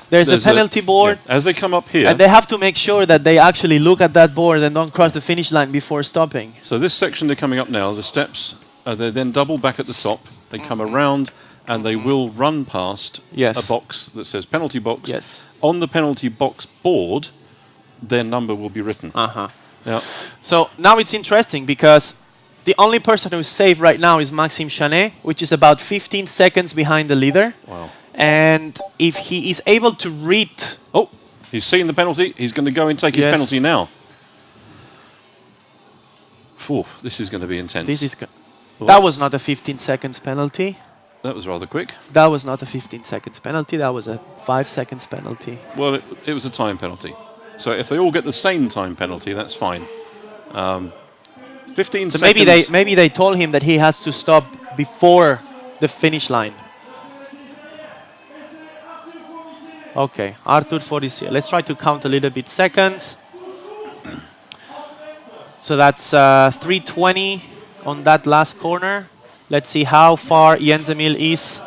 There's a penalty board. Yeah. As they come up here. And they have to make sure that they actually look at that board and don't cross the finish line before stopping. So this section they're coming up now, the steps, they then double back at the top. They come around and they will run past a box that says penalty box. Yes. On the penalty box board, their number will be written. Yeah. So now it's interesting because the only person who's safe right now is Maxime Chanet, which is about 15 seconds behind the leader. Wow. And if he is able to read... Oh, he's seen the penalty. He's going to go and take his penalty now. Phew, this is going to be intense. That was not a 15 seconds penalty. That was rather quick. That was not a 15 seconds penalty. That was a 5 seconds penalty. Well, it was a time penalty. So if they all get the same time penalty, that's fine. 15 so seconds. Maybe they told him that he has to stop before the finish line. Okay, Arthur Forissier. Let's try to count a little bit seconds. So that's 3:20 on that last corner. Let's see how far Jens Emil is.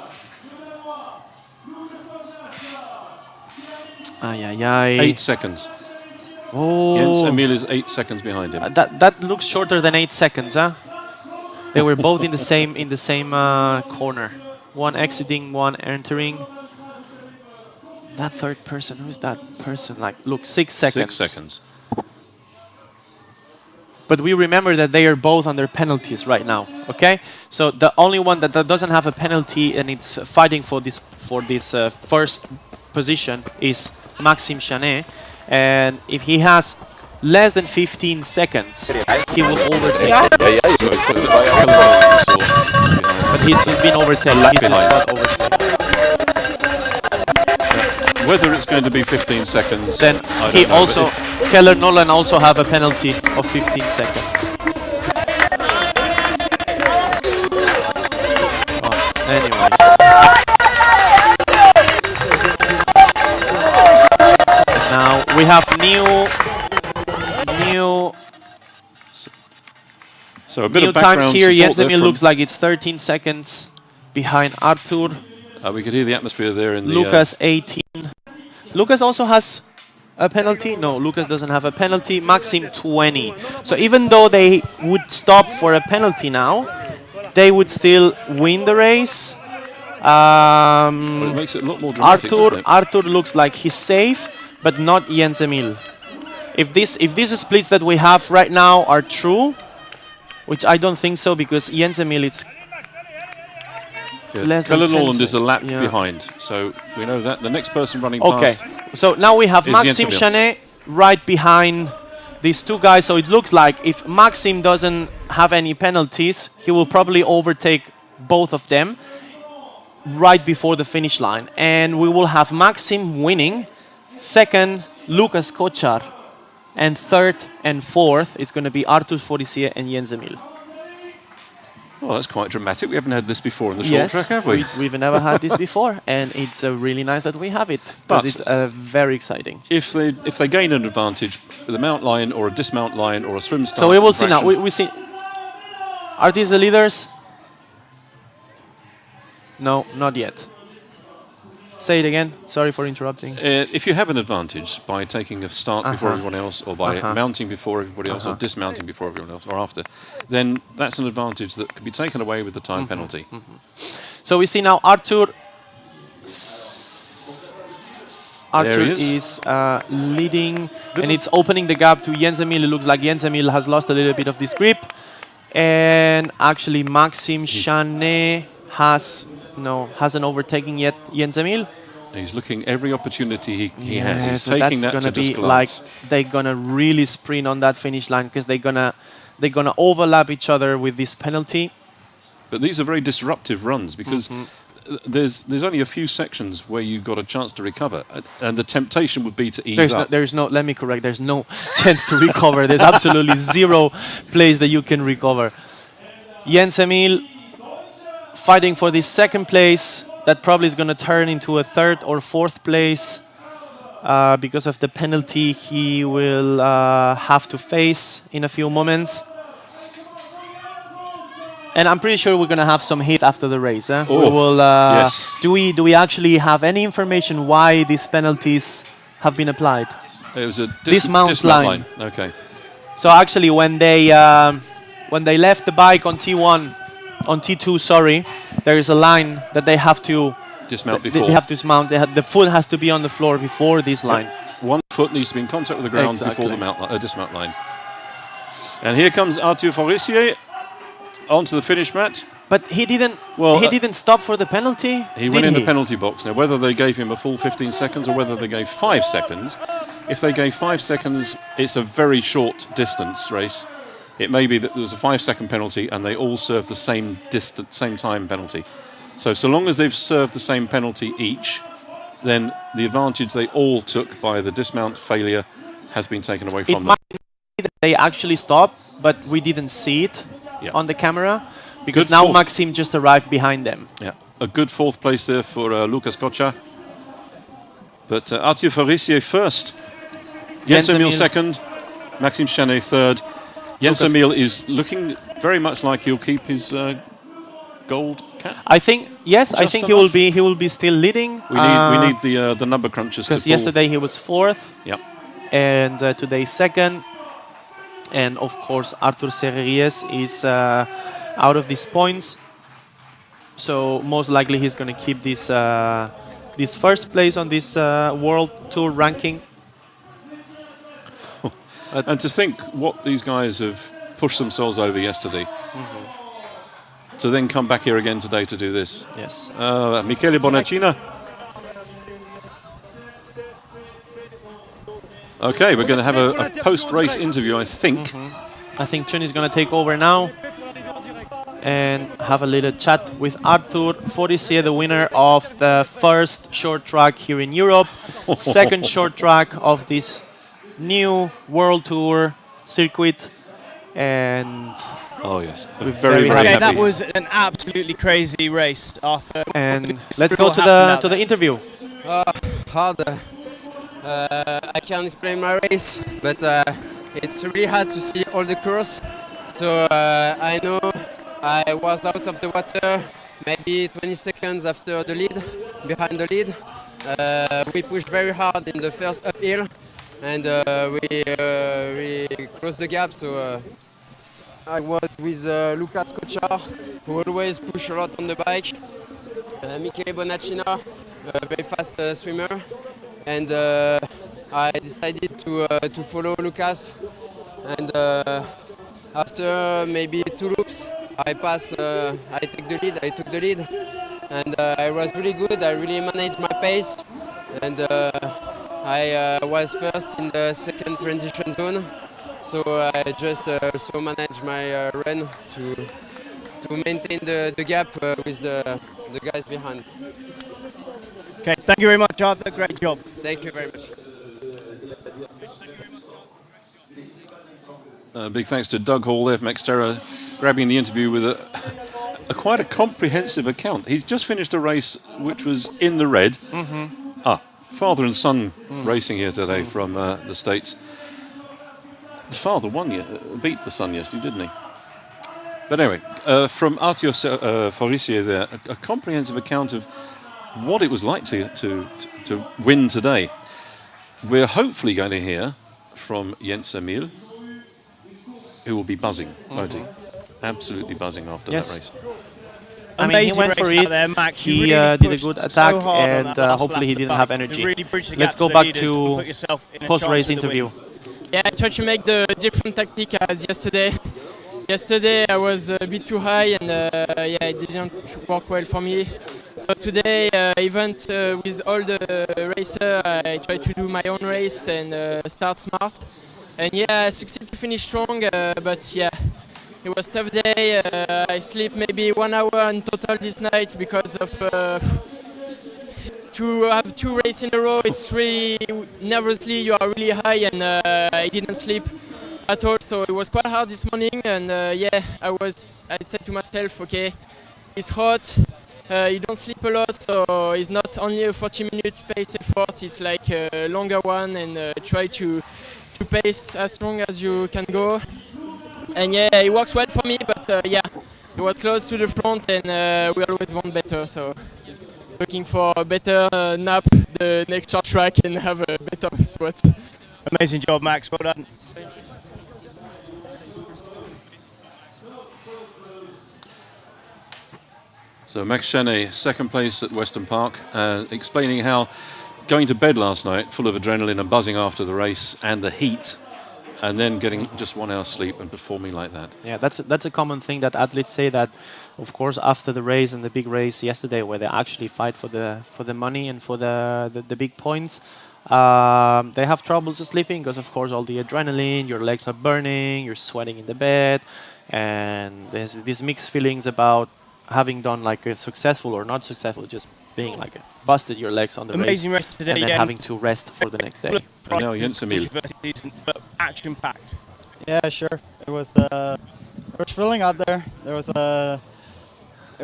8 seconds. Oh. Jens Emil is 8 seconds behind him. That looks shorter than 8 seconds, huh? They were both in the same corner. One exiting, one entering. That third person, who's that person? Like, look, 6 seconds. 6 seconds. But we remember that they are both under penalties right now, okay? So the only one that doesn't have a penalty and it's fighting for this first position is Maxime Chanet. And if he has less than 15 seconds, he will overtake. But he's been overtaken. He's not overtaken. Whether it's going to be 15 seconds, then I he don't know, also, Keller Nolan also have a penalty of 15 seconds. Oh, anyways. And now we have new So a bit new of background times here. support there Jens-Emil looks like it's 13 seconds behind Artur. we could hear the atmosphere there in the... Lucas 18. Lucas also has a penalty. No, Lucas doesn't have a penalty. Maxim 20. So even though they would stop for a penalty now, they would still win the race. Well, it makes it a lot more dramatic, doesn't it? Artur looks like he's safe, but not Jens-Emil. If these splits that we have right now are true, which I don't think so, because Jens-Emil is less than 10 Nolan is a lap yeah. behind, so we know that. The next person running Okay, past so now we have is Maxime Jens-Emil. Chanet right behind these two guys. So it looks like if Maxime doesn't have any penalties, he will probably overtake both of them right before the finish line. And we will have Maxime winning, second Lucas Kochar, and third and fourth it's going to be Artur Forissier and Jens-Emil. Well, that's quite dramatic. We haven't had this before in the short track, have we? We've never had this before, and it's really nice that we have it, But because it's very exciting. If they gain an advantage with a mount line or a dismount line or a swim start... So we will see now. fraction- We see. Are these the leaders? No, not yet. Say it again. Sorry for interrupting. If you have an advantage by taking a start before everyone else, or by mounting before everybody else, or dismounting before everyone else, or after, then that's an advantage that can be taken away with the time penalty. So we see now Artur. There he is leading, and it's opening the gap to Jens-Emil. It looks like Jens-Emil has lost a little bit of this grip, and actually Maxime Chanet hasn't overtaken yet Jens-Emil. He's looking every opportunity he has. He's so taking that's that to gonna be just like glance. they're gonna really sprint on that finish line, because they're gonna overlap each other with this penalty. But these are very disruptive runs, because there's only a few sections where you got a chance to recover, and the temptation would be to ease up. Let me correct. There's no chance to recover. There's absolutely zero place that you can recover. Jens-Emil fighting for this second place. That probably is going to turn into a third or fourth place because of the penalty he will have to face in a few moments. And I'm pretty sure we're going to have some hit after the race. Eh? We will. Yes. Do we actually have any information why these penalties have been applied? It was a dismount line. Okay. So actually, when they left the bike on T1, on T2, sorry, there is a line that they have to dismount before. They have to dismount. The foot has to be on the floor before this line. One foot needs to be in contact with the ground before the dismount line. And here comes Artur Forissier onto the finish mat. But he didn't. Well, he didn't stop for the penalty. He went in the penalty box. Now, whether they gave him a full 15 seconds or whether they gave 5 seconds, if they gave 5 seconds, it's a very short distance race. It may be that there was a 5-second penalty and they all serve the same distance, same time penalty. So long as they've served the same penalty each, then the advantage they all took by the dismount failure has been taken away from them. Might be that they actually stopped, but we didn't see it on the camera, because now Maxime just arrived behind them. Yeah, a good fourth place there for Lucas Kochar. But Artur Forissier first, Jens-Emil second, Maxime Chanet third. Jens-Emil is looking very much like he'll keep his gold cap. I think I think he will be still leading. We need the number crunchers, because yesterday he was fourth. Yep. And today second. And of course Artur Serreries is out of these points, so most likely he's going to keep this this first place on this World Tour ranking. And to think what these guys have pushed themselves over yesterday, to then come back here again today to do this. Yes. Michele Bonacina. Okay, we're going to have a post-race interview, I think. I think Chun is going to take over now. and have a little chat with Arthur Forestier, the winner of the first short track here in Europe, second short track of this new World Tour circuit, and oh yes, we're very happy. Okay, that was an absolutely crazy race, Arthur. And let's go to the interview. Hard. I can't explain my race, but it's really hard to see all the course. So I know I was out of the water maybe 20 seconds after the lead, behind the lead. We pushed very hard in the first uphill, and we closed the gap. So I was with Lucas Kochar, who always push a lot on the bike. Michele Bonacina, a very fast swimmer, and I decided to follow Lucas. And after maybe 2 loops, I took the lead, and I was really good. I really managed my pace, and I was first in the second transition zone. So I just also managed my run to maintain the gap with the guys behind. Okay, thank you very much, Arthur. Great job. Thank you very much. Big thanks to Doug Hall there from XTERRA, grabbing the interview with quite a comprehensive account. He's just finished a race which was in the red. Father and son racing here today from the States. The father beat the son yesterday, didn't he? But anyway, from Arthur Forestier there, a comprehensive account of what it was like to win today. We're hopefully going to hear from Jens Emil, who will be buzzing, won't he? Absolutely buzzing after that race. I mean, he went for it. There, Max. He really did a good attack, so and hopefully he didn't have energy. Let's go back to post-race interview. Yeah, I tried to make the different tactic as yesterday. Yesterday I was a bit too high, and yeah, it didn't work well for me. So today, even with all the racers, I tried to do my own race and start smart. And yeah, I succeeded to finish strong, but yeah, it was a tough day. I sleep maybe 1 hour in total this night because of to have 2 races in a row. It's really nervously, you are really high, and I didn't sleep at all. So it was quite hard this morning, and yeah, I said to myself, okay, it's hot. You don't sleep a lot, so it's not only a 40-minute pace effort. It's like a longer one, and try to pace as long as you can go. And yeah, it works well for me, but yeah, it was close to the front, and we always want better. So looking for a better nap the next short track and have a better sweat. Amazing job, Max. Well done. So Max Chenet, second place at Western Park, explaining how going to bed last night full of adrenaline and buzzing after the race and the heat, and then getting just 1 hour's sleep and performing like that. Yeah, that's a common thing that athletes say, that of course after the race and the big race yesterday, where they actually fight for the money and for the big points, they have troubles sleeping because of course all the adrenaline, your legs are burning, you're sweating in the bed, and there's these mixed feelings about having done like a successful or not successful, just being like busted your legs on the Amazing race today, and then having to rest for the next day. And now Jens Emil. Action packed. Yeah, sure. It was thrilling out there. It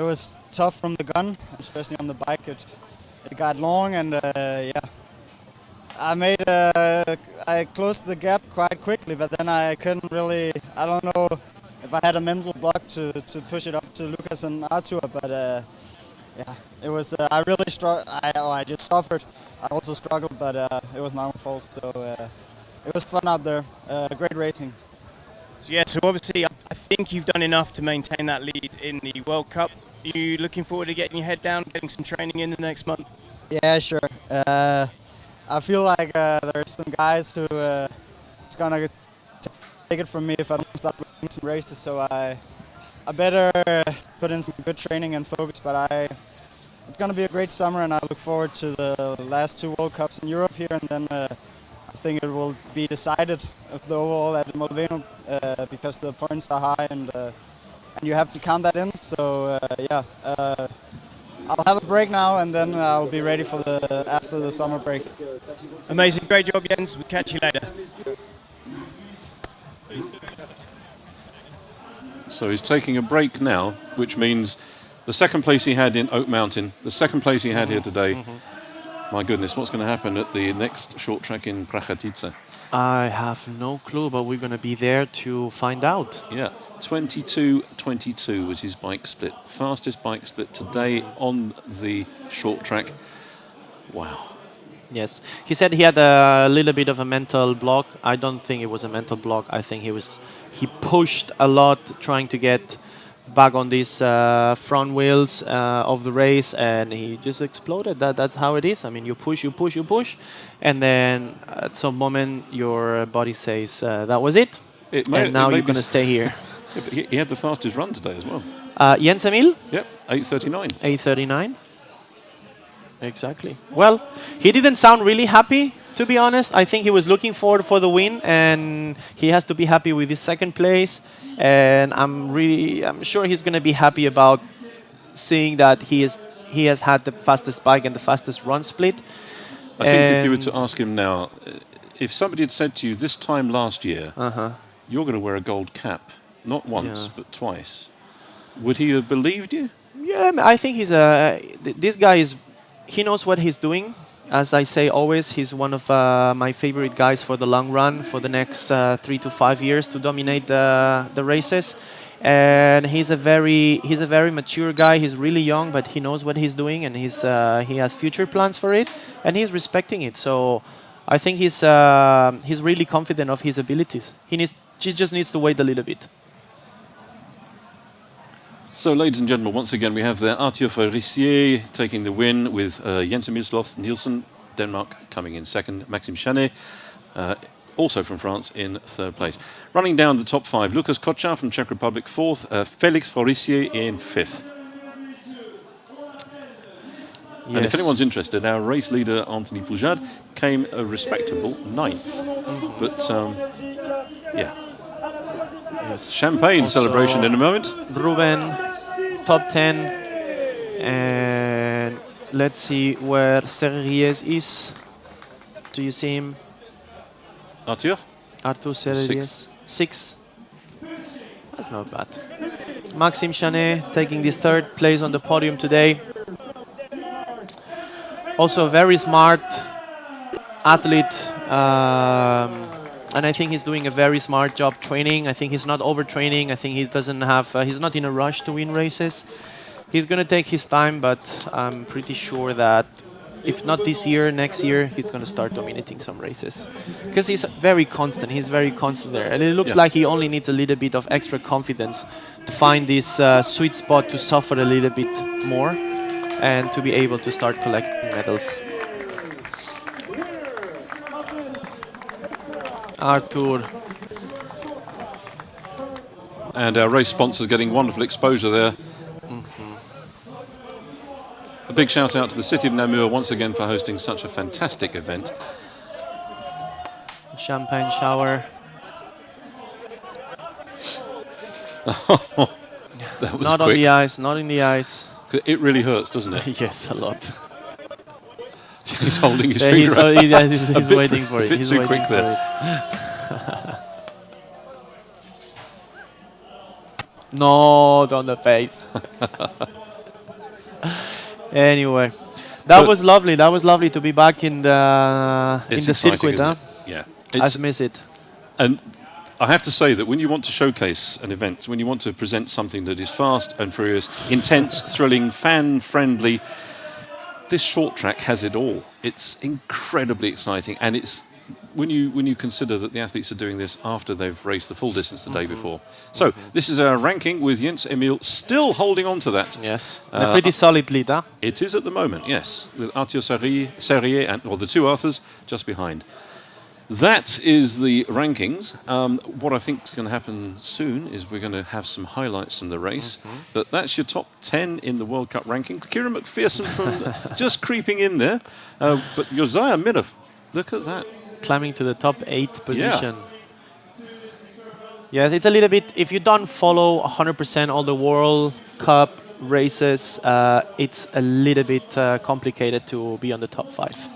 was tough from the gun, especially on the bike. It got long, and yeah, I closed the gap quite quickly, but then I couldn't really. I don't know if I had a mental block to push it up to Lucas and Arthur, but yeah, it was. I really I just suffered. I also struggled, but it was my own fault. So it was fun out there. Great racing. So yeah, so obviously I think you've done enough to maintain that lead in the World Cup. Are you looking forward to getting your head down, getting some training in the next month? Yeah, sure. I feel like there's some guys who it's gonna take it from me if I don't start winning some races. So I better put in some good training and focus. But it's gonna be a great summer, and I look forward to the last 2 World Cups in Europe here, and then I think it will be decided of the overall at Molveno because the points are high, and and you have to count that in. So yeah, I'll have a break now, and then I'll be ready for after the summer break. Amazing, great job, Jens. We'll catch you later. So he's taking a break now, which means the second place he had in Oak Mountain, the second place he had here today. My goodness, what's going to happen at the next short track in Prachatice? I have no clue, but we're going to be there to find out. Yeah, 22.22 was his bike split. Fastest bike split today on the short track. Wow. Yes, he said he had a little bit of a mental block. I don't think it was a mental block. I think he pushed a lot trying to get back on these front wheels of the race, and he just exploded. That's how it is. I mean, you push, and then at some moment your body says that was it, and now you're going to stay here. Yeah, but he had the fastest run today as well. Jens Emil? Yep, 8:39. 8:39. Exactly. Well, he didn't sound really happy, to be honest. I think he was looking forward for the win, and he has to be happy with his second place. And I'm sure he's going to be happy about seeing that he has had the fastest bike and the fastest run split. I think if you were to ask him now, if somebody had said to you this time last year, you're going to wear a gold cap, not once but twice, would he have believed you? Yeah, I think this guy he knows what he's doing. As I say always, he's one of my favorite guys for the long run, for the next 3 to 5 years to dominate the races. And he's a very mature guy. He's really young, but he knows what he's doing, and he has future plans for it, and he's respecting it. So I think he's really confident of his abilities. He just needs to wait a little bit. So, ladies and gentlemen, once again, we have there Arthur Farissier taking the win with Jens Emil Nielsen, Denmark, coming in second. Maxime Chanet, also from France, in third place. Running down the top five, Lukas Kočar from Czech Republic, fourth. Felix Farissier in fifth. Yes. And if anyone's interested, our race leader, Anthony Poujade, came a respectable ninth. But, yeah. Yes. Champagne also celebration in a moment. Ruben, top 10. And let's see where Serries is. Do you see him? Arthur Serries. Six. That's not bad. Maxime Chanet taking this third place on the podium today. Also a very smart athlete. And I think he's doing a very smart job training. I think he's not overtraining. I think he doesn't have. He's not in a rush to win races. He's going to take his time, but I'm pretty sure that if not this year, next year, he's going to start dominating some races. Because he's very constant. He's very constant there. And it looks like he only needs a little bit of extra confidence to find this sweet spot to suffer a little bit more and to be able to start collecting medals. Arthur. And our race sponsors getting wonderful exposure there. A big shout out to the City of Namur once again for hosting such a fantastic event. Champagne shower. That was not quick. on the ice, not in the ice. It really hurts, doesn't it? Yes, a lot. He's holding his finger out. He's waiting for it. He's too waiting quick for there. it. No, on the face. Anyway, that was lovely. That was lovely to be back in the circuit. Huh? Yeah, I miss it. And I have to say that when you want to showcase an event, when you want to present something that is fast and furious, intense, thrilling, fan-friendly, this short track has it all. It's incredibly exciting, and it's when you consider that the athletes are doing this after they've raced the full distance the day before. So this is our ranking with Jens Emil still holding on to that. Yes, a pretty solid lead, huh? It is at the moment, yes, with Arthur Serrier and the two Arthurs just behind. That is the rankings. What I think is going to happen soon is we're going to have some highlights from the race. But that's your top 10 in the World Cup rankings. Kieran McPherson from just creeping in there. But Josiah Miller, look at that. Climbing to the top 8 position. Yeah. Yes, it's a little bit, if you don't follow 100% all the World Cup races, it's a little bit complicated to be on the top 5.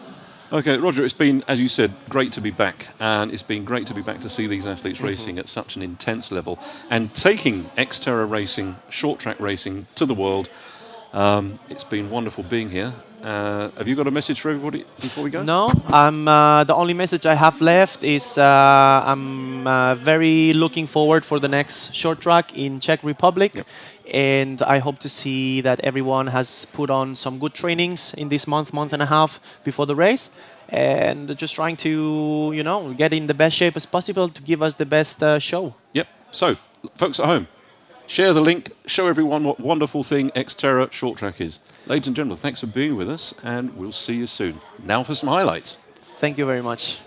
Okay, Roger, it's been, as you said, great to be back, and it's been great to be back to see these athletes racing at such an intense level and taking XTERRA racing, short track racing to the world. It's been wonderful being here. Have you got a message for everybody before we go? No, the only message I have left is I'm very looking forward for the next short track in Czech Republic. Yep. And I hope to see that everyone has put on some good trainings in this month and a half before the race, and just trying to, you know, get in the best shape as possible to give us the best show. Yep. So, folks at home, share the link, show everyone what wonderful thing XTERRA short track is. Ladies and gentlemen, thanks for being with us, and we'll see you soon. Now for some highlights. Thank you very much.